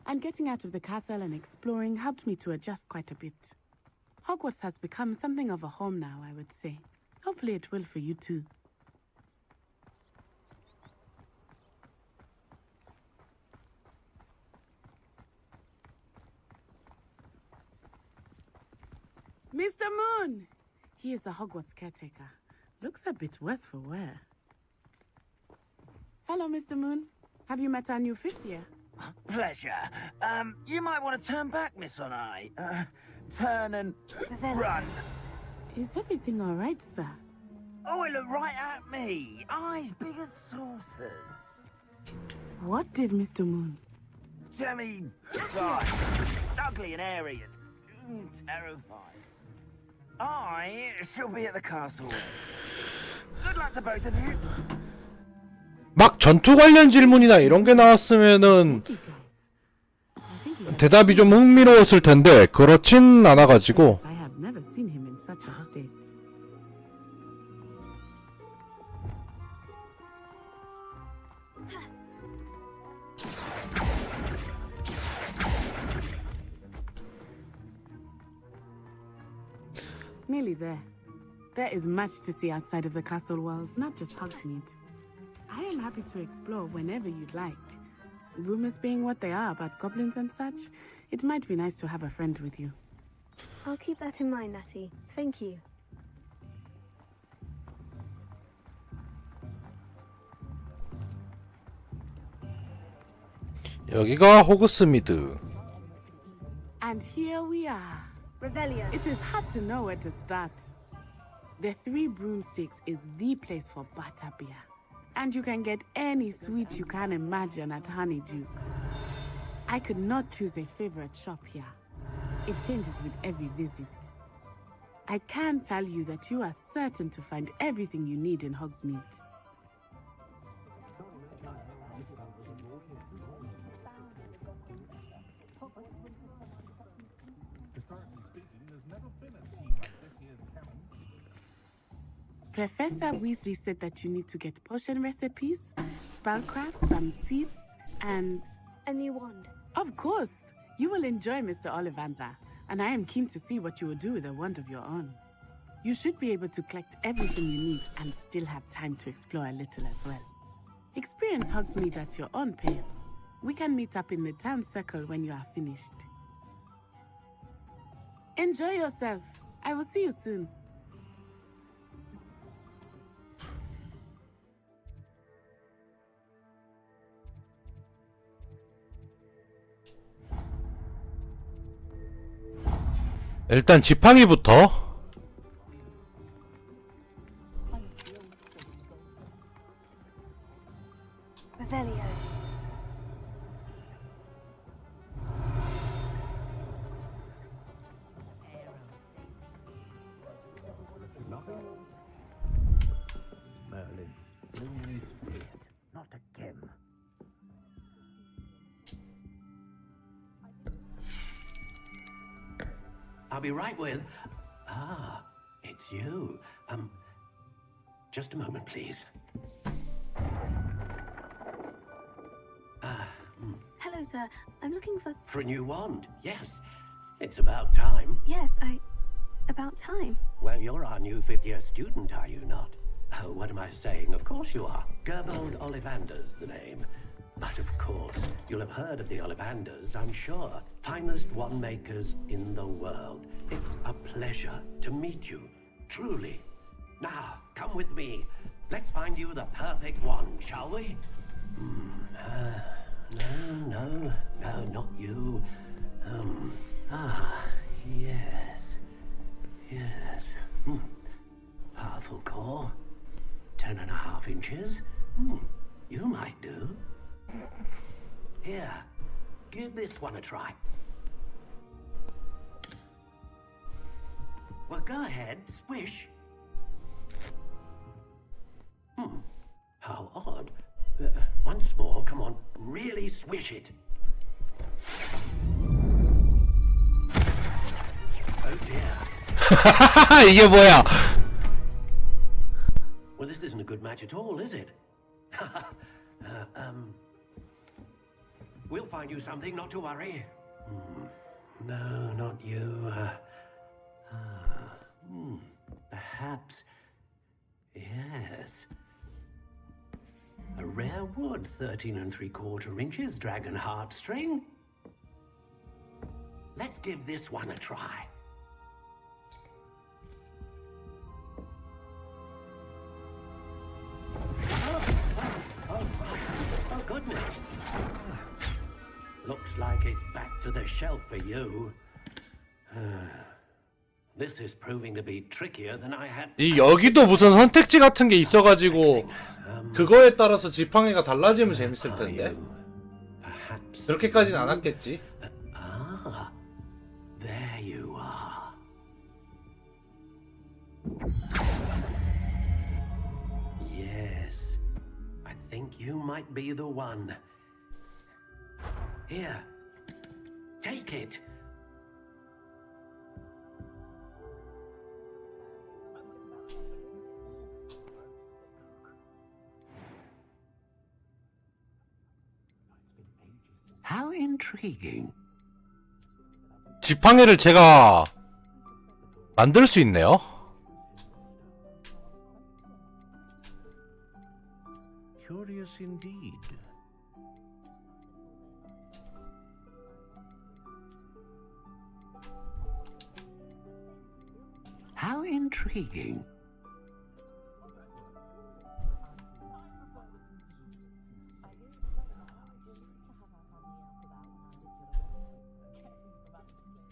And getting out of the castle and exploring helped me to adjust quite a bit. Hogwarts has become something of a home now, I would say. Hopefully it will for you too. Mr. Moon! He is the Hogwarts caretaker. Looks a bit worse for wear. Hello, Mr. Moon. Have you met our new fifth year? Pleasure. You might want to turn back, Miss On-Eye. Turn and run. Is everything all right, sir? Oh, it looked right at me. Eyes big as saucers. What did Mr. Moon? Demi, God, ugly and airy and terrifying. I shall be at the castle. Good luck to both of you. 막 전투 관련 질문이나 이런 게 나왔으면은 대답이 좀 흥미로웠을 텐데 그렇진 않아가지고. I have never seen him in such a state. Nearly there. There is much to see outside of the castle walls, not just Hogsmeade. I am happy to explore whenever you'd like. Rumors being what they are about goblins and such, it might be nice to have a friend with you. I'll keep that in mind, Natty. Thank you. 여기가 호그스미드. And here we are. Revelio. It is hard to know where to start. The Three Broomsticks is the place for butterbeer. And you can get any sweet you can imagine at Honeydukes. I could not choose a favorite shop here. It changes with every visit. I can tell you that you are certain to find everything you need in Hogsmeade. Professor Weasley said that you need to get potion recipes, spellcraft, some seeds, and... a new wand. Of course! You will enjoy Mr. Ollivander, and I am keen to see what you will do with a wand of your own. You should be able to collect everything you need and still have time to explore a little as well. Experience Hogsmeade at your own pace. We can meet up in the town circle when you are finished. Enjoy yourself. I will see you soon. 일단 지팡이부터. Revelio. Merlin, only spirit, not a gem. I'll be right with... Ah, it's you. Just a moment, please. Hello, sir. I'm looking for... For a new wand, yes. It's about time. Yes, about time. Well, you're our new fifth-year student, are you not? Oh, what am I saying? Of course you are. Gerbold Ollivander's the name. But of course, you'll have heard of the Ollivanders, I'm sure. Finest wand makers in the world. It's a pleasure to meet you, truly. Now, come with me. Let's find you the perfect wand, shall we? No, not you. Yes. Powerful core. 10.5 inches. You might do. Here, give this one a try. Well, go ahead, swish. How odd. Once more, come on, really swish it. Oh dear. 이게 뭐야? Well, this isn't a good match at all, is it? We'll find you something, not to worry. No, not you. Perhaps. Yes. A rare wood, 13 3/4 inches, dragon heartstring. Let's give this one a try. Oh, goodness. Looks like it's back to the shelf for you. This is proving to be trickier than I had. 이 여기도 무슨 선택지 같은 게 있어가지고 그거에 따라서 지팡이가 달라지면 재밌을 텐데. 그렇게까지는 안 왔겠지. Ah, there you are. Yes, I think you might be the one. Here, take it. How intriguing. 지팡이를 제가 만들 수 있네요. Curious indeed. How intriguing.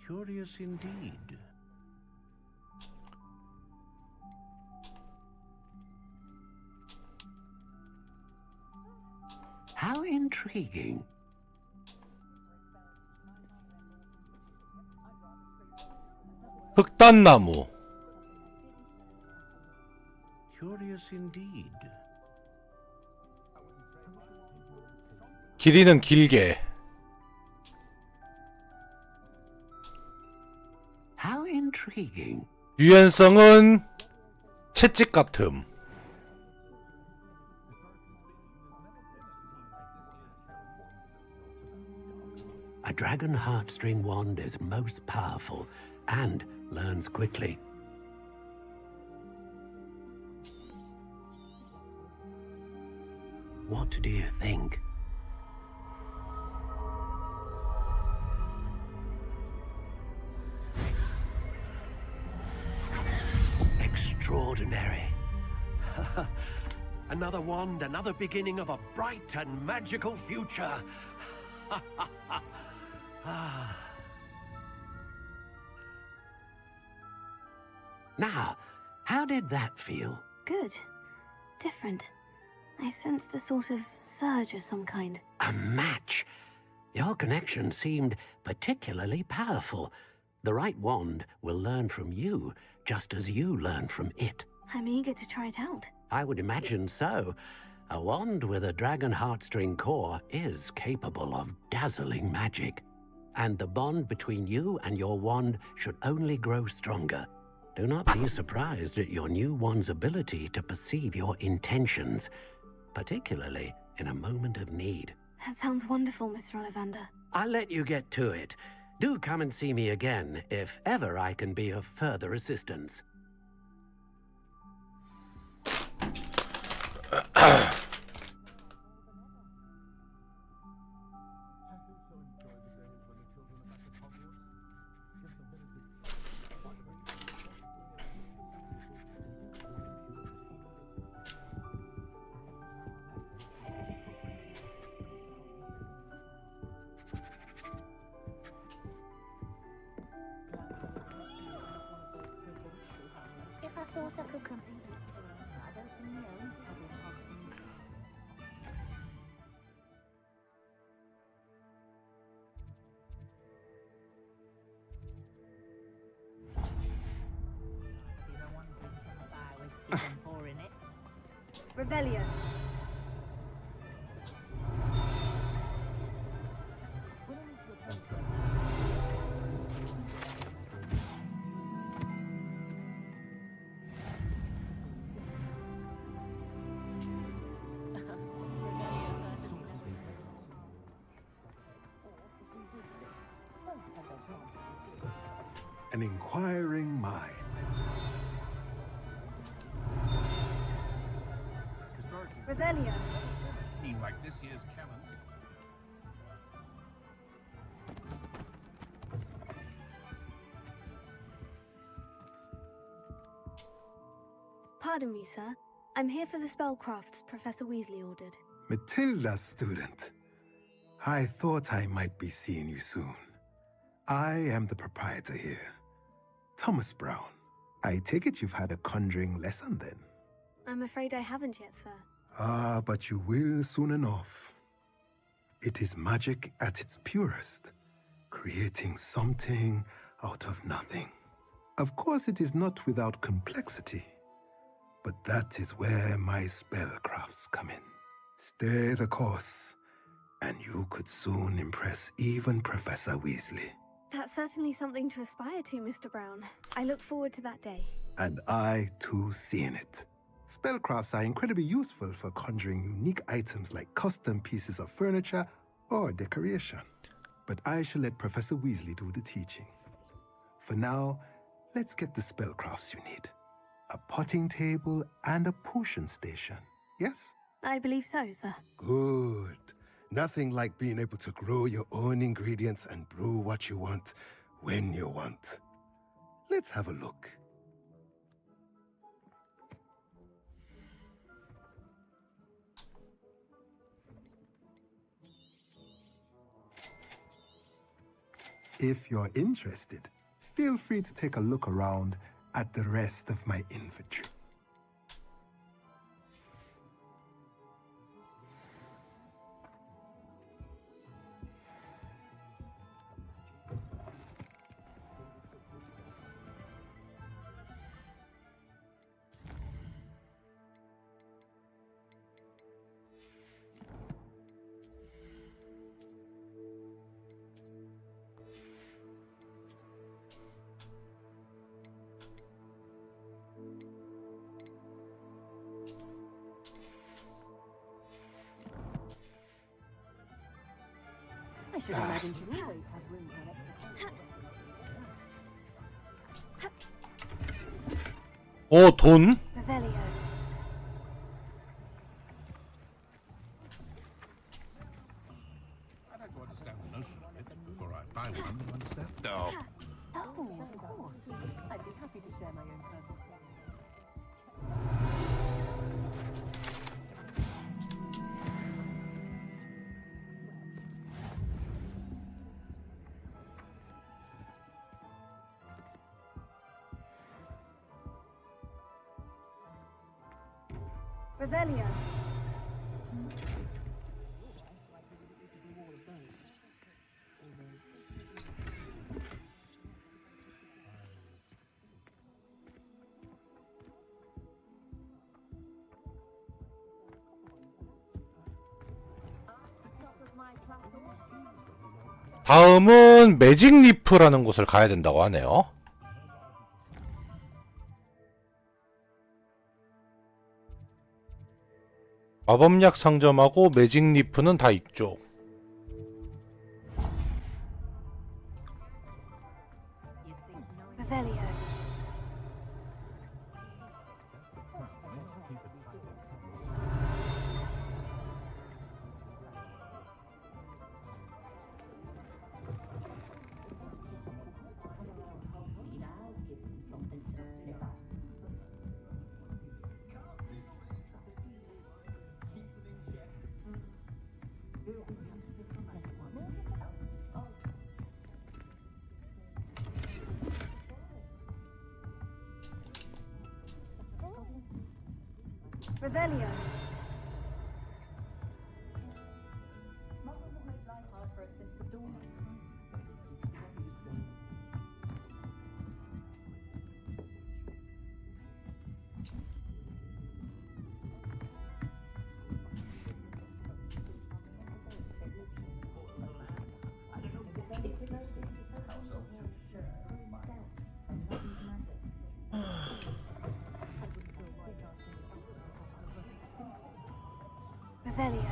Curious indeed. How intriguing. 흑단나무. Curious indeed. 길이는 길게. How intriguing. 유연성은 채찍 같음. A dragon heartstring wand is most powerful and learns quickly. What do you think? Extraordinary. Another wand, another beginning of a bright and magical future. Now, how did that feel? Good. Different. I sensed a sort of surge of some kind. A match? Your connection seemed particularly powerful. The right wand will learn from you, just as you learn from it. I'm eager to try it out. I would imagine so. A wand with a dragon heartstring core is capable of dazzling magic. And the bond between you and your wand should only grow stronger. Do not be surprised at your new wand's ability to perceive your intentions, particularly in a moment of need. That sounds wonderful, Mr. Ollivander. I'll let you get to it. Do come and see me again if ever I can be of further assistance. If I thought I could compete, I don't think my own trouble helped me. Rebellion. An inquiring mind. Rebellion. Theme like this year's challenge. Pardon me, sir. I'm here for the spellcrafts Professor Weasley ordered. Matilda, student. I thought I might be seeing you soon. I am the proprietor here, Thomas Brown. I take it you've had a conjuring lesson then? I'm afraid I haven't yet, sir. Ah, but you will soon enough. It is magic at its purest, creating something out of nothing. Of course, it is not without complexity, but that is where my spellcrafts come in. Stay the course, and you could soon impress even Professor Weasley. That's certainly something to aspire to, Mr. Brown. I look forward to that day. And I, too, seeing it. Spellcrafts are incredibly useful for conjuring unique items like custom pieces of furniture or decoration. But I shall let Professor Weasley do the teaching. For now, Let's get the spellcrafts you need. A potting table and a potion station. Yes? I believe so, sir. Good. Nothing like being able to grow your own ingredients and brew what you want when you want. Let's have a look. If you're interested, feel free to take a look around at the rest of my inventory. I should imagine you always have room for 오, 돈? Revelio. I'd like to understand the notion of it before I buy one, you understand? No. Oh, of course. I'd be happy to share my own personal Revelio. 다음은 매직 리프라는 곳을 가야 된다고 하네요. 마법약 상점하고 매직 리프는 다 이쪽. Revelio. Revelio. Revelio.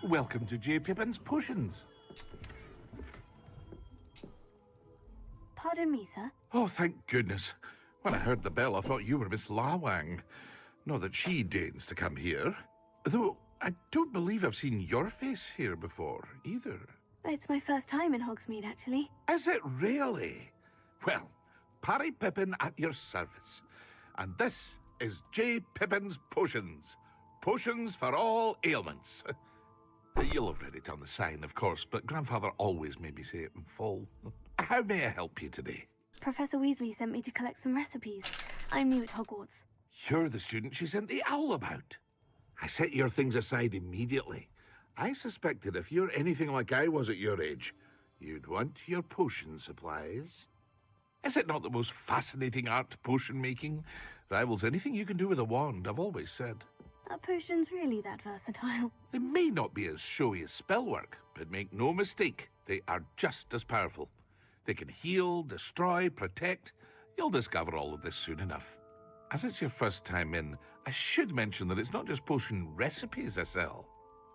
Welcome to J. Pippin's Potions. Pardon me, sir. Oh, thank goodness. When I heard the bell, I thought you were Miss Lawang. Not that she deigns to come here. Though, I don't believe I've seen your face here before, either. It's my first time in Hogsmeade, actually. Is it really? Well, Parry Pippin at your service. And this is J. Pippin's Potions. Potions for all ailments. You'll have read it on the sign, of course, but Grandfather always made me say it in full. How may I help you today? Professor Weasley sent me to collect some recipes. I'm new at Hogwarts. You're the student she sent the owl about. I set your things aside immediately. I suspected if you're anything like I was at your age, you'd want your potion supplies. Is it not the most fascinating art, potion making? Rivals anything you can do with a wand, I've always said. Are potions really that versatile? They may not be as showy as spellwork, but make no mistake, they are just as powerful. They can heal, destroy, protect. You'll discover all of this soon enough. As it's your first time in, I should mention that it's not just potion recipes I sell.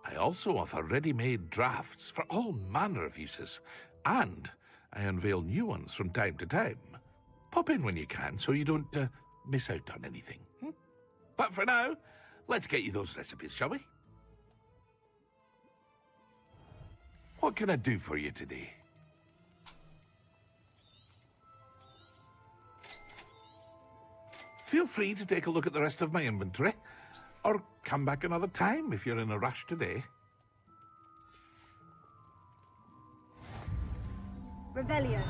I also offer ready-made drafts for all manner of uses, and I unveil new ones from time to time. Pop in when you can so you don't miss out on anything. But for now, let's get you those recipes, shall we? What can I do for you today? Feel free to take a look at the rest of my inventory, or come back another time if you're in a rush today. Revelio.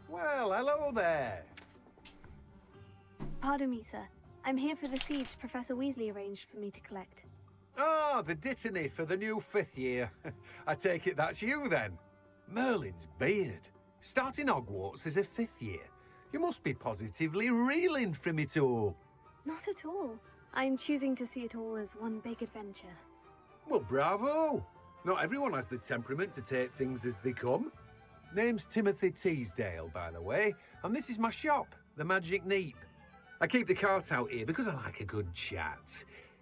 Well, hello there. Pardon me, sir. I'm here for the seeds Professor Weasley arranged for me to collect. Ah, the dittany for the new 5th year. I take it that's you then. Merlin's beard. Starting Hogwarts as a 5th year. You must be positively reeling from it all. Not at all. I'm choosing to see it all as one big adventure. Well, bravo. Not everyone has the temperament to take things as they come. Name's Timothy Teasdale, by the way, and this is my shop, the Magic Neep. I keep the cart out here because I like a good chat.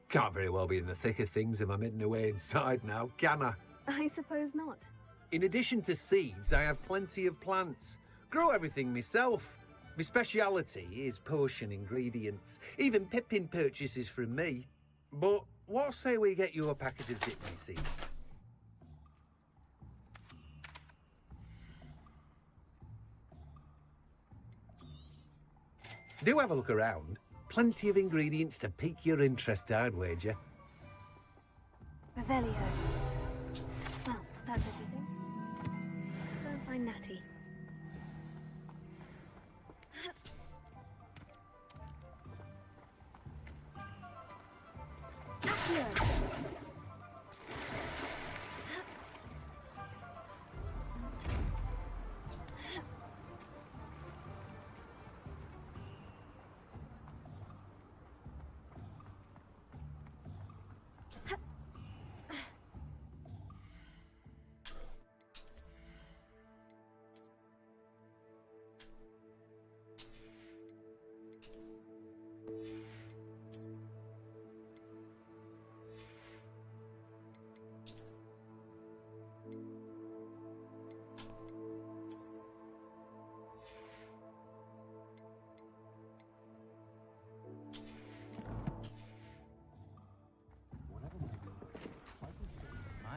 Can't very well be in the thick of things if I'm hidden away inside now, can I? I suppose not. In addition to seeds, I have plenty of plants. Grow everything myself. My speciality is potion ingredients. Even Pippin purchases from me. But what say we get you a packet of dittany seeds? Do have a look around. Plenty of ingredients to pique your interest, I'd wager. Revelio. Well, that's everything. Go and find Natty. Accio.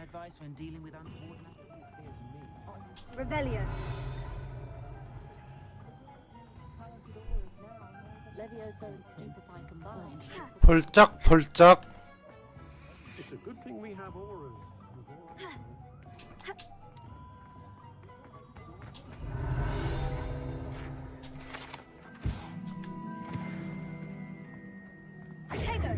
Advice when dealing with uncoordinated Revelio. Levioso and stupefy combined. 폴짝폴짝. It's a good thing we have auras. Protego.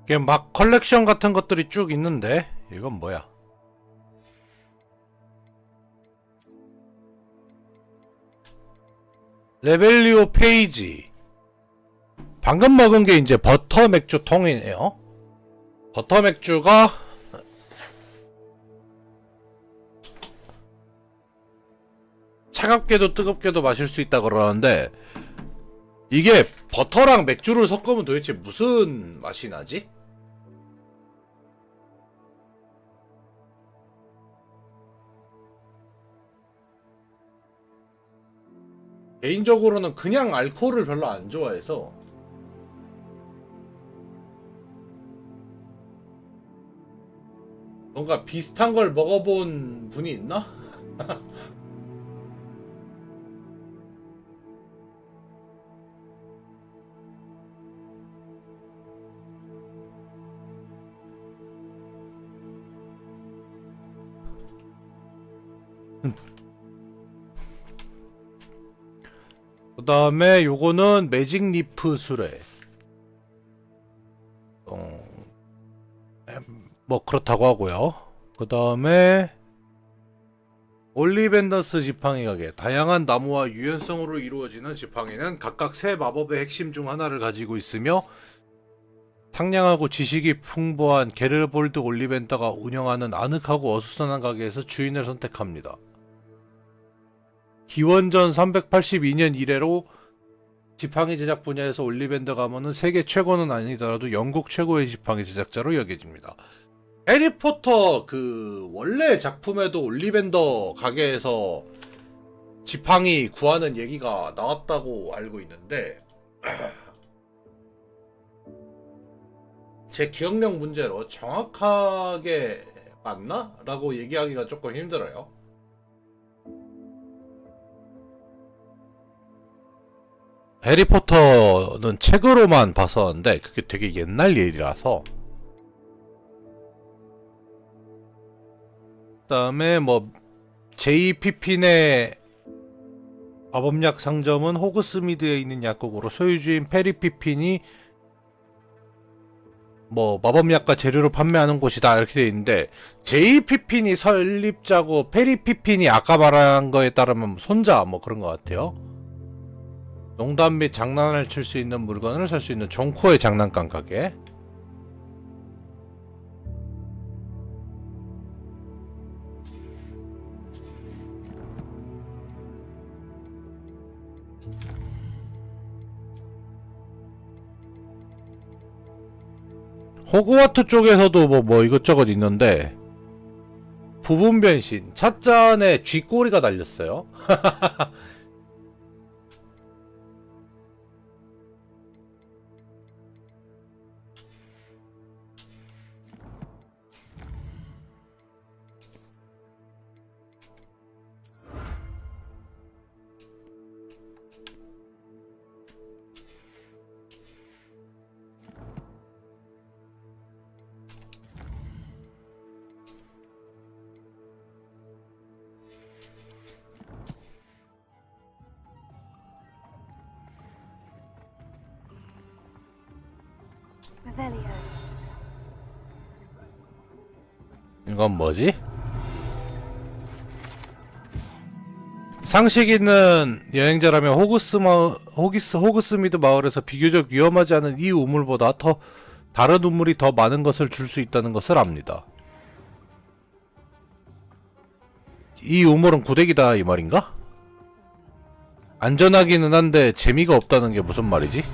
이게 막 컬렉션 같은 것들이 쭉 있는데 이건 뭐야? 레벨리오 페이지. 방금 먹은 게 이제 버터 맥주 통이네요. 버터 맥주가 차갑게도 뜨겁게도 마실 수 있다 그러는데 이게 버터랑 맥주를 섞으면 도대체 무슨 맛이 나지? 개인적으로는 그냥 알코올을 별로 안 좋아해서. 뭔가 비슷한 걸 먹어본 분이 있나? 그 다음에 요거는 매직 리프 수레. 뭐 그렇다고 하고요. 그 다음에 올리벤더스 지팡이 가게. 다양한 나무와 유연성으로 이루어지는 지팡이는 각각 세 마법의 핵심 중 하나를 가지고 있으며 상냥하고 지식이 풍부한 게르볼드 올리벤더가 운영하는 아늑하고 어수선한 가게에서 주인을 선택합니다. 기원전 382년 이래로 지팡이 제작 분야에서 올리벤더 가문은 세계 최고는 아니더라도 영국 최고의 지팡이 제작자로 여겨집니다. 해리포터 그 원래 작품에도 올리벤더 가게에서 지팡이 구하는 얘기가 나왔다고 알고 있는데 제 기억력 문제로 정확하게 맞나? 라고 얘기하기가 조금 힘들어요. 해리포터는 책으로만 봤었는데 그게 되게 옛날 일이라서. 그 다음에 뭐 제이 피핀의 마법약 상점은 호그스미드에 있는 약국으로 소유주인 페리 피핀이 뭐 마법약과 재료를 판매하는 곳이다 이렇게 되어 있는데, 제이 피핀이 설립자고 페리 피핀이 아까 말한 거에 따르면 손자 뭐 그런 것 같아요. 농담 및 장난을 칠 수 있는 물건을 살 수 있는 정코의 장난감 가게. 호그와트 쪽에서도 뭐 이것저것 있는데, 부분 변신 찻잔에 쥐꼬리가 달렸어요. 이건 뭐지? 상식 있는 여행자라면 호그스미드 마을에서 비교적 위험하지 않은 이 우물보다 다른 우물이 더 많은 것을 줄 수 있다는 것을 압니다. 이 우물은 구데기다 이 말인가? 안전하기는 한데 재미가 없다는 게 무슨 말이지?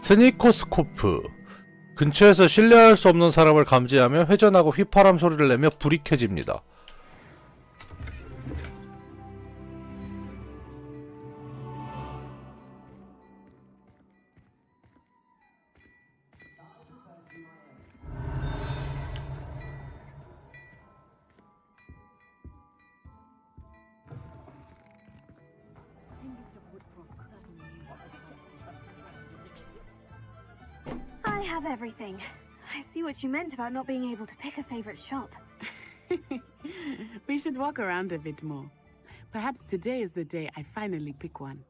스니코스코프. 근처에서 신뢰할 수 없는 사람을 감지하며 회전하고 휘파람 소리를 내며 불이 켜집니다. I have everything. I see what you meant about not being able to pick a favorite shop. We should walk around a bit more. Perhaps today is the day I finally pick one.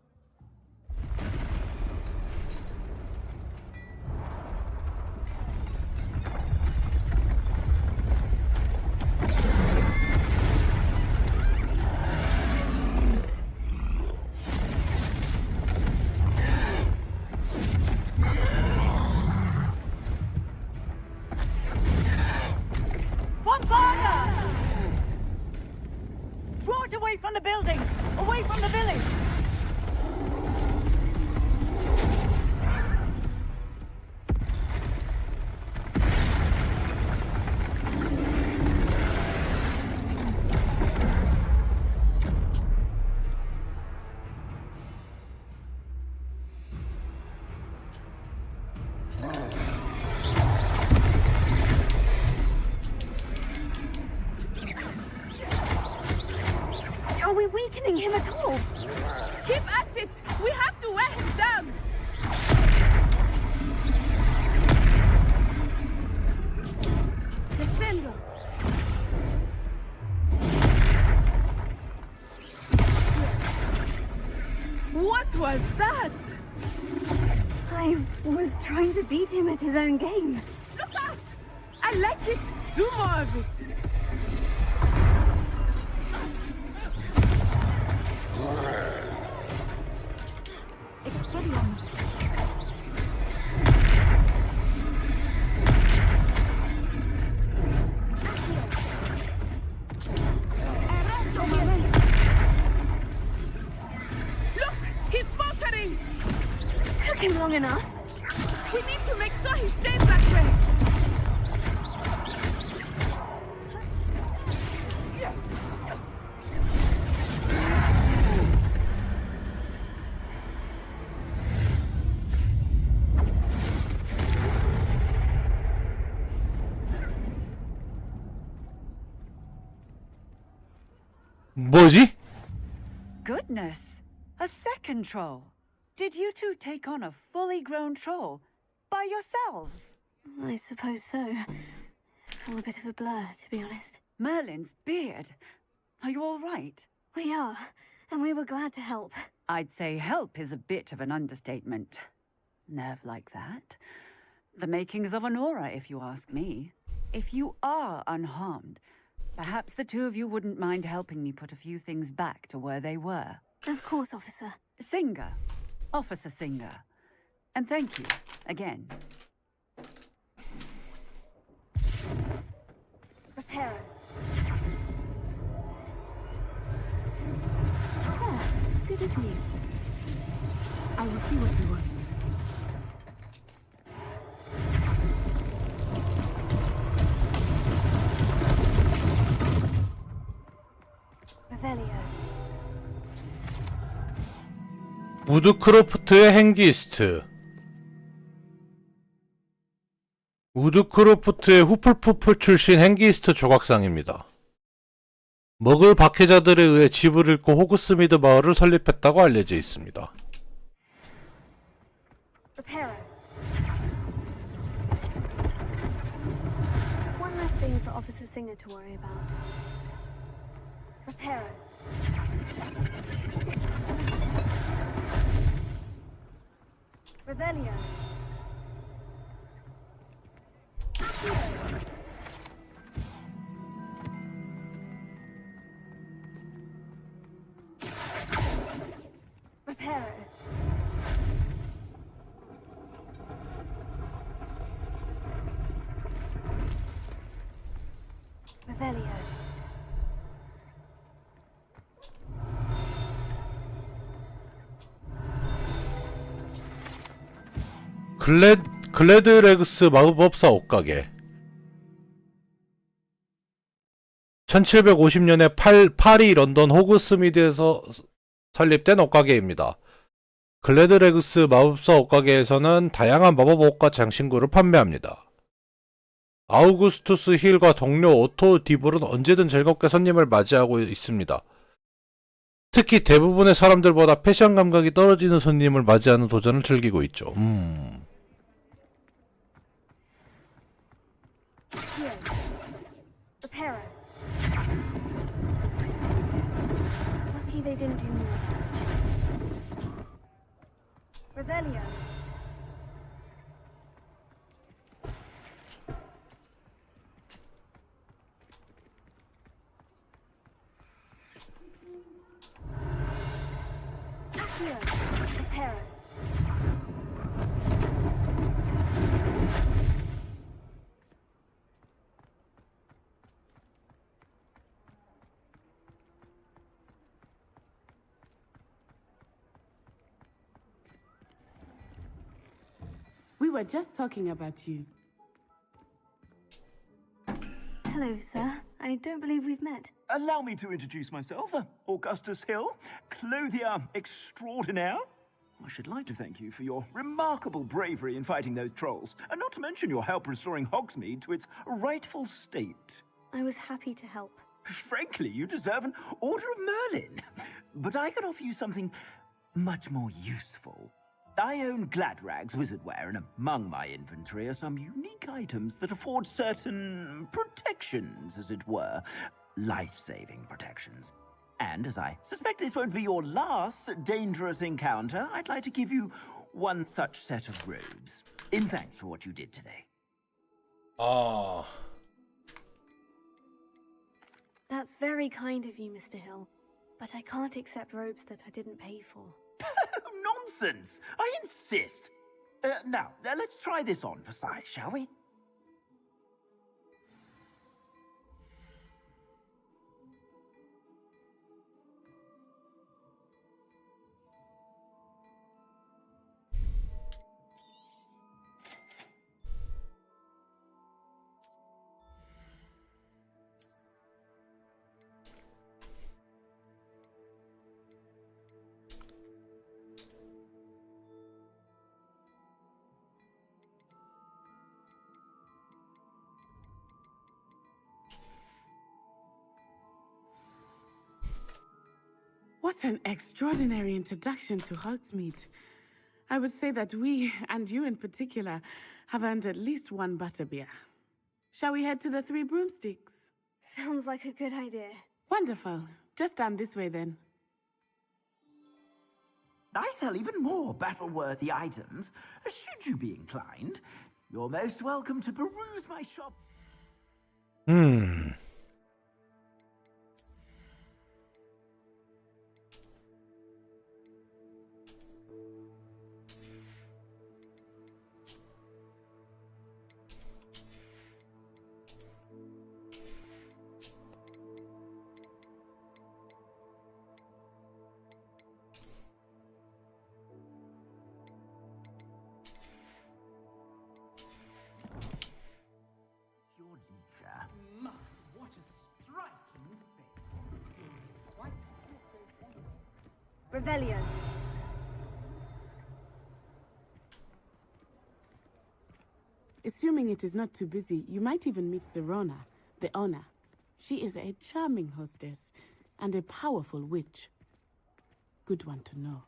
Draw it away Away from the building! Away from the village! Are we weakening him at all? Keep at it! We have to wear him down! Defender! What was that? I was trying to beat him at his own game. Look out! I like it! Do more of it! Expelliarmus. Look! He's faltering! Took him long enough. We need to make sure he stays that way! 뭐지? Goodness! A second troll! Did you two take on a fully grown troll by yourselves? I suppose so. It's all a bit of a blur, to be honest. Merlin's beard. Are you all right? We are, and we were glad to help. I'd say help is a bit of an understatement. Nerve like that. The makings of an aura, if you ask me. If you are unharmed, perhaps the two of you wouldn't mind helping me put a few things back to where they were. Of course, officer. Singer. Officer Singer. And thank you, again. Repairer. Oh, good as new. I will see what he wants. Revelio. 우드크로프트의 행기스트. 우드크로프트의 후플푸플 출신 행기스트 조각상입니다. 머글 박해자들에 의해 집을 잃고 호그스미드 마을을 설립했다고 알려져 있습니다. Repairer. One last thing for Officer Singer to worry about. Repairer. Revelio. Repairer. Revelio. 글래드레그스 마법사 옷가게. 1750년에 파리 런던 호그스미드에서 설립된 옷가게입니다. 글래드레그스 마법사 옷가게에서는 다양한 마법 옷과 장신구를 판매합니다. 아우구스투스 힐과 동료 오토 디볼은 언제든 즐겁게 손님을 맞이하고 있습니다. 특히 대부분의 사람들보다 패션 감각이 떨어지는 손님을 맞이하는 도전을 즐기고 있죠. Here. Repairer. Lucky they didn't do more. Revelio. Here. Repairer. were just talking about you. Hello, sir. I don't believe we've met. Allow me to introduce myself, Augustus Hill, clothier extraordinaire. I should like to thank you for your remarkable bravery in fighting those trolls, and not to mention your help restoring Hogsmeade to its rightful state. I was happy to help. Frankly, you deserve an Order of Merlin. But I can offer you something much more useful. I own Gladrag's wizardware, and among my inventory are some unique items that afford certain protections, as it were. Life-saving protections. And as I suspect this won't be your last dangerous encounter, I'd like to give you one such set of robes, in thanks for what you did today. 아, That's very kind of you, Mr. Hill. But I can't accept robes that I didn't pay for. Nonsense! I insist! Now, let's try this on for size, shall we? What an extraordinary introduction to Hogsmeade. I would say that we, and you in particular, have earned at least one butterbeer. Shall we head to the Three Broomsticks? Sounds like a good idea. Wonderful. Just down this way then. I sell even more battle-worthy items. Should you be inclined, you're most welcome to peruse my shop. What a striking face. Revelio. Assuming it is not too busy, you might even meet Serona, the owner. She is a charming hostess and a powerful witch. Good one to know.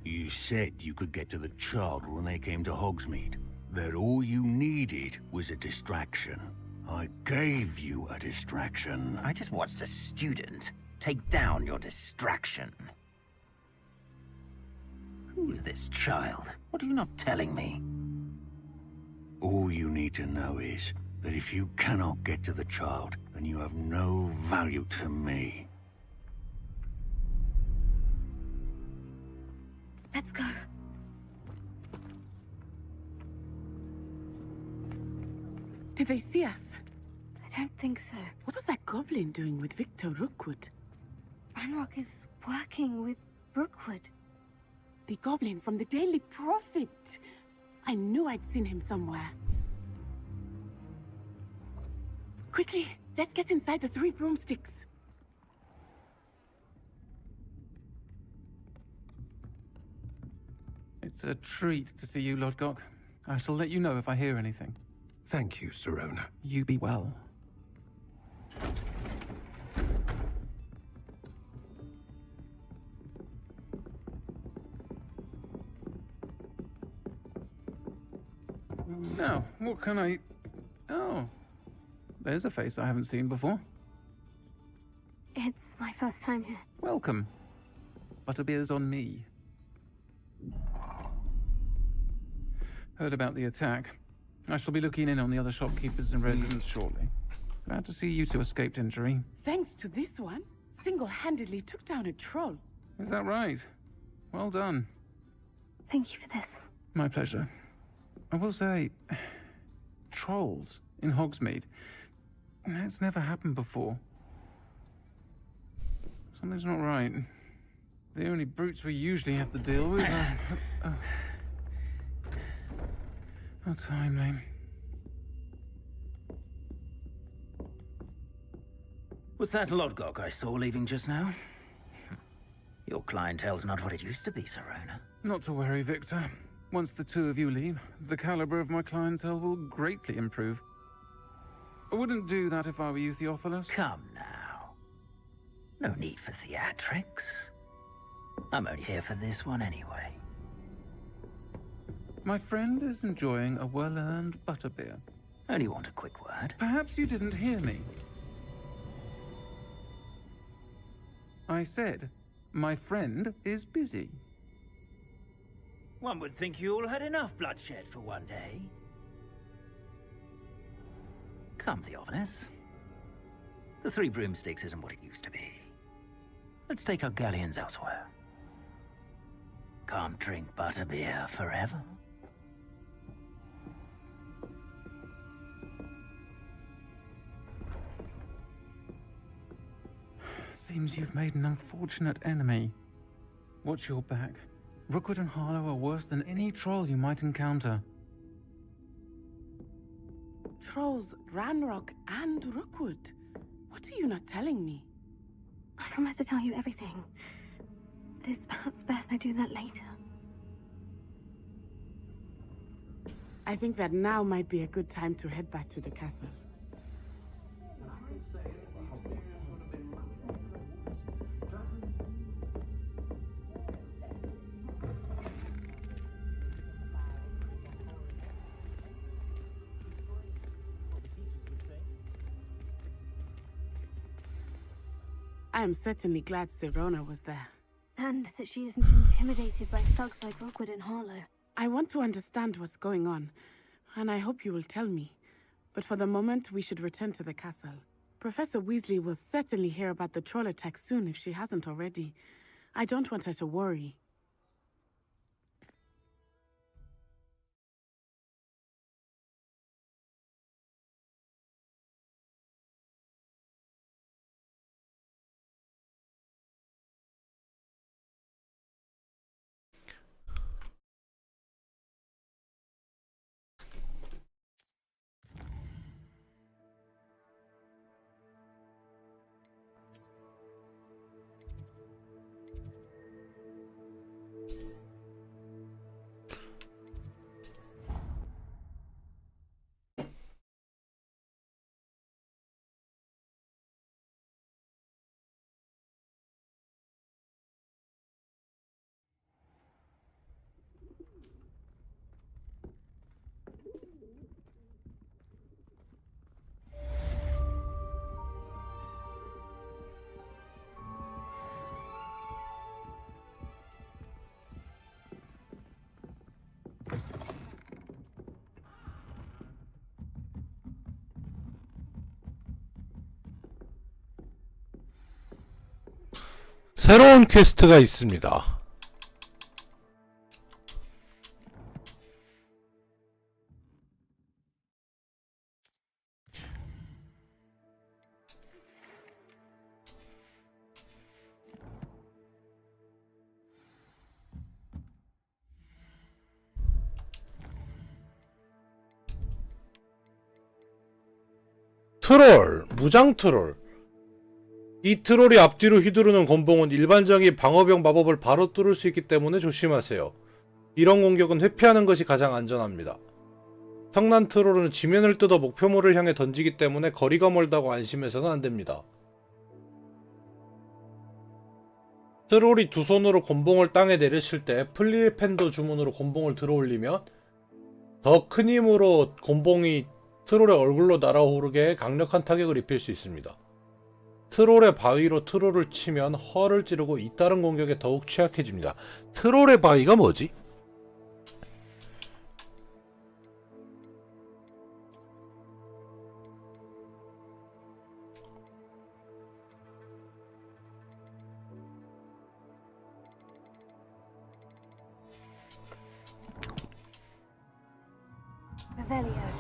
You said you could get to the child when they came to Hogsmeade. That all you needed was a distraction. I gave you a distraction. I just watched a student take down your distraction. Who is this child? What are you not telling me? All you need to know is that if you cannot get to the child, then you have no value to me. Let's go. Did they see us? I don't think so. What was that goblin doing with Victor Rookwood? Ranrock is working with Rookwood. The goblin from the Daily Prophet. I knew I'd seen him somewhere. Quickly, let's get inside the Three Broomsticks. It's a treat to see you, Lodgok. I shall let you know if I hear anything. Thank you, Serona. You be well. Now, what can I... Oh, there's a face I haven't seen before. It's my first time here. Welcome. Butterbeer's on me. Heard about the attack. I shall be looking in on the other shopkeepers and residents shortly. Glad to see you two escaped injury. Thanks to this one, single-handedly took down a troll. Is that right? Well done. Thank you for this. My pleasure. I will say, trolls in Hogsmeade. That's never happened before. Something's not right. The only brutes we usually have to deal with are... How timely. Was that Lodgok I saw leaving just now? Your clientele's not what it used to be, Serona. Not to worry, Victor. Once the two of you leave, the caliber of my clientele will greatly improve. I wouldn't do that if I were you, Theophilus. Come now. No need for theatrics. I'm only here for this one anyway. My friend is enjoying a well-earned butterbeer. Only want a quick word. Perhaps you didn't hear me. I said, my friend is busy. One would think you all had enough bloodshed for one day. Come, Theophilus. The Three Broomsticks isn't what it used to be. Let's take our galleons elsewhere. Can't drink butterbeer forever. Seems you've made an unfortunate enemy. Watch your back. Rookwood and Harlow are worse than any troll you might encounter. Trolls, Ranrock, and Rookwood. What are you not telling me? I promise to tell you everything. But it's perhaps best I do that later. I think that now might be a good time to head back to the castle. I am certainly glad Serona was there. And that she isn't intimidated by thugs like Rookwood and Harlow. I want to understand what's going on, and I hope you will tell me. But for the moment, we should return to the castle. Professor Weasley will certainly hear about the troll attack soon if she hasn't already. I don't want her to worry. 새로운 퀘스트가 있습니다. 트롤, 무장 트롤. 이 트롤이 앞뒤로 휘두르는 곤봉은 일반적인 방어병 마법을 바로 뚫을 수 있기 때문에 조심하세요. 이런 공격은 회피하는 것이 가장 안전합니다. 성난 트롤은 지면을 뜯어 목표물을 향해 던지기 때문에 거리가 멀다고 안심해서는 안됩니다. 트롤이 두 손으로 곤봉을 땅에 내려칠 때 플리펜더 주문으로 곤봉을 들어올리면 더 큰 힘으로 곤봉이 트롤의 얼굴로 날아오르게 강력한 타격을 입힐 수 있습니다. 트롤의 바위로 트롤을 치면 허를 찌르고 잇따른 공격에 더욱 취약해집니다. 트롤의 바위가 뭐지? Revelio.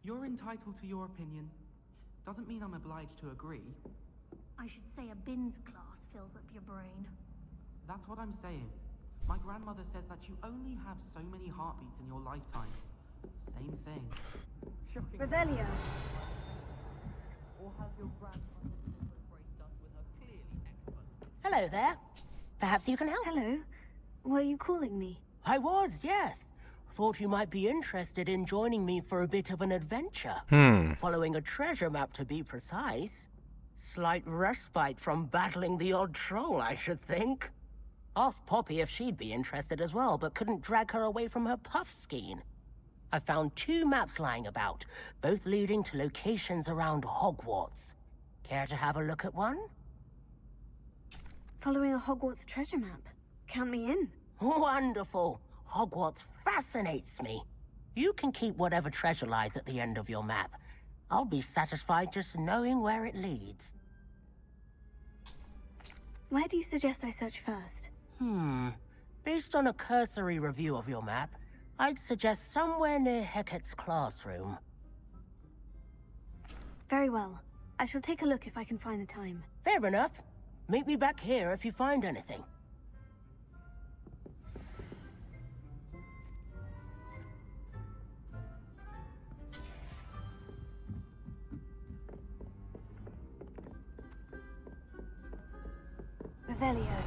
You're entitled to your opinion. Doesn't mean I'm obliged to agree. I should say a bins class fills up your brain. That's what I'm saying. My grandmother says that you only have so many heartbeats in your lifetime. Same thing. Revelio. Or has your grandmother embraced us with her clearly expert... Hello there. Perhaps you can help. Hello. Were you calling me? I was, yes. Thought you might be interested in joining me for a bit of an adventure. Following a treasure map, to be precise. Slight respite from battling the odd troll, I should think. Asked Poppy if she'd be interested as well, but couldn't drag her away from her puff skein. I found 2 maps lying about, both leading to locations around Hogwarts. Care to have a look at one? Following a Hogwarts treasure map. Count me in. Wonderful. Hogwarts fascinates me. You can keep whatever treasure lies at the end of your map. I'll be satisfied just knowing where it leads. Where do you suggest I search first? Based on a cursory review of your map, I'd suggest somewhere near Hecat's classroom. Very well. I shall take a look if I can find the time. Fair enough. Meet me back here if you find anything. Revelio.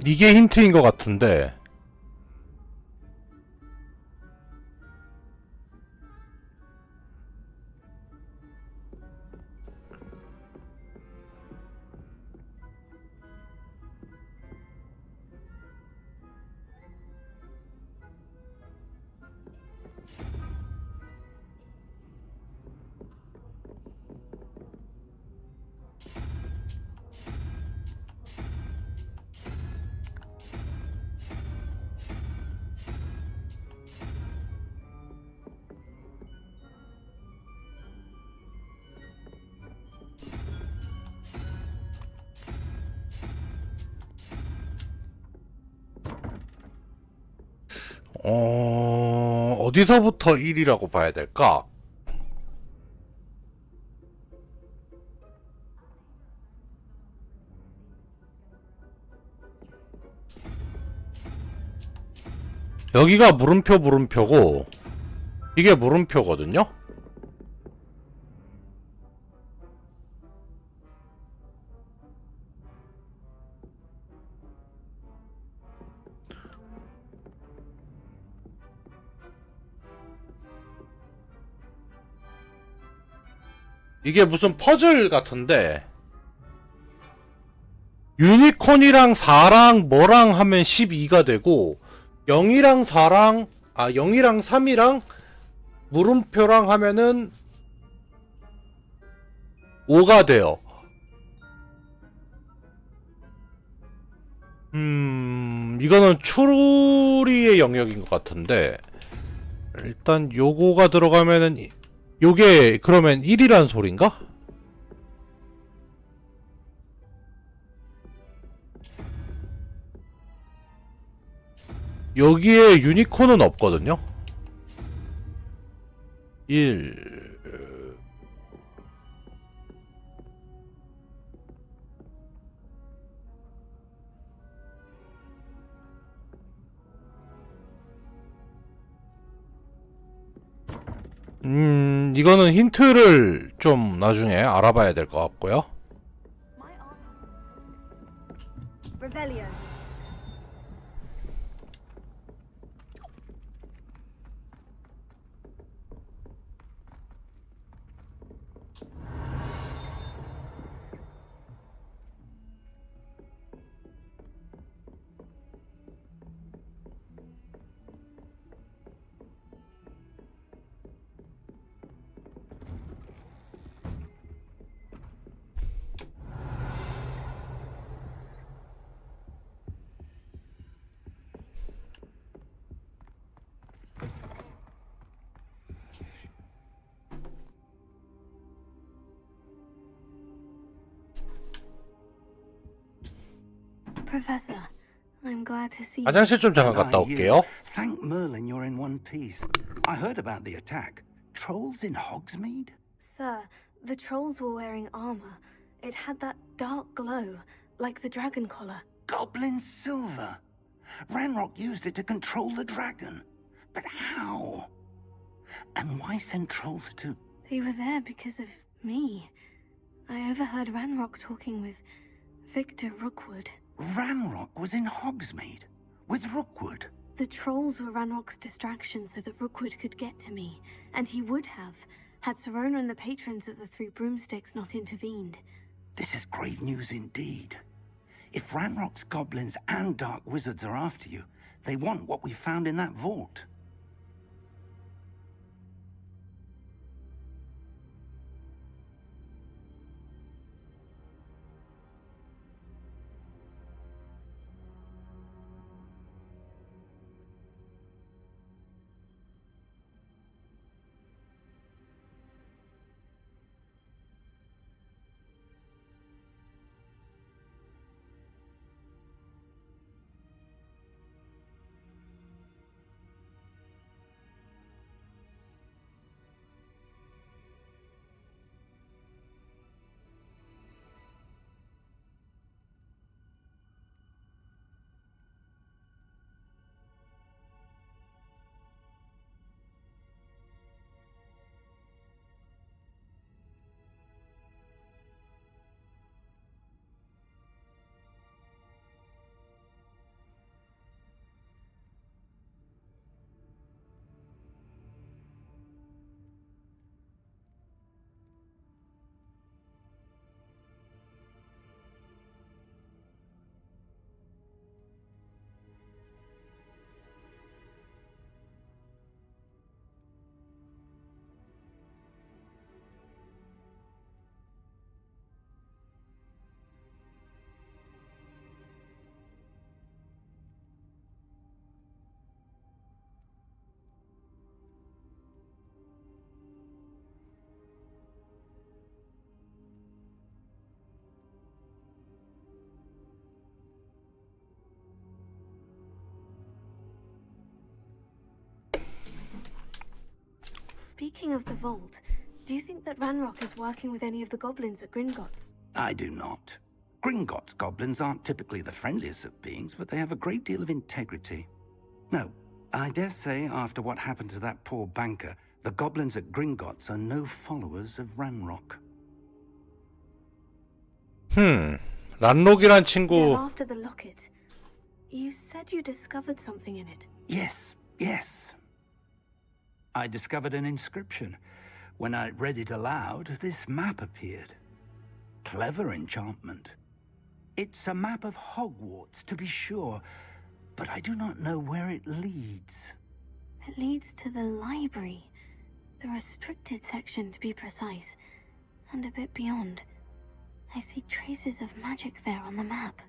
이게 힌트인 것 같은데. 어디서부터 1이라고 봐야 될까? 여기가 물음표고 이게 물음표거든요? 이게 무슨 퍼즐 같은데 유니콘이랑 4랑 뭐랑 하면 12가 되고 0이랑 4랑 0이랑 3이랑 물음표랑 하면은 5가 돼요. 이거는 추리의 영역인 것 같은데 일단 요거가 들어가면은 요게 그러면 1이란 소린가? 여기에 유니콘은 없거든요. 1 이거는 힌트를 좀 나중에 알아봐야 될 것 같고요. Revelio. Professor, I'm glad to see you. 화장실 좀 잠깐 갔다 올게요. Thank Merlin you're in one piece. I heard about the attack. Trolls in Hogsmeade? Sir, the trolls were wearing armor. It had that dark glow, like the dragon collar. Goblin silver. Ranrock used it to control the dragon. But how? And why send trolls to... They were there because of me. I overheard Ranrock talking with Victor Rookwood. Ranrock was in Hogsmeade with Rookwood. The trolls were Ranrock's distraction so that Rookwood could get to me, and he would have, had Serona and the patrons at the Three Broomsticks not intervened. This is great news indeed. If Ranrock's goblins and dark wizards are after you, they want what we found in that vault. Speaking of the vault, do you think that Ranrock is working with any of the goblins at Gringotts? I do not. Gringotts goblins aren't typically the friendliest of beings, but they have a great deal of integrity. No, I dare say after what happened to that poor banker, the goblins at Gringotts are no followers of Ranrock. 란록이란 친구. They're after the locket. You said you discovered something in it. Yes, yes. I discovered an inscription. When I read it aloud, this map appeared. Clever enchantment. It's a map of Hogwarts, to be sure, but I do not know where it leads. It leads to the library. The restricted section, to be precise. And a bit beyond. I see traces of magic there on the map.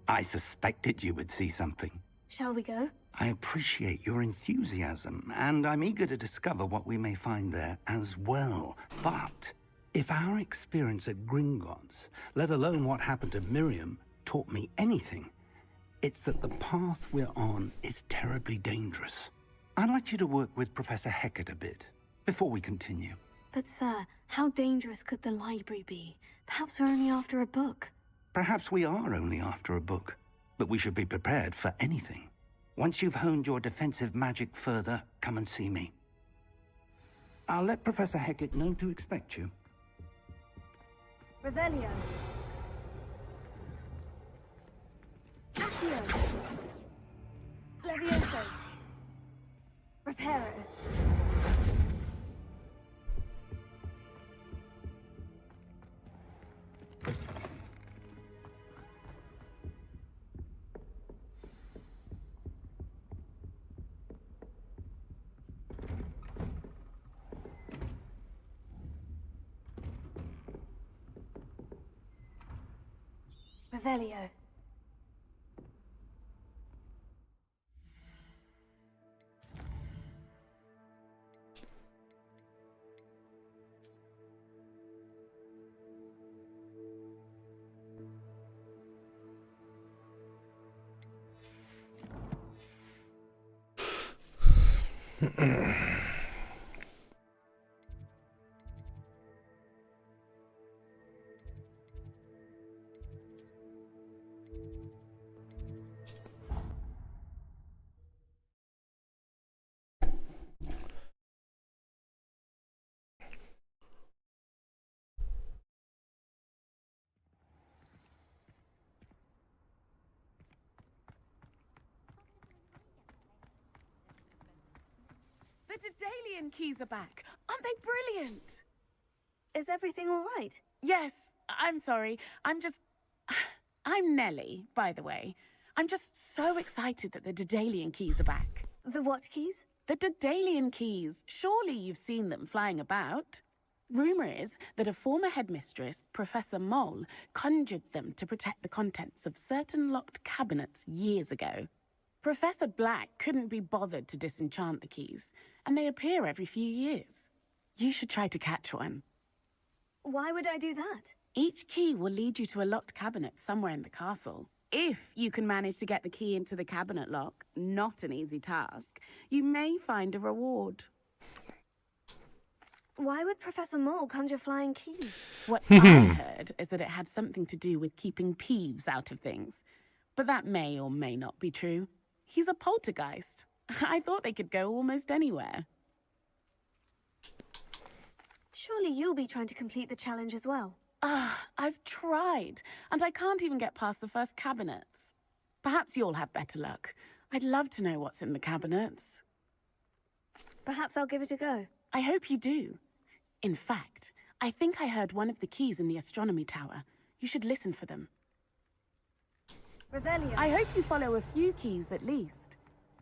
I suspected you would see something. Shall we go? I appreciate your enthusiasm, and I'm eager to discover what we may find there as well. But if our experience at Gringotts, let alone what happened to Miriam, taught me anything, it's that the path we're on is terribly dangerous. I'd like you to work with Professor Hecat a bit before we continue. But sir, how dangerous could the library be? Perhaps we're only after a book. Perhaps we are only after a book, but we should be prepared for anything. Once you've honed your defensive magic further, come and see me. I'll let Professor Hecat know to expect you. Revelio. Accio. Levioso. Reparo. Revelio. The Daedalian keys are back. Aren't they brilliant? Is everything all right? Yes, I'm sorry. I'm Nellie, by the way. I'm just so excited that the Daedalian keys are back. The what keys? The Daedalian keys. Surely you've seen them flying about. Rumor is that a former headmistress, Professor Mole, conjured them to protect the contents of certain locked cabinets years ago. Professor Black couldn't be bothered to disenchant the keys, and they appear every few years. You should try to catch one. Why would I do that? Each key will lead you to a locked cabinet somewhere in the castle. If you can manage to get the key into the cabinet lock, not an easy task, you may find a reward. Why would Professor Mole conjure flying keys? What I heard is that it had something to do with keeping Peeves out of things. But that may or may not be true. He's a poltergeist. I thought they could go almost anywhere. Surely you'll be trying to complete the challenge as well. I've tried, and I can't even get past the first cabinets. Perhaps you'll have better luck. I'd love to know what's in the cabinets. Perhaps I'll give it a go. I hope you do. In fact, I think I heard one of the keys in the astronomy tower. You should listen for them. Revelio. I hope you follow a few keys at least.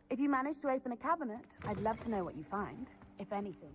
If you manage to open a cabinet, I'd love to know what you find, if anything.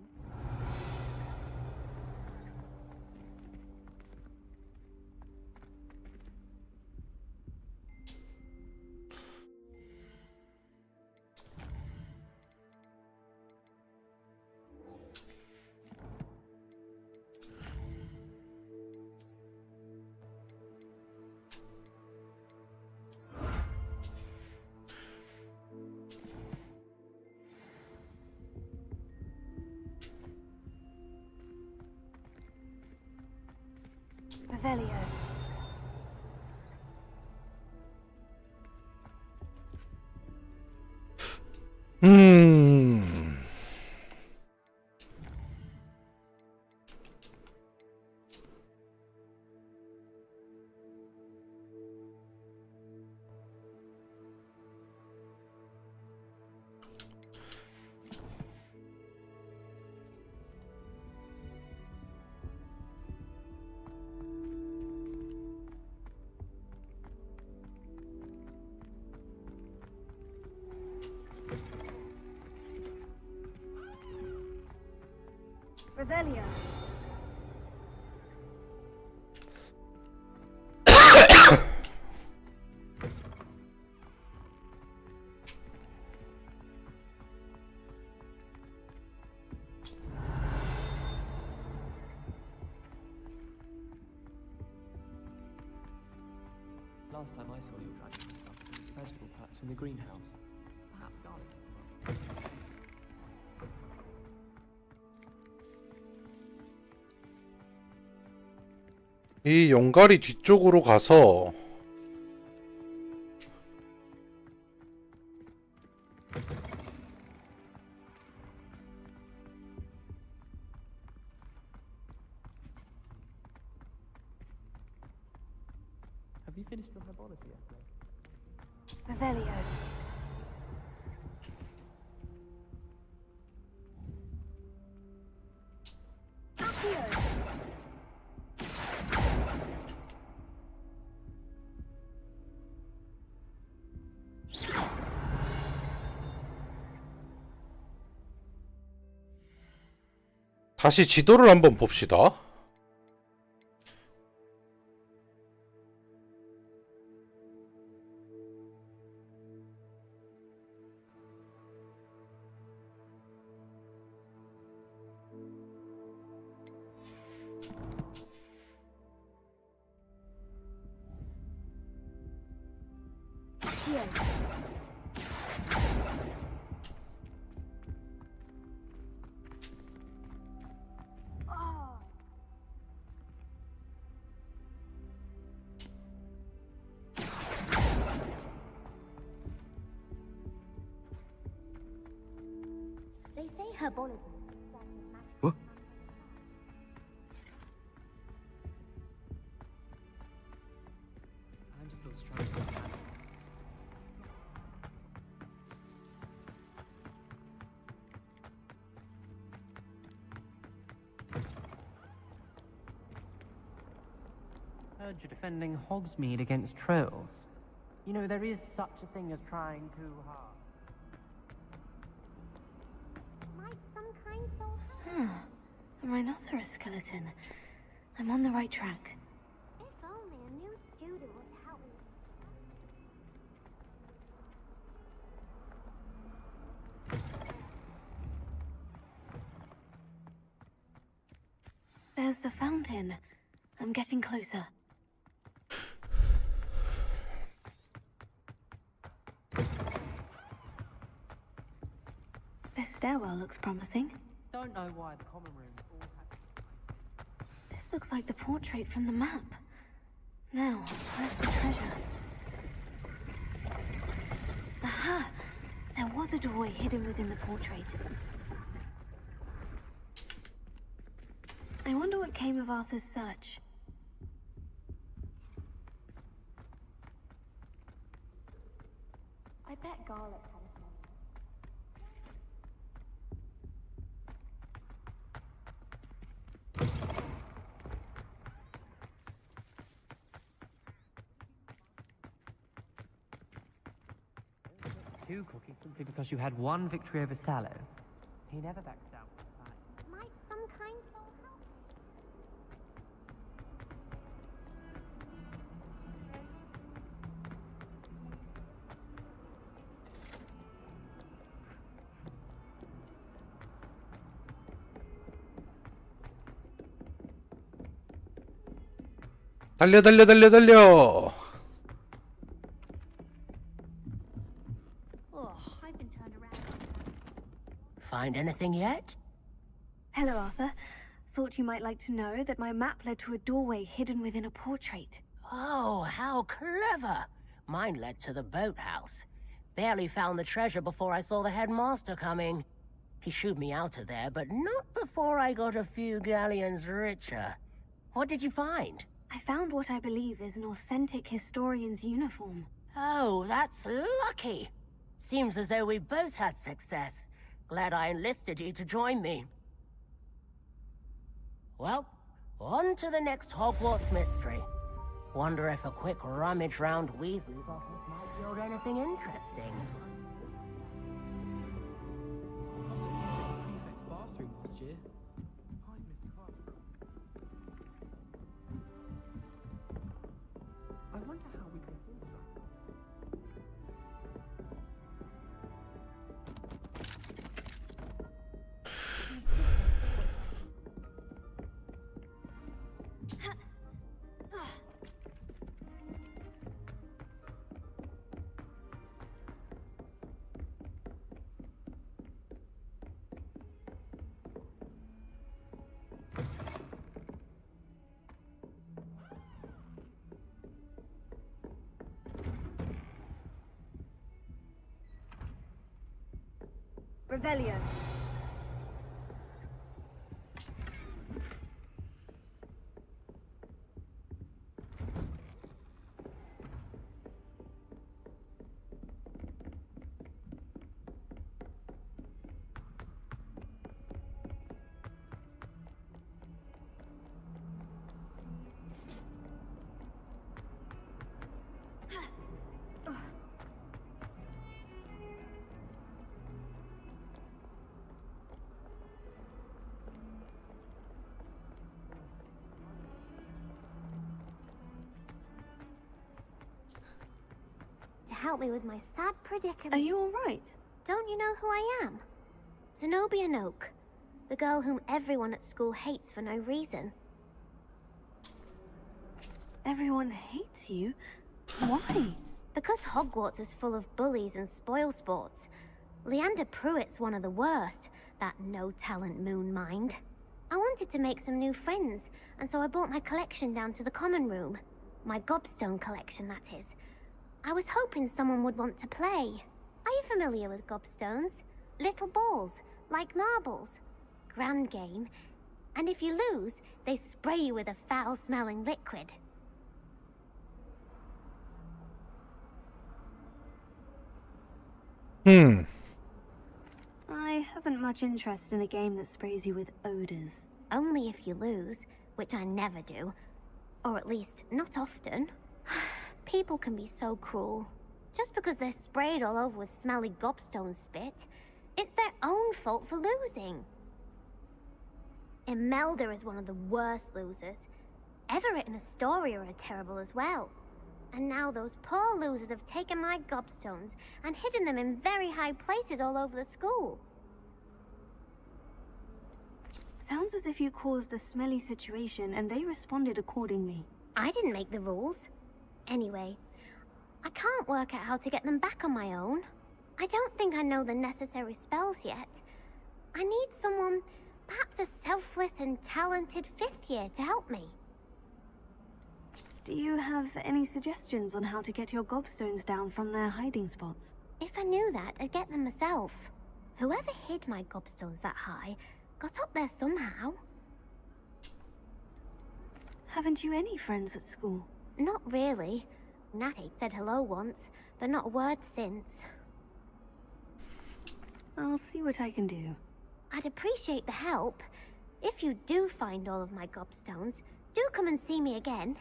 Revelio. Revelio. last time I saw your dragon stuff was a vegetable patch in the greenhouse. Perhaps garlic. 이 용가리 뒤쪽으로 가서 Have you finished your herbology yet? Revelio. 다시 지도를 한번 봅시다. They say herbology. What? I'm still struggling. Heard you're defending Hogsmeade against trolls. You know, there is such a thing as trying too hard. Might some kind so Huh. A rhinoceros skeleton. I'm on the right track. If only a new student would help me. There's the fountain. I'm getting closer. This stairwell looks promising. Don't know why the common rooms all have. This looks like the portrait from the map. Now, where's the treasure? Aha! There was a doorway hidden within the portrait. I wonder what came of Arthur's search. I bet garlic had a smell. Two cookies simply because you had one victory over Sallow. He never backs down from the fight. Might some kind so help? 달려 달려 달려 달려. Oh, I've been turned around. Find anything yet? Hello, Arthur. Thought you might like to know that my map led to a doorway hidden within a portrait. Oh, how clever! Mine led to the boathouse. Barely found the treasure before I saw the headmaster coming. He shooed me out of there, but not before I got a few galleons richer. What did you find? I found what I believe is an authentic historian's uniform. Oh, that's lucky. Seems as though we both had success. Glad I enlisted you to join me. Well, on to the next Hogwarts mystery. Wonder if a quick rummage round Weasley's office might yield anything interesting. Prefect's bathroom last year. I'd miss class. I wonder how we can do that. Revelio. To help me with my sad predicament. Are you all right? Don't you know who I am? Zenobia Noak, the girl whom everyone at school hates for no reason. Everyone hates you? Why? Because Hogwarts is full of bullies and spoilsports. Leander Pruitt's one of the worst, that no-talent moon mind. I wanted to make some new friends, and so I brought my collection down to the common room. My gobstone collection, that is. I was hoping someone would want to play. Are you familiar with gobstones? Little balls, like marbles. Grand game. And if you lose, they spray you with a foul-smelling liquid. I haven't much interest in a game that sprays you with odors. Only if you lose, which I never do. Or at least, not often. People can be so cruel. Just because they're sprayed all over with smelly gobstone spit, it's their own fault for losing. Imelda is one of the worst losers. Everett and Astoria are terrible as well. And now those poor losers have taken my gobstones and hidden them in very high places all over the school. Sounds as if you caused a smelly situation and they responded accordingly. I didn't make the rules. Anyway, I can't work out how to get them back on my own. I don't think I know the necessary spells yet. I need someone, perhaps a selfless and talented fifth year to help me. Do you have any suggestions on how to get your gobstones down from their hiding spots? If I knew that, I'd get them myself. Whoever hid my gobstones that high got up there somehow. Haven't you any friends at school? Not really. Natty said hello once, but not a word since. I'll see what I can do. I'd appreciate the help. If you do find all of my gobstones, do come and see me again.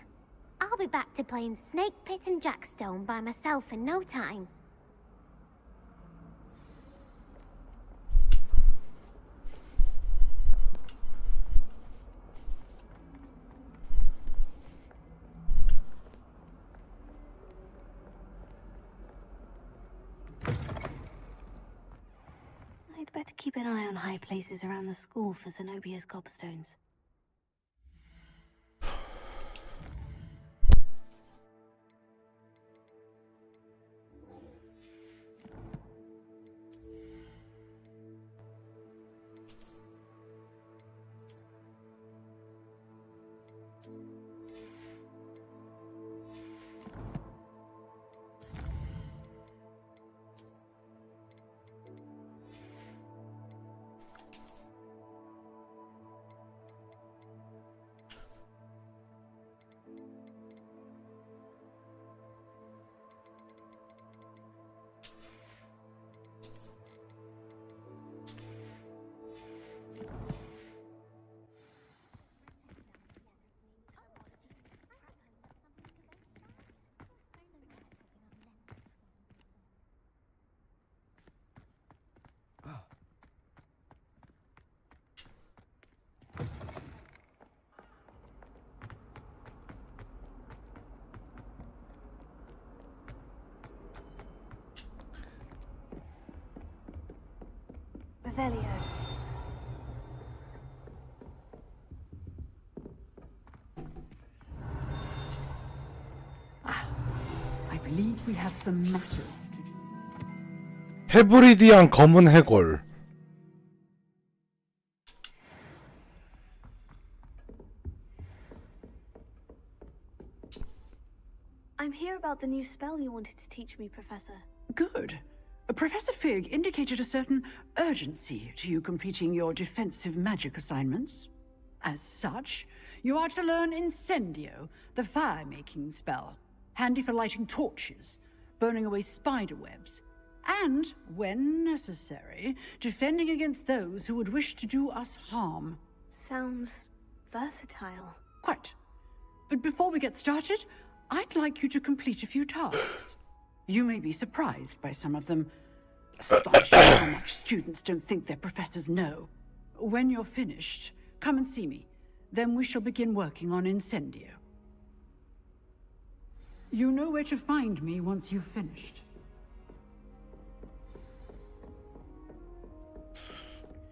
I'll be back to playing Snake Pit and Jackstone by myself in no time. I'd better keep an eye on high places around the school for Zenobia's gobstones. Revelio. I believe we have some matters. 헤브리디안 검은 해골. I'm here about the new spell you wanted to teach me, Professor. Good. Professor Fig indicated a certain urgency to you completing your defensive magic assignments. As such, you are to learn Incendio, the fire-making spell, handy for lighting torches, burning away spider webs, and, when necessary, defending against those who would wish to do us harm. Sounds versatile. Quite. But before we get started, I'd like you to complete a few tasks. You may be surprised by some of them. Astonishing how much students don't think their professors know. When you're finished, come and see me. Then we shall begin working on Incendio. You know where to find me once you've finished.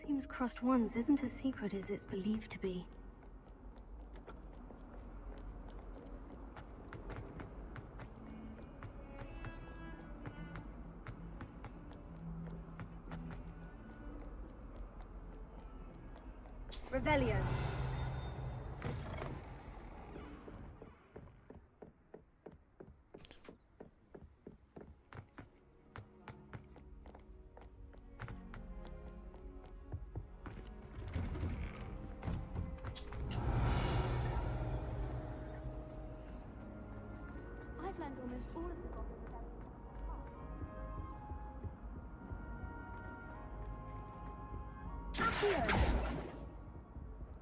Seems Crossed Wands isn't as secret as it's believed to be. Revelio. I've learned almost all of the goblins. Accio.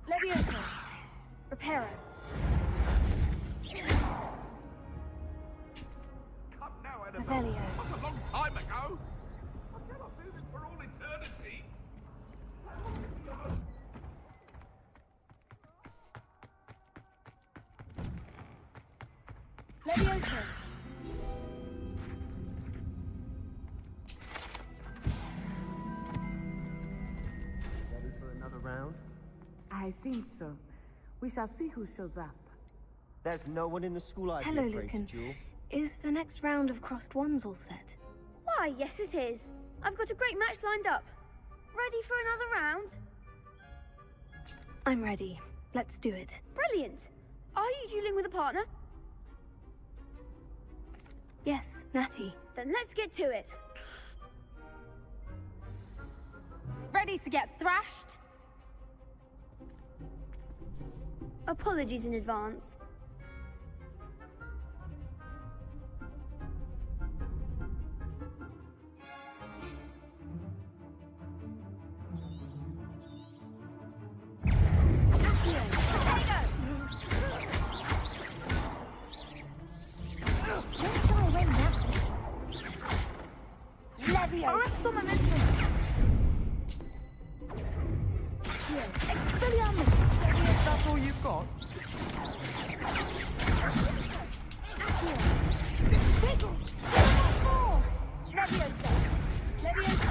Levioso. Reparo. Come now, Annabelle. Revelio. That's a long time ago. I cannot do this for all eternity. Levioso. Ready for another round? I think so. We shall see who shows up. There's no one in the school I'd Hello, be afraid Lucan. to duel. Is the next round of Crossed Wands all set? Why, yes it is. I've got a great match lined up. Ready for another round? I'm ready. Let's do it. Brilliant. Are you dueling with a partner? Yes, Natty. Then let's get to it. Ready to get thrashed? Apologies in advance. Arrest the momentum! Here, Expelliarmus! That's all you've got? Accio! Sigil! More! Leviosa! Leviosa!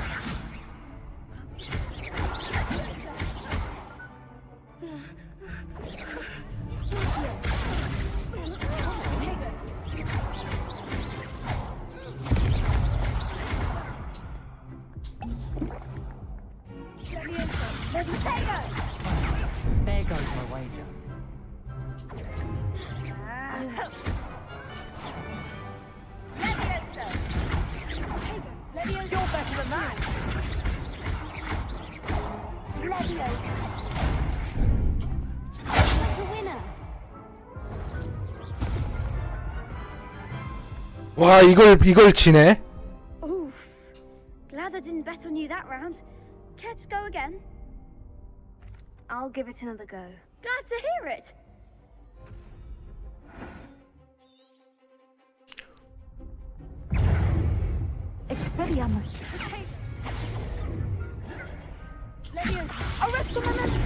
There goes my wager. Leviosa! You're better than that! Leviosa! Like a winner! 와, 이걸 지네? Oof. Glad I didn't bet on you that round. Care to go again? I'll give it another go. Glad to hear it. Expelliarmus! Leviosa! Arrest the momentum!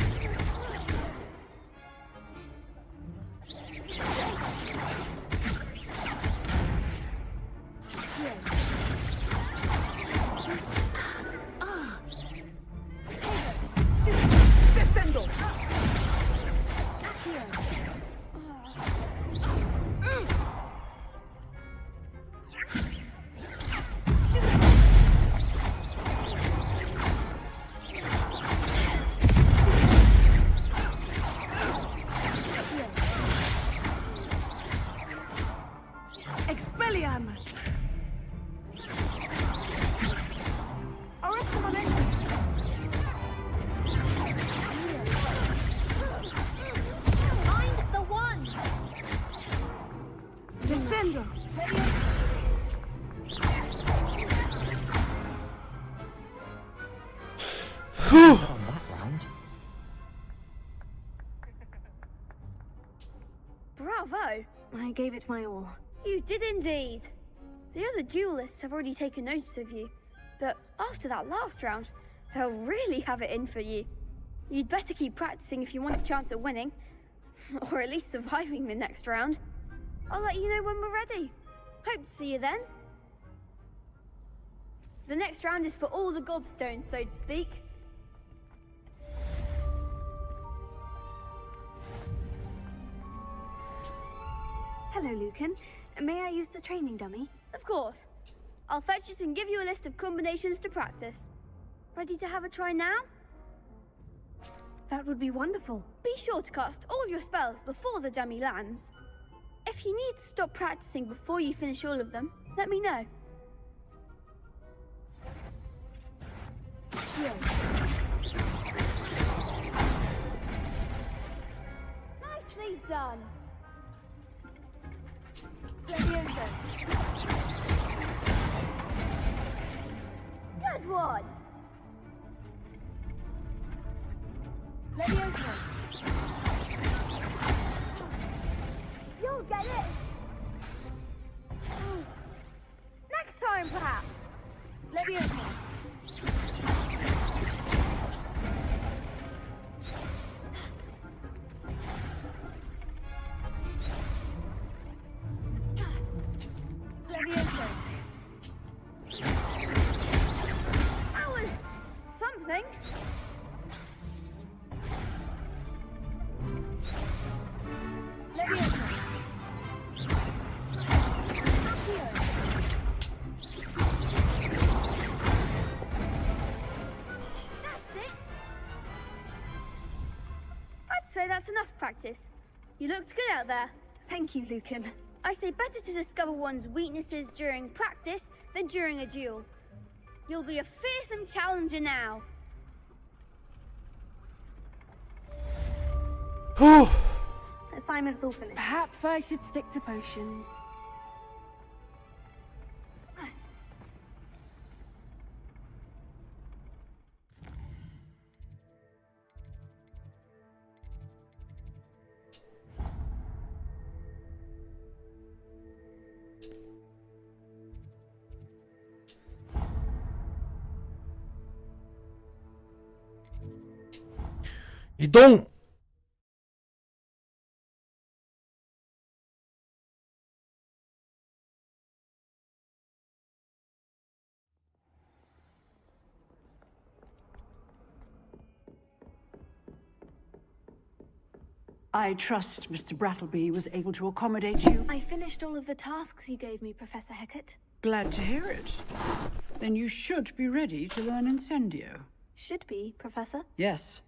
Descendo! Whew. on that round. Bravo! I gave it my all. You did indeed. The other duelists have already taken notice of you, but after that last round, they'll really have it in for you. You'd better keep practicing if you want a chance at winning, or at least surviving the next round. I'll let you know when we're ready. Hope to see you then. The next round is for all the gobstones, so to speak. Hello, Lucan. May I use the training dummy? Of course. I'll fetch it and give you a list of combinations to practice. Ready to have a try now? That would be wonderful. Be sure to cast all your spells before the dummy lands. If you need to stop practicing before you finish all of them, let me know. Nicely done. Leviosa. Good one. Leviosa. You'll get it. Next time, perhaps. Leviosa. Leviosa. That was something. Leviosa. Accio. That's it. I'd say that's enough practice. You looked good out there. Thank you, Lucan. I say better to discover one's weaknesses during practice than during a duel. You'll be a fearsome challenger now. Whew. Assignment's all finished. Perhaps I should stick to potions. 이동! I trust Mr. Brattleby was able to accommodate you. I finished all of the tasks you gave me, Professor Hecat. Glad to hear it. Then you should be ready to learn Incendio. Should be, Professor. Yes.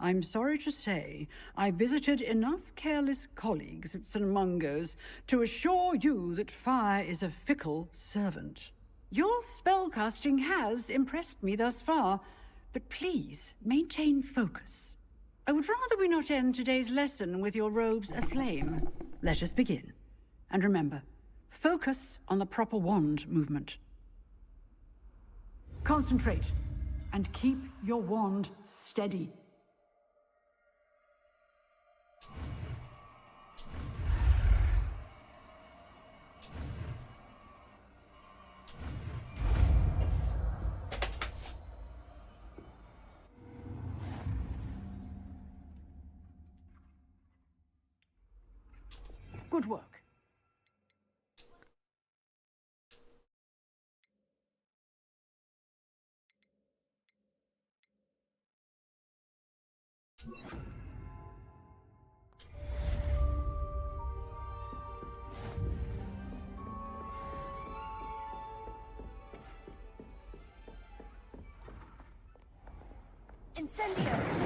I'm sorry to say, I visited enough careless colleagues at St. Mungo's to assure you that fire is a fickle servant. Your spellcasting has impressed me thus far, but please maintain focus. I would rather we not end today's lesson with your robes aflame. Let us begin. And remember, focus on the proper wand movement. Concentrate, and keep your wand steady. Good work. Incendio.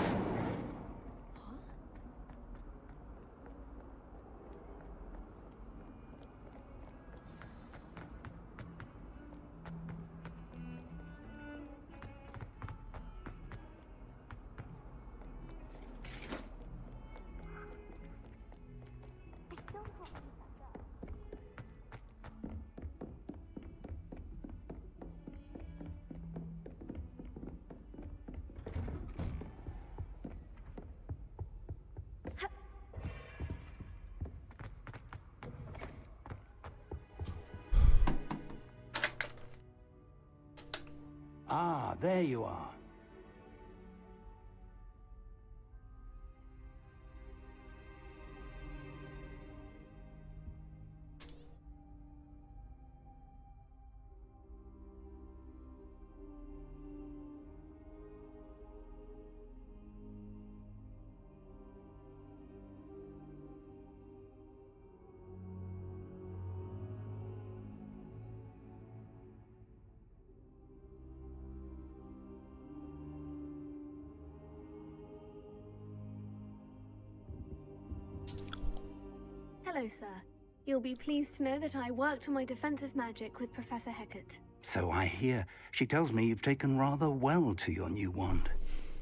there you are. Hello, sir. You'll be pleased to know that I worked on my defensive magic with Professor Hecat. So I hear. She tells me you've taken rather well to your new wand.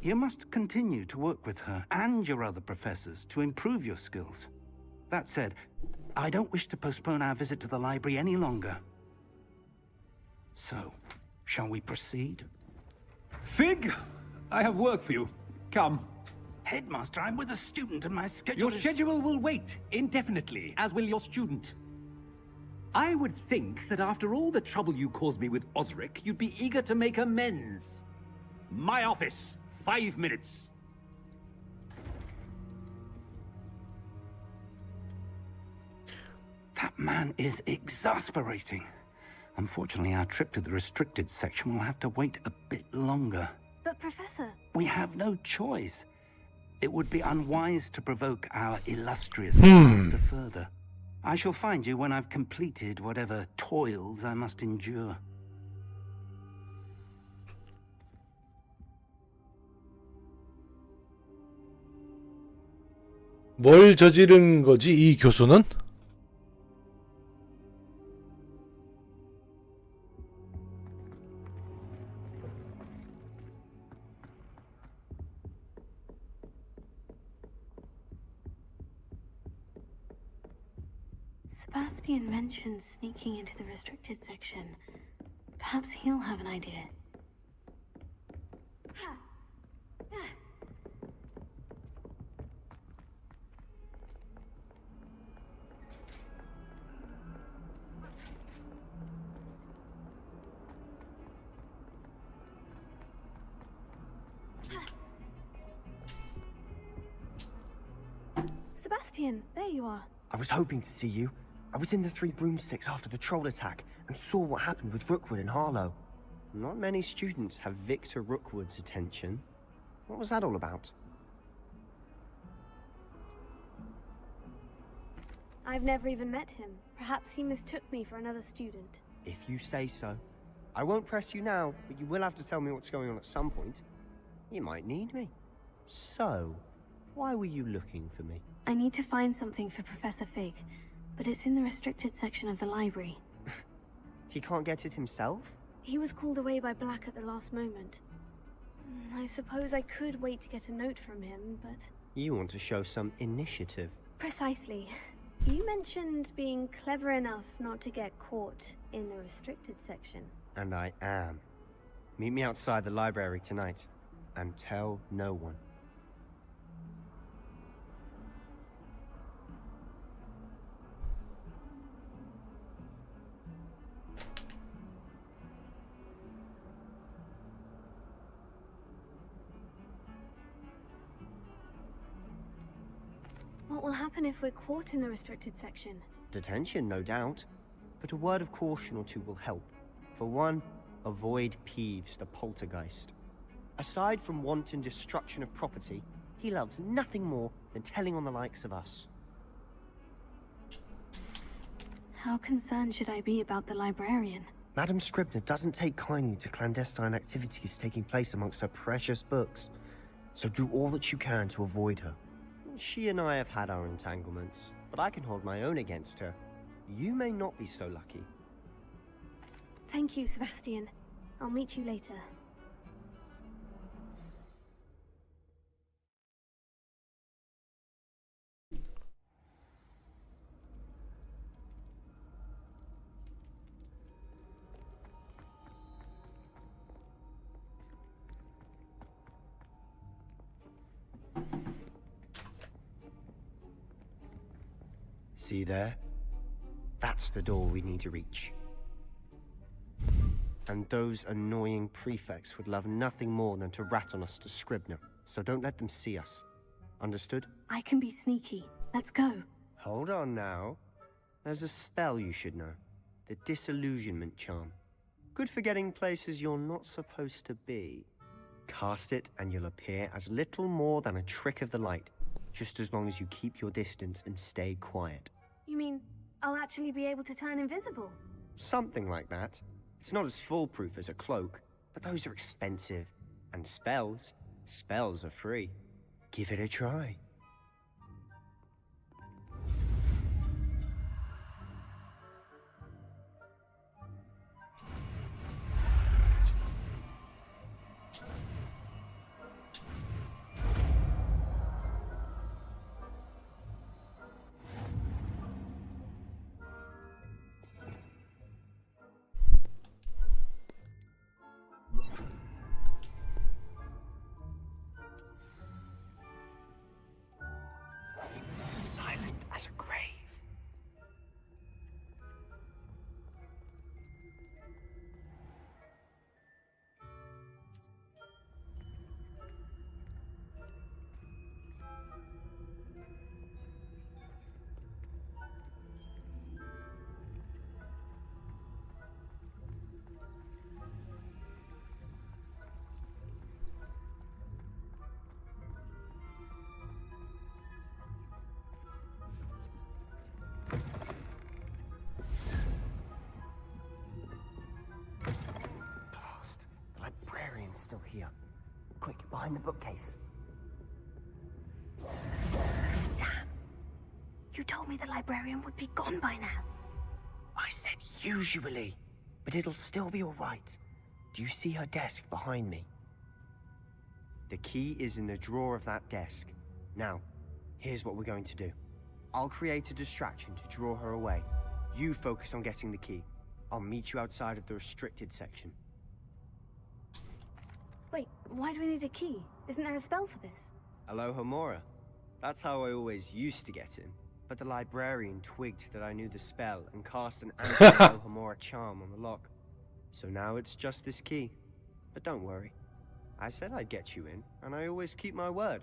You must continue to work with her and your other professors to improve your skills. That said, I don't wish to postpone our visit to the library any longer. So, shall we proceed? Fig, I have work for you. Come. Headmaster, I'm with a student and my schedule Your is... schedule will wait indefinitely, as will your student. I would think that after all the trouble you caused me with Osric, you'd be eager to make amends. My office, 5 minutes. That man is exasperating. Unfortunately, our trip to the restricted section will have to wait a bit longer. But, Professor... We have no choice. It would be unwise to provoke our illustrious master further. I shall find you when I've completed whatever toils I must endure. 뭘 저지른 거지, 이 교수는? Sebastian mentioned sneaking into the restricted section. Perhaps he'll have an idea. Sebastian, there you are. I was hoping to see you. I was in the Three Broomsticks after the troll attack and saw what happened with Rookwood and Harlow. Not many students have Victor Rookwood's attention. What was that all about? I've never even met him. Perhaps he mistook me for another student. If you say so. I won't press you now, but you will have to tell me what's going on at some point. You might need me. So, why were you looking for me? I need to find something for Professor Fig, but it's in the restricted section of the library. He can't get it himself? He was called away by Black at the last moment. I suppose I could wait to get a note from him, but... You want to show some initiative. Precisely. You mentioned being clever enough not to get caught in the restricted section. And I am. Meet me outside the library tonight, and tell no one. What will happen if we're caught in the restricted section? Detention, no doubt. But a word of caution or two will help. For one, avoid Peeves, the poltergeist. Aside from wanton destruction of property, he loves nothing more than telling on the likes of us. How concerned should I be about the librarian? Madame Scribner doesn't take kindly to clandestine activities taking place amongst her precious books. So do all that you can to avoid her. She and I have had our entanglements, but I can hold my own against her. You may not be so lucky. Thank you, Sebastian. I'll meet you later. See there? That's the door we need to reach. And those annoying prefects would love nothing more than to rat on us to Scribner, so don't let them see us. Understood? I can be sneaky. Let's go. Hold on now. There's a spell you should know. The Disillusionment Charm. Good for getting places you're not supposed to be. Cast it and you'll appear as little more than a trick of the light, just as long as you keep your distance and stay quiet. You mean I'll actually be able to turn invisible? Something like that. It's not as foolproof as a cloak, but those are expensive. And spells are free. Give it a try. Silent as a grave. The librarian's still here. Quick, behind the bookcase. Sam, you told me the librarian would be gone by now. I said usually, but it'll still be all right. Do you see her desk behind me? The key is in the drawer of that desk. Now, here's what we're going to do. I'll create a distraction to draw her away. You focus on getting the key. I'll meet you outside of the restricted section. Wait, why do we need a key? Isn't there a spell for this? Hello, Homora. That's how I always used to get in. But the librarian twigged that I knew the spell and cast an anti-Homora charm on the lock. So now it's just this key. But don't worry. I said I'd get you in, and I always keep my word.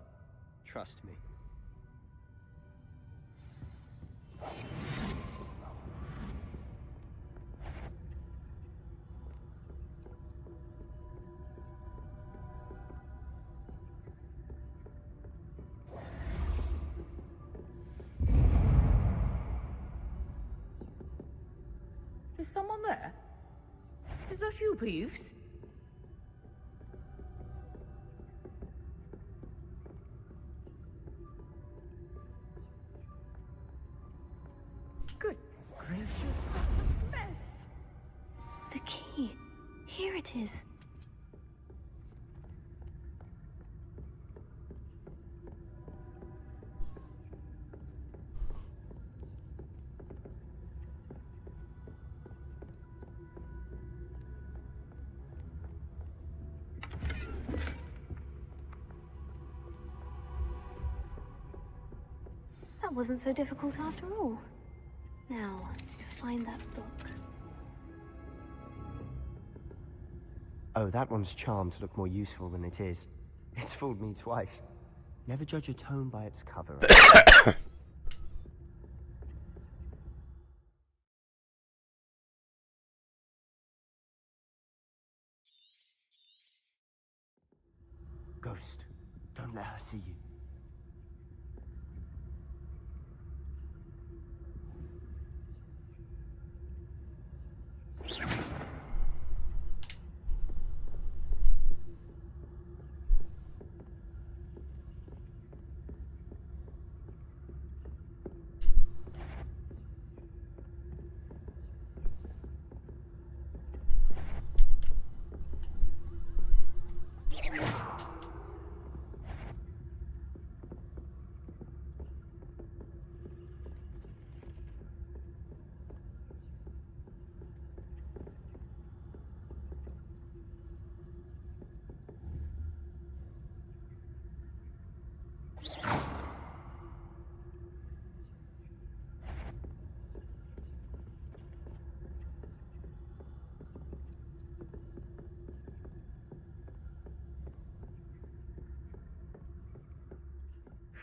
Trust me. Is someone there? Is that you, Peeves? Goodness gracious, what a mess! The key. Here it is. That wasn't so difficult after all. Now, to find that book. Oh, that one's charmed to look more useful than it is. It's fooled me twice. Never judge a tome by its cover. Ghost, don't let her see you.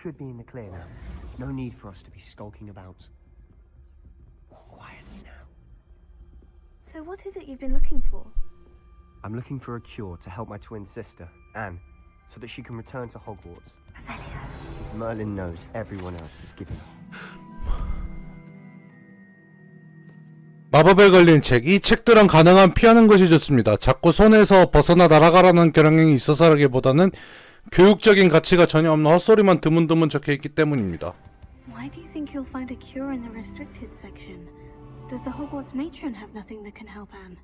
should be in the clear now. No need for us to be skulking about. Quietly now. So what is it you've been looking for? I'm looking for a cure to help my twin sister, Anne, so that she can return to Hogwarts. Because Merlin knows everyone else is giving up. 마법에 걸린 책. 이 책들은 가능한 피하는 것이 좋습니다. 자꾸 손에서 벗어나 날아가라는 경향이 있어서라기보다는 교육적인 가치가 전혀 없는 헛소리만 드문드문 적혀있기 때문입니다. Why do you think you'll find a cure in the restricted section? Does the Hogwarts matron have nothing that can help Anne?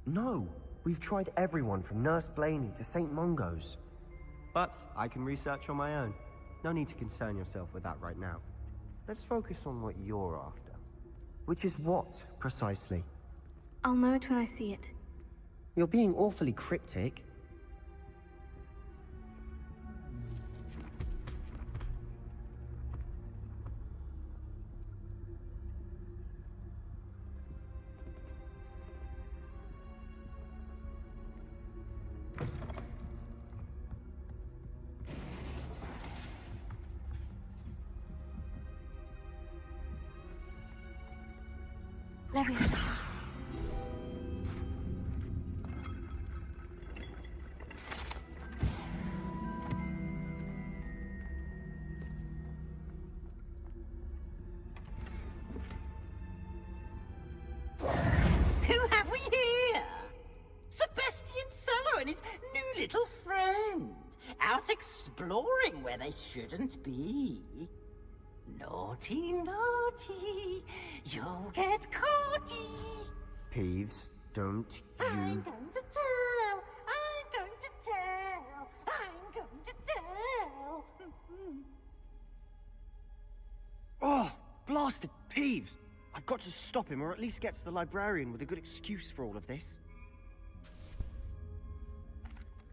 No, we've tried everyone from Nurse Blaney to St. Mungo's. But I can research on my own. No need to concern yourself with that right now. Let's focus on what you're after. Which is what, precisely? I'll know it when I see it. You're being awfully cryptic. Leviosa. Who have we here? Sebastian Cello and his new little friend. Out exploring where they shouldn't be. Naughty, naughty, you'll get caughty. Peeves, don't you... I'm going to tell, I'm going to tell, I'm going to tell. Oh, blasted Peeves! I've got to stop him, or at least get to the librarian with a good excuse for all of this.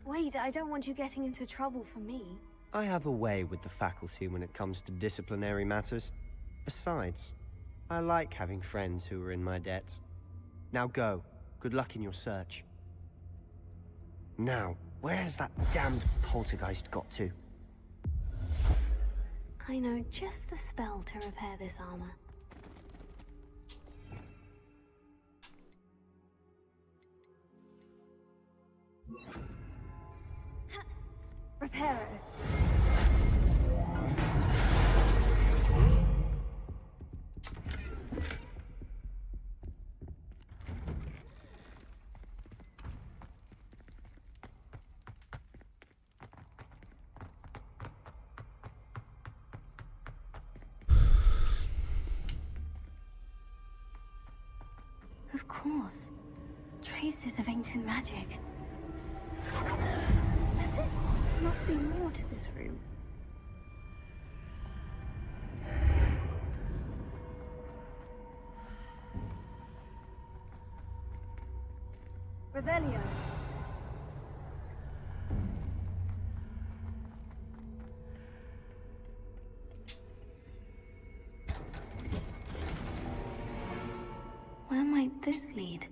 Wait, I don't want you getting into trouble for me. I have a way with the faculty when it comes to disciplinary matters. Besides, I like having friends who are in my debt. Now go. Good luck in your search. Now, where's that damned poltergeist got to? I know just the spell to repair this armor. Reparo. Of course. Traces of ancient magic. That's it. There must be more to this room. Revelio. Where might this lead?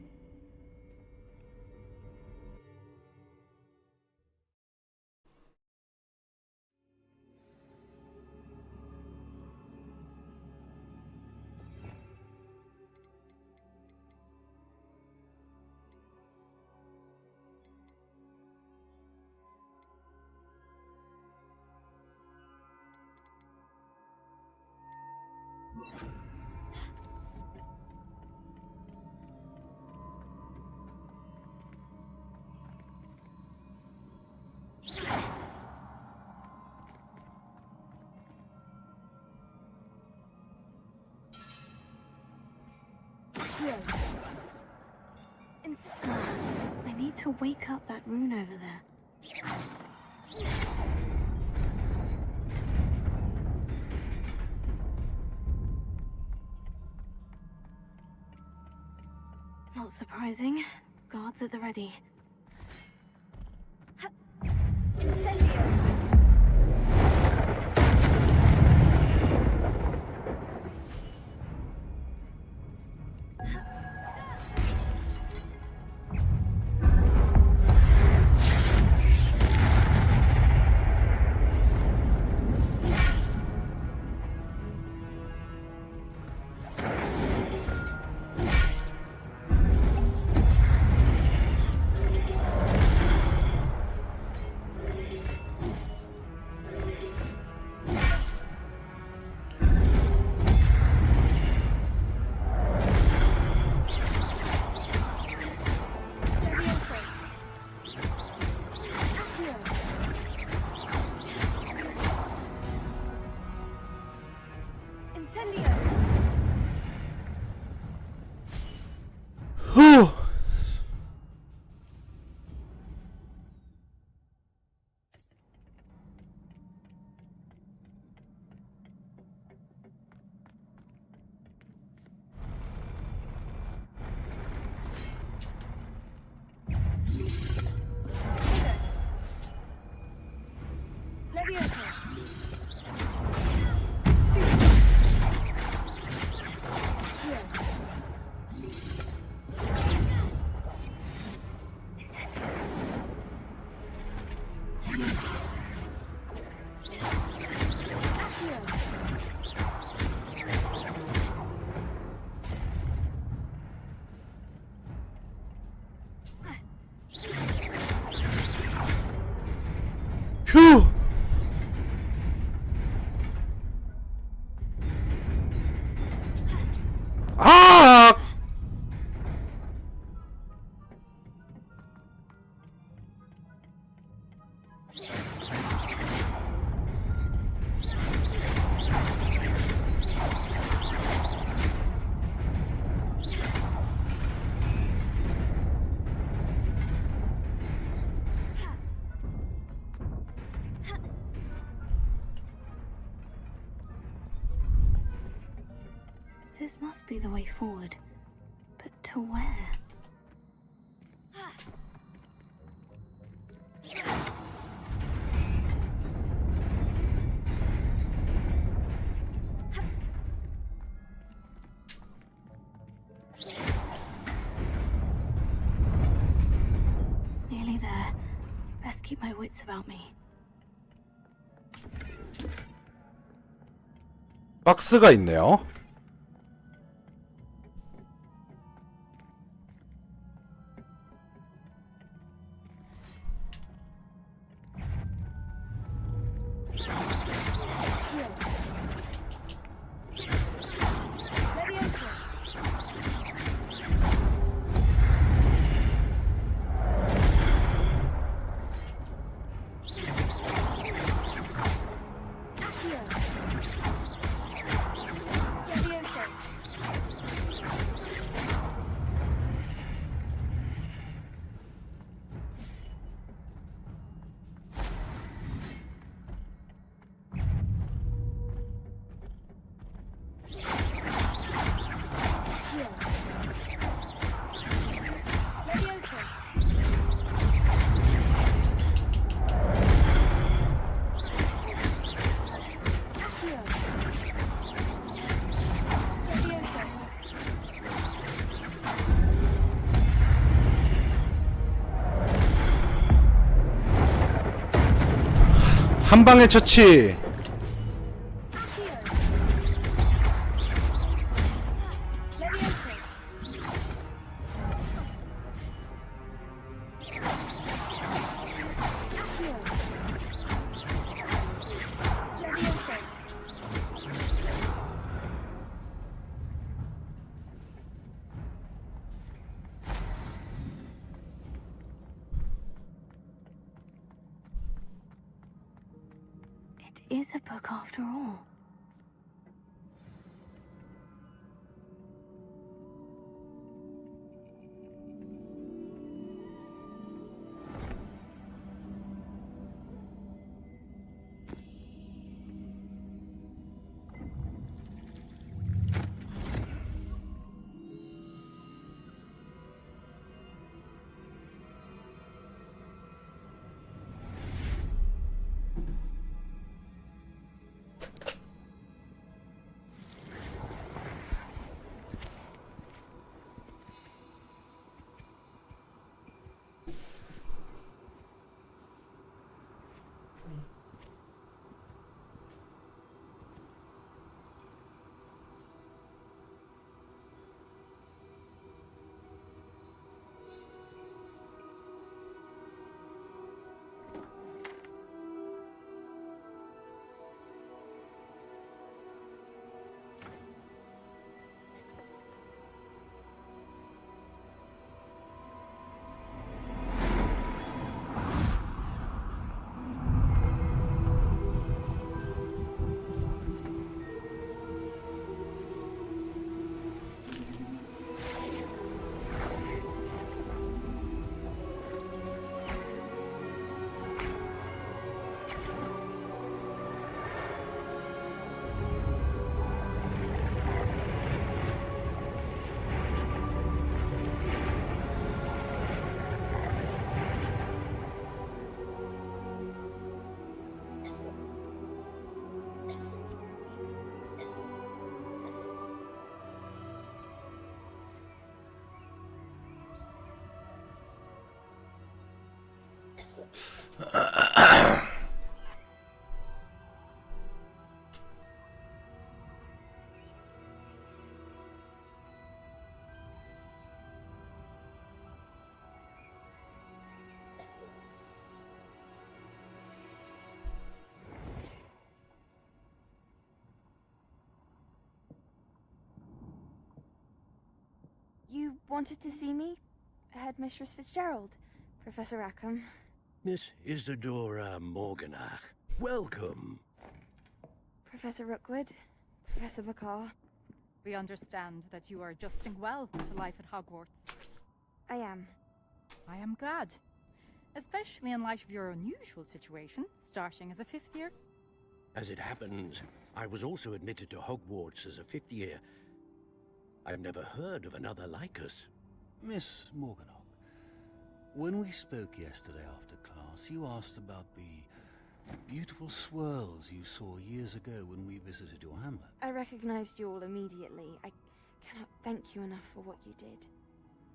I need to wake up that rune over there. Not surprising. Guards at the ready. 휴! 아! This must be the way forward. But to where? Nearly there. Best keep my wits about me. 박스가 있네요. 한 방에 처치. It is a book after all. You wanted to see me? Headmistress Fitzgerald? Professor Rackham? Miss Isadora Morganach, welcome. Professor Rookwood? Professor McCaw? We understand that you are adjusting well to life at Hogwarts. I am. I am glad. Especially in light of your unusual situation, starting as a 5th year. As it happens, I was also admitted to Hogwarts as a 5th year. I've never heard of another like us. Miss Morganach, when we spoke yesterday after class, you asked about the beautiful swirls you saw years ago when we visited your hamlet. I recognized you all immediately. I cannot thank you enough for what you did.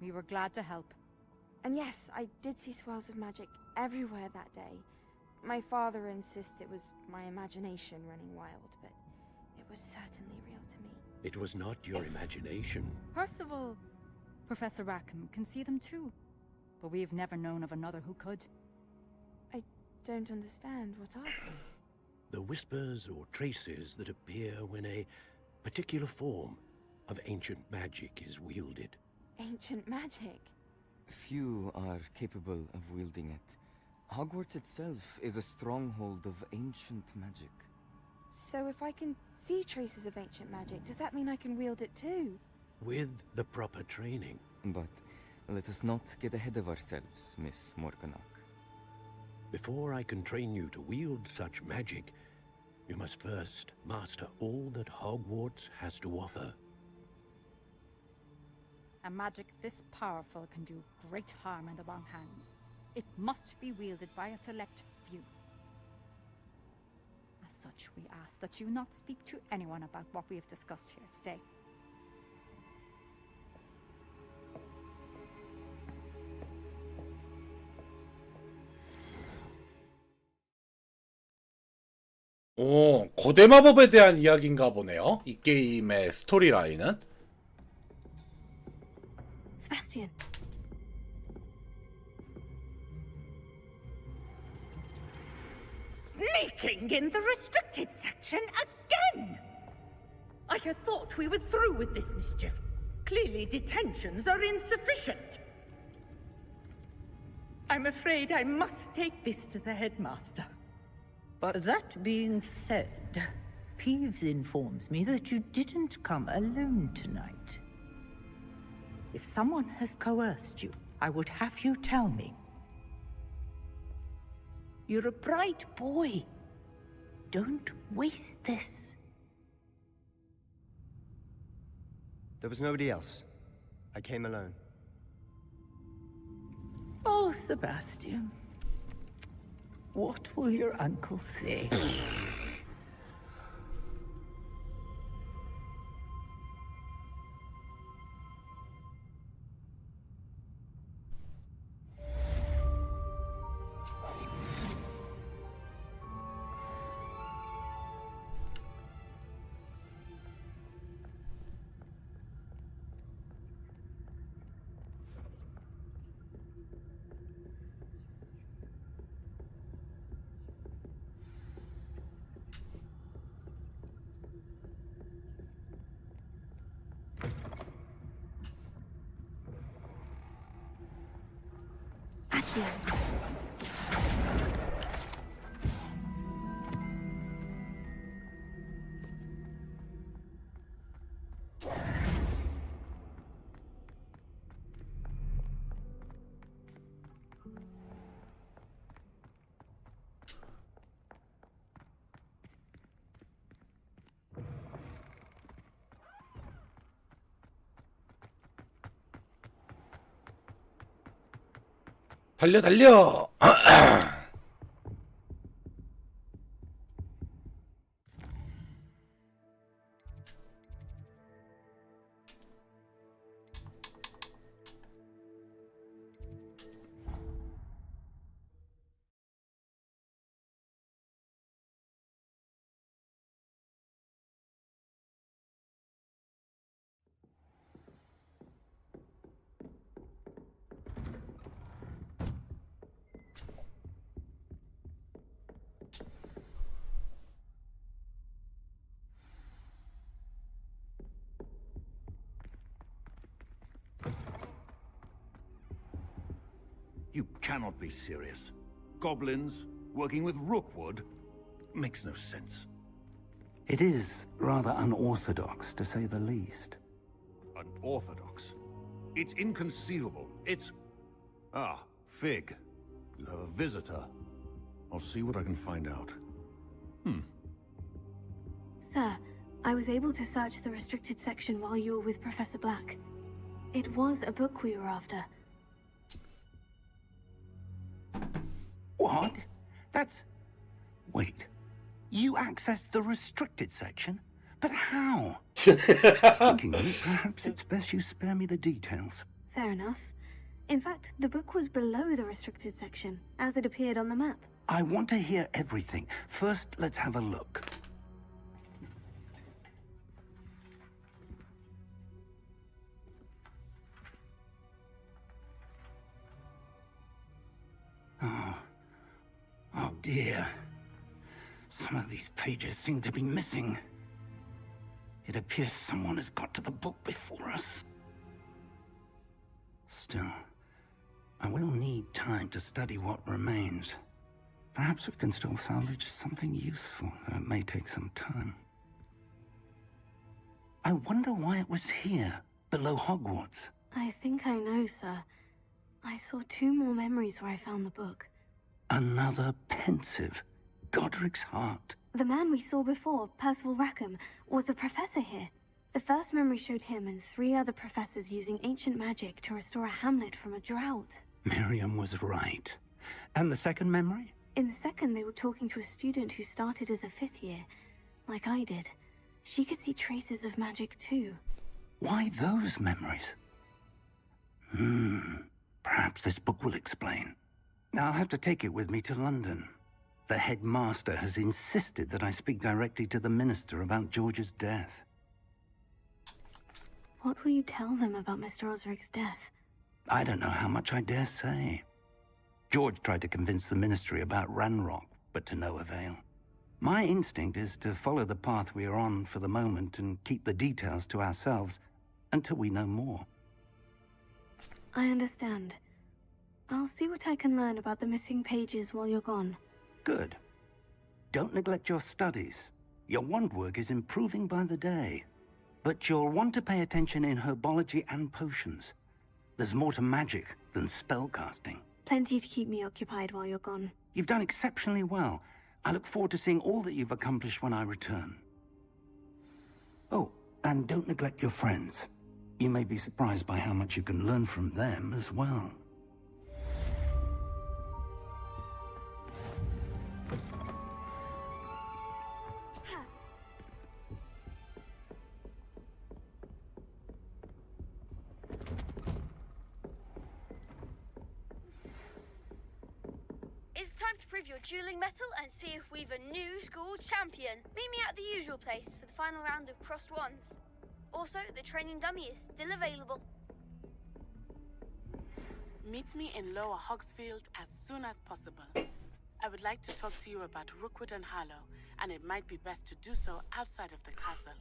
We were glad to help. And yes, I did see swirls of magic everywhere that day. My father insists it was my imagination running wild, but it was certainly real to me. It was not your imagination. Percival, Professor Rackham can see them too. But we've never known of another who could. I don't understand. What are they? The whispers or traces that appear when a particular form of ancient magic is wielded. Ancient magic? Few are capable of wielding it. Hogwarts itself is a stronghold of ancient magic. So if I can see traces of ancient magic, does that mean I can wield it too? With the proper training. But let us not get ahead of ourselves, Miss Morganach. Before I can train you to wield such magic, you must first master all that Hogwarts has to offer. A magic this powerful can do great harm in the wrong hands. It must be wielded by a select few. As such, we ask that you not speak to anyone about what we have discussed here today. 오, 거대 마법에 대한 이야기인가 보네요. 이 게임의 스토리 라인은. Sebastian. Sneaking in the restricted section again! I had thought we were through with this mischief. Clearly detentions are insufficient. I'm afraid I must take this to the headmaster. But that being said, Peeves informs me that you didn't come alone tonight. If someone has coerced you, I would have you tell me. You're a bright boy. Don't waste this. There was nobody else. I came alone. Oh, Sebastian. What will your uncle say? 달려 달려. You cannot be serious. Goblins working with Rookwood makes no sense. It is rather unorthodox, to say the least. Unorthodox? It's inconceivable. It's... Ah, Fig. You have a visitor. I'll see what I can find out. Sir, I was able to search the restricted section while you were with Professor Black. It was a book we were after. What? That's... Wait. You accessed the restricted section? But how? Thinking of it, perhaps it's best you spare me the details. Fair enough. In fact, the book was below the restricted section, as it appeared on the map. I want to hear everything. First, let's have a look. Oh dear. Some of these pages seem to be missing. It appears someone has got to the book before us. Still, I will need time to study what remains. Perhaps we can still salvage something useful, though it may take some time. I wonder why it was here, below Hogwarts. I think I know, sir. I saw 2 more memories where I found the book. Another pensive. Godric's heart. The man we saw before, Percival Rackham, was a professor here. The first memory showed him and 3 other professors using ancient magic to restore a hamlet from a drought. Miriam was right. And the second memory? In the second, they were talking to a student who started as a 5th year, like I did. She could see traces of magic too. Why those memories? Perhaps this book will explain. I'll have to take it with me to London. The headmaster has insisted that I speak directly to the minister about George's death. What will you tell them about Mr. Osric's death? I don't know how much I dare say. George tried to convince the ministry about Ranrock, but to no avail. My instinct is to follow the path we are on for the moment and keep the details to ourselves until we know more. I understand. I'll see what I can learn about the missing pages while you're gone. Good. Don't neglect your studies. Your wand work is improving by the day. But you'll want to pay attention in herbology and potions. There's more to magic than spellcasting. Plenty to keep me occupied while you're gone. You've done exceptionally well. I look forward to seeing all that you've accomplished when I return. Oh, and don't neglect your friends. You may be surprised by how much you can learn from them as well. It's time to prove your dueling mettle and see if we've a new school champion. Meet me at the usual place for the final round of crossed wands. Also, the training dummy is still available. Meet me in Lower Hogsfield as soon as possible. I would like to talk to you about Rookwood and Harlow, and it might be best to do so outside of the castle.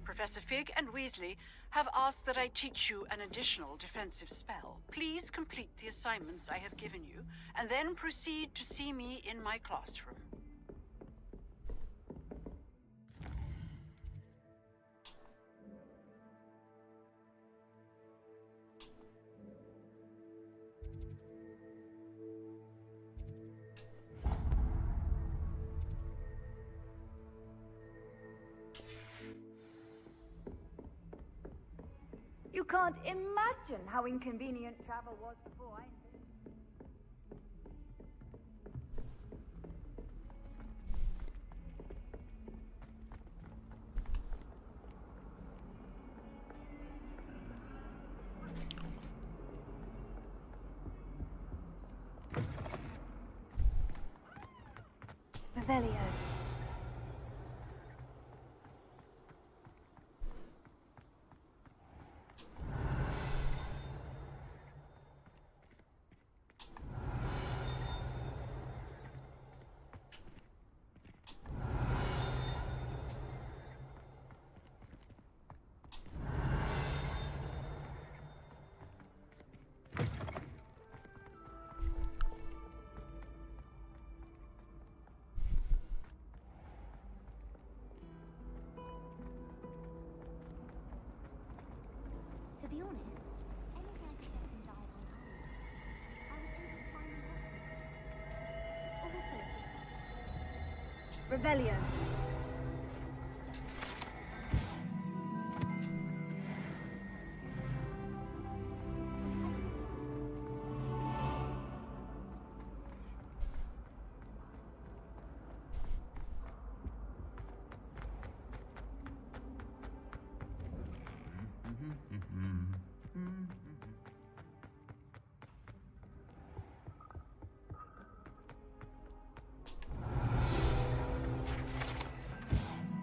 Professor Fig and Weasley have asked that I teach you an additional defensive spell. Please complete the assignments I have given you, and then proceed to see me in my classroom. You can't imagine how inconvenient travel was before I... Revelio. Rebellion.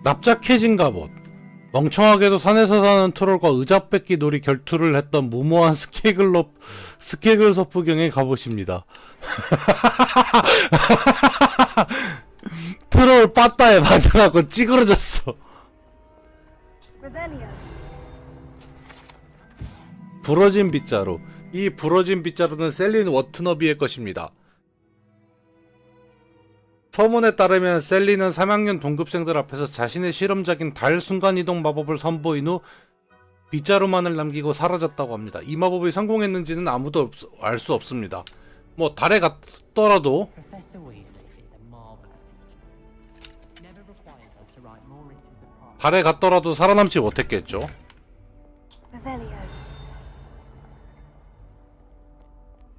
납작해진 갑옷. 멍청하게도 산에서 사는 트롤과 의자 뺏기 놀이 결투를 했던 무모한 스케글서프경의 갑옷입니다. 트롤 빠따에 맞아갖고 찌그러졌어. 부러진 빗자루. 이 부러진 빗자루는 셀린 워트너비의 것입니다. 서문에 따르면 셀리는 3학년 동급생들 앞에서 자신의 실험작인 달 순간이동 마법을 선보인 후 빗자루만을 남기고 사라졌다고 합니다. 이 마법이 성공했는지는 아무도 알 수 없습니다. 뭐 달에 갔더라도 살아남지 못했겠죠.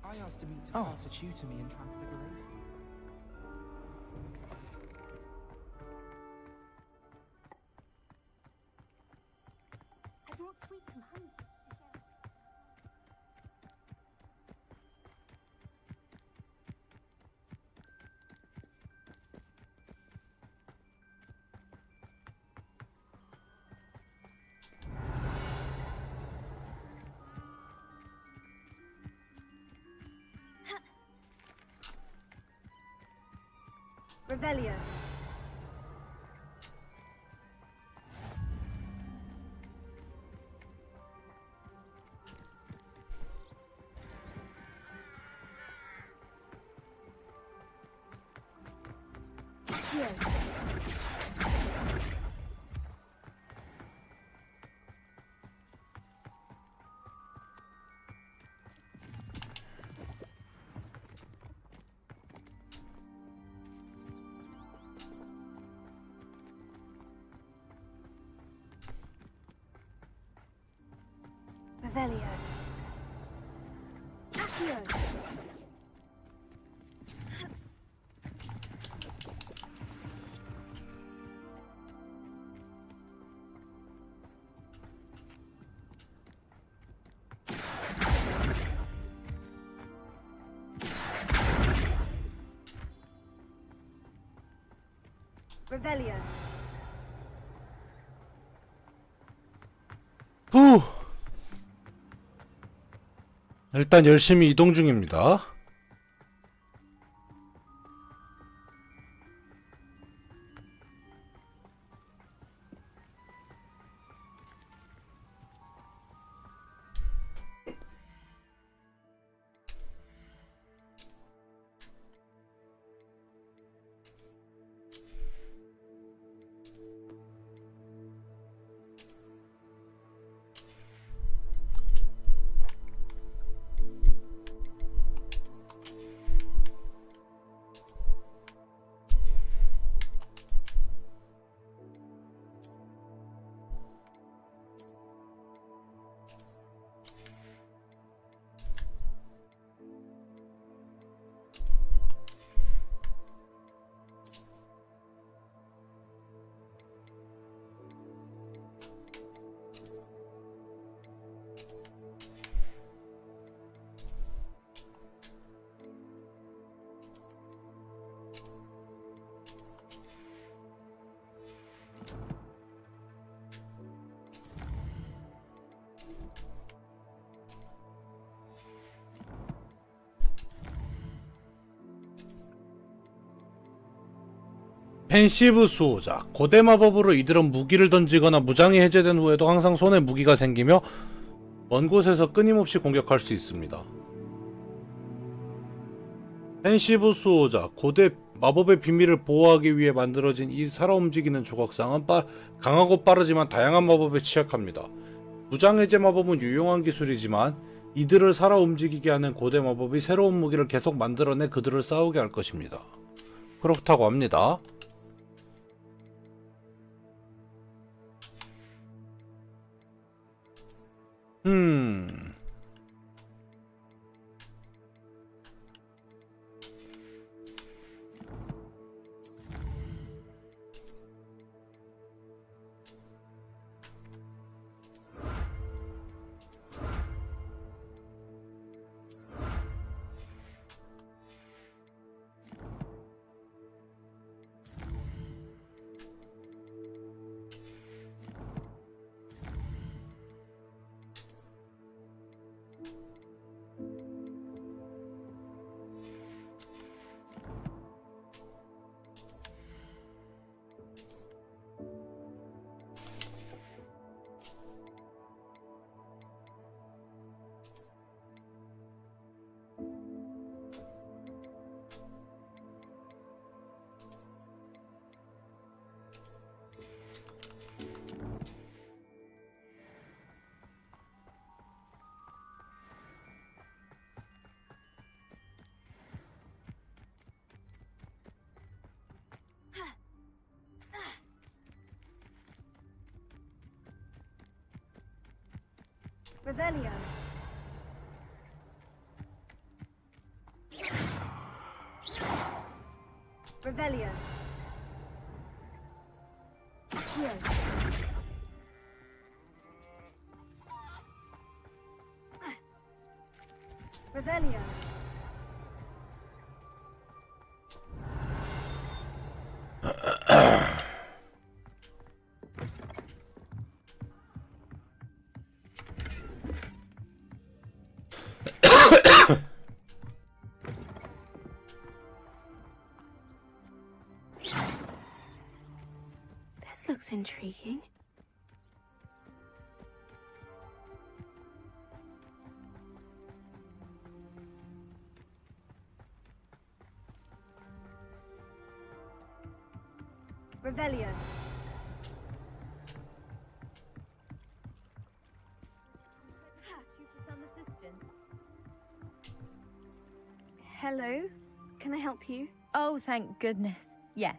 I asked him to tutor me in transfiguration. I brought sweets from home. Rebellion. Rebellion. Accio. Rebellion. 후. 일단 열심히 이동 중입니다. 펜시브 수호자. 고대 마법으로 이들은 무기를 던지거나 무장이 해제된 후에도 항상 손에 무기가 생기며 먼 곳에서 끊임없이 공격할 수 있습니다. 펜시브 수호자. 고대 마법의 비밀을 보호하기 위해 만들어진 이 살아 움직이는 조각상은 강하고 빠르지만 다양한 마법에 취약합니다. 무장 해제 마법은 유용한 기술이지만 이들을 살아 움직이게 하는 고대 마법이 새로운 무기를 계속 만들어내 그들을 싸우게 할 것입니다. 그렇다고 합니다. 음. Revelio. Revelio. Here. Revelio. This looks intriguing. Revelio. Hello, can I help you? Oh, thank goodness. Yes,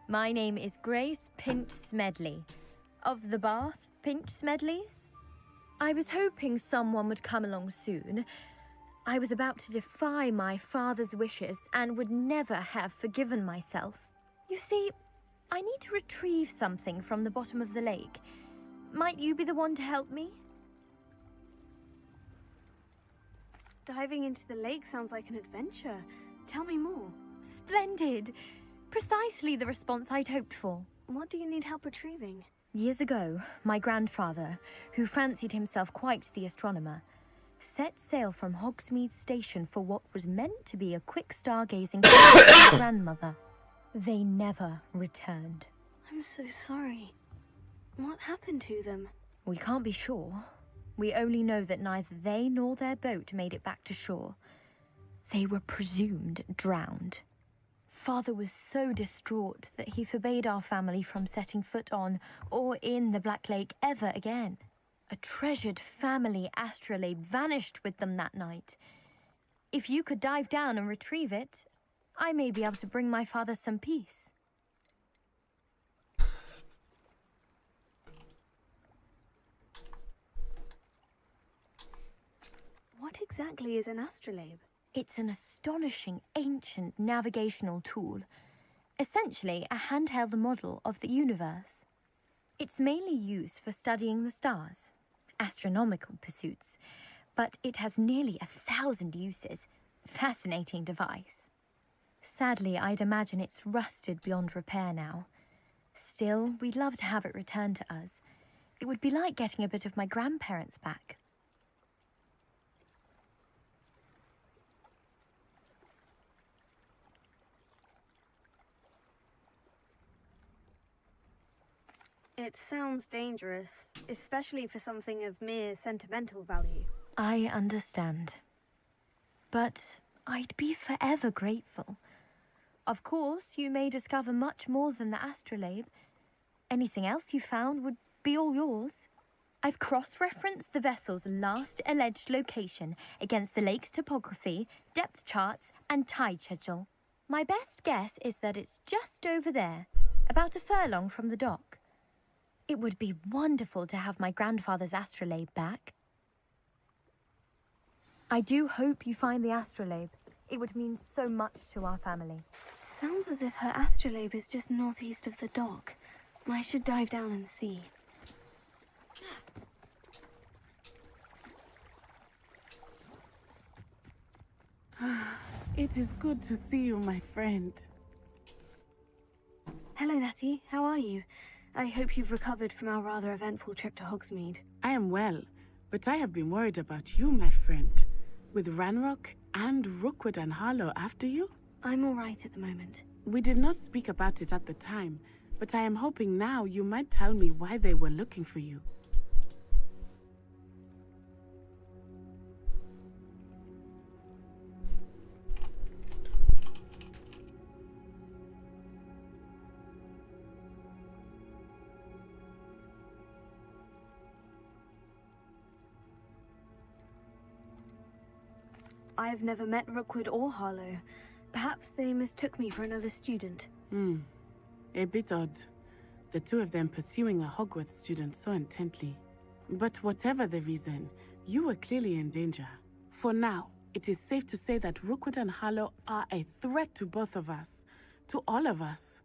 my name is Grace Pinch Smedley, of the Bath Pinch Smedleys. I was hoping someone would come along soon. I was about to defy my father's wishes and would never have forgiven myself. You see, I need to retrieve something from the bottom of the lake. Might you be the one to help me? Diving into the lake sounds like an adventure. Tell me more. Splendid! Precisely the response I'd hoped for. What do you need help retrieving? Years ago, my grandfather, who fancied himself quite the astronomer, set sail from Hogsmeade Station for what was meant to be a quick stargazing trip with my grandmother. They never returned. I'm so sorry. What happened to them? We can't be sure. We only know that neither they nor their boat made it back to shore. They were presumed drowned. Father was so distraught that he forbade our family from setting foot on or in the Black Lake ever again. A treasured family astrolabe vanished with them that night. If you could dive down and retrieve it, I may be able to bring my father some peace. What exactly is an astrolabe? It's an astonishing ancient navigational tool, essentially a handheld model of the universe. It's mainly used for studying the stars, astronomical pursuits, but it has nearly 1,000 uses. Fascinating device. Sadly, I'd imagine it's rusted beyond repair now. Still, we'd love to have it returned to us. It would be like getting a bit of my grandparents back. It sounds dangerous, especially for something of mere sentimental value. I understand. But I'd be forever grateful. Of course, you may discover much more than the astrolabe. Anything else you found would be all yours. I've cross-referenced the vessel's last alleged location against the lake's topography, depth charts, and tide schedule. My best guess is that it's just over there, about a furlong from the dock. It would be wonderful to have my grandfather's astrolabe back. I do hope you find the astrolabe. It would mean so much to our family. Sounds as if her astrolabe is just northeast of the dock. I should dive down and see. It is good to see you, my friend. Hello, Natty. How are you? I hope you've recovered from our rather eventful trip to Hogsmeade. I am well, but I have been worried about you, my friend. With Ranrock and Rookwood and Harlow after you? I'm all right at the moment. We did not speak about it at the time, but I am hoping now you might tell me why they were looking for you. I've never met Rookwood or Harlow. Perhaps they mistook me for another student. A bit odd. The two of them pursuing a Hogwarts student so intently. But whatever the reason, you were clearly in danger. For now, it is safe to say that Rookwood and Harlow are a threat to both of us. To all of us.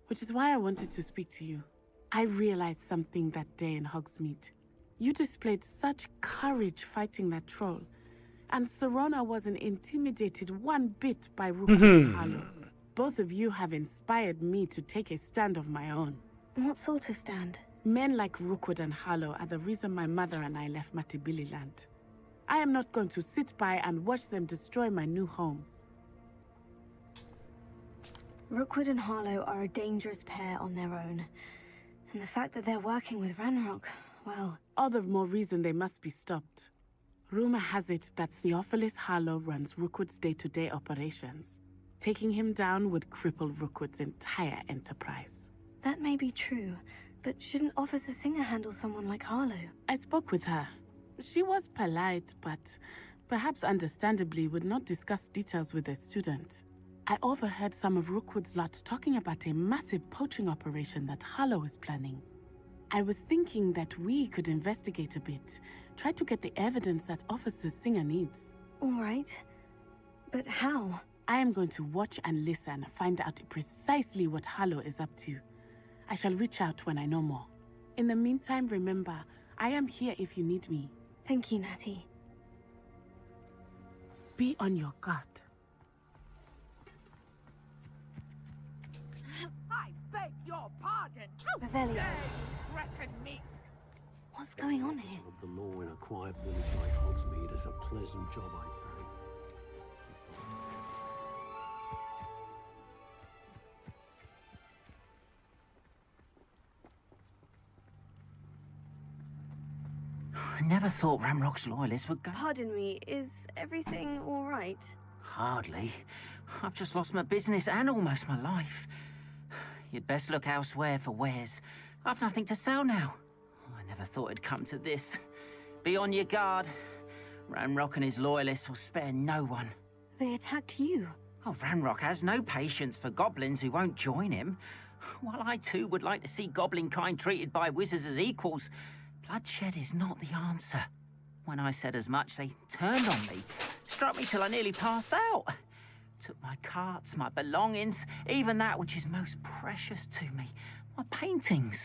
Which is why I wanted to speak to you. I realized something that day in Hogsmeade. You displayed such courage fighting that troll. And Serona wasn't intimidated one bit by Rookwood and Harlow. Both of you have inspired me to take a stand of my own. What sort of stand? Men like Rookwood and Harlow are the reason my mother and I left Matibililand. I am not going to sit by and watch them destroy my new home. Rookwood and Harlow are a dangerous pair on their own. And the fact that they're working with Ranrock, well... all the more reason they must be stopped. Rumor has it that Theophilus Harlow runs Rookwood's day-to-day operations. Taking him down would cripple Rookwood's entire enterprise. That may be true, but shouldn't Officer Singer handle someone like Harlow? I spoke with her. She was polite, but perhaps understandably would not discuss details with a student. I overheard some of Rookwood's lot talking about a massive poaching operation that Harlow is planning. I was thinking that we could investigate a bit, try to get the evidence that Officer Singer needs. All right. But how? I am going to watch and listen, find out precisely what Harlow is up to. I shall reach out when I know more. In the meantime, remember, I am here if you need me. Thank you, Natty. Be on your guard. I beg your pardon. How Revelio. dare you threaten me? What's going on here? The law in a quiet village like Hogsmeade is a pleasant job, I'd say. I never thought Ramrock's loyalists would go. Pardon me, is everything all right? Hardly. I've just lost my business and almost my life. You'd best look elsewhere for wares. I've nothing to sell now. I never thought it'd come to this. Be on your guard. Ranrock and his loyalists will spare no one. They attacked you. Oh, Ranrock has no patience for goblins who won't join him. While I too would like to see goblin kind treated by wizards as equals, bloodshed is not the answer. When I said as much, they turned on me, struck me till I nearly passed out. Took my carts, my belongings, even that which is most precious to me, my paintings.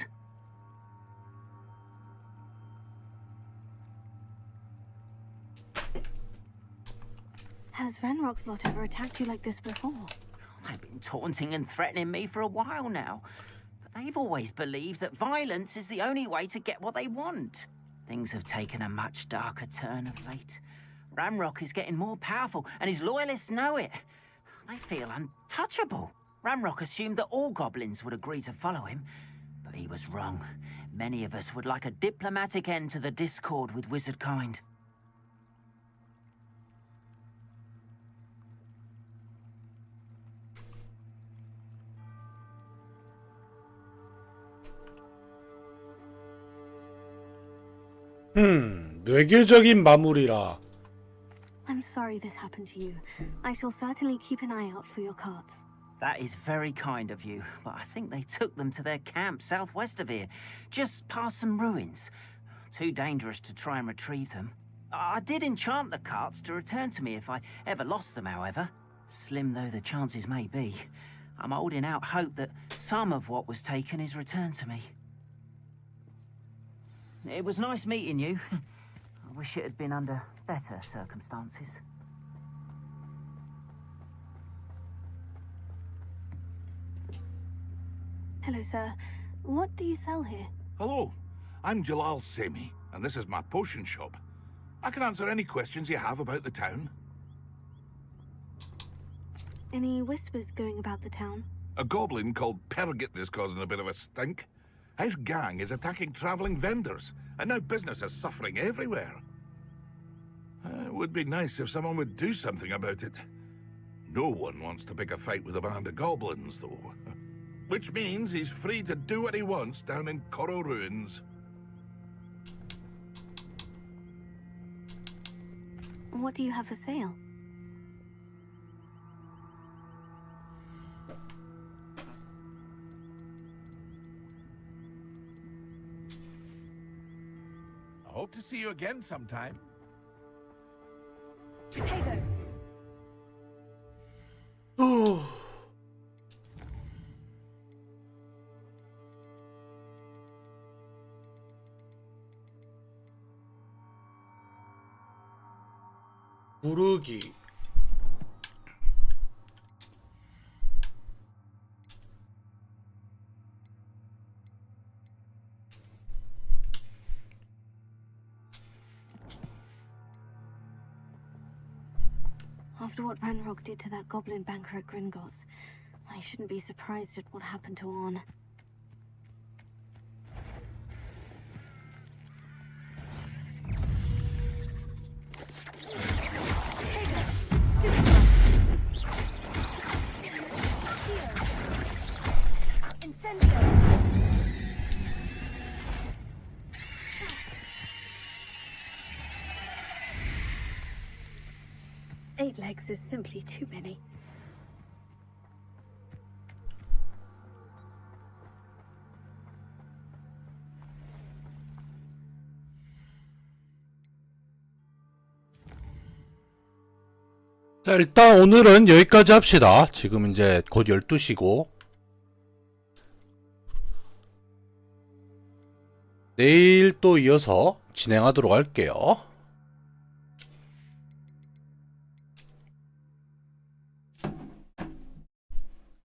Has Ranrock's lot ever attacked you like this before? They've been taunting and threatening me for a while now. But they've always believed that violence is the only way to get what they want. Things have taken a much darker turn of late. Ranrock is getting more powerful, and his loyalists know it. They feel untouchable. Ranrock assumed that all goblins would agree to follow him, but he was wrong. Many of us would like a diplomatic end to the discord with wizard kind. 뇌교적인 마무리라. I'm sorry this happened to you. I shall certainly keep an eye out for your carts. That is very kind of you, but I think they took them to their camp southwest of here, just past some ruins. Too dangerous to try and retrieve them. I did enchant the carts to return to me if I ever lost them, however. Slim though the chances may be, I'm holding out hope that some of what was taken is returned to me. It was nice meeting you. I wish it had been under better circumstances. Hello, sir. What do you sell here? Hello, I'm Jalal Semi, and this is my potion shop. I can answer any questions you have about the town. Any whispers going about the town? A goblin called Pergit is causing a bit of a stink. His gang is attacking traveling vendors, and now business is suffering everywhere. It would be nice if someone would do something about it. No one wants to pick a fight with a band of goblins, though. Which means he's free to do what he wants down in Coral Ruins. What do you have for sale? I hope to see you again sometime. Potato! 부르기. After what Ranrock did to that goblin banker at Gringotts, I shouldn't be surprised at what happened to Orn. Eight legs is simply too many. 자, 일단 오늘은 여기까지 합시다. 지금 이제 곧 12시고 내일 또 이어서 진행하도록 할게요.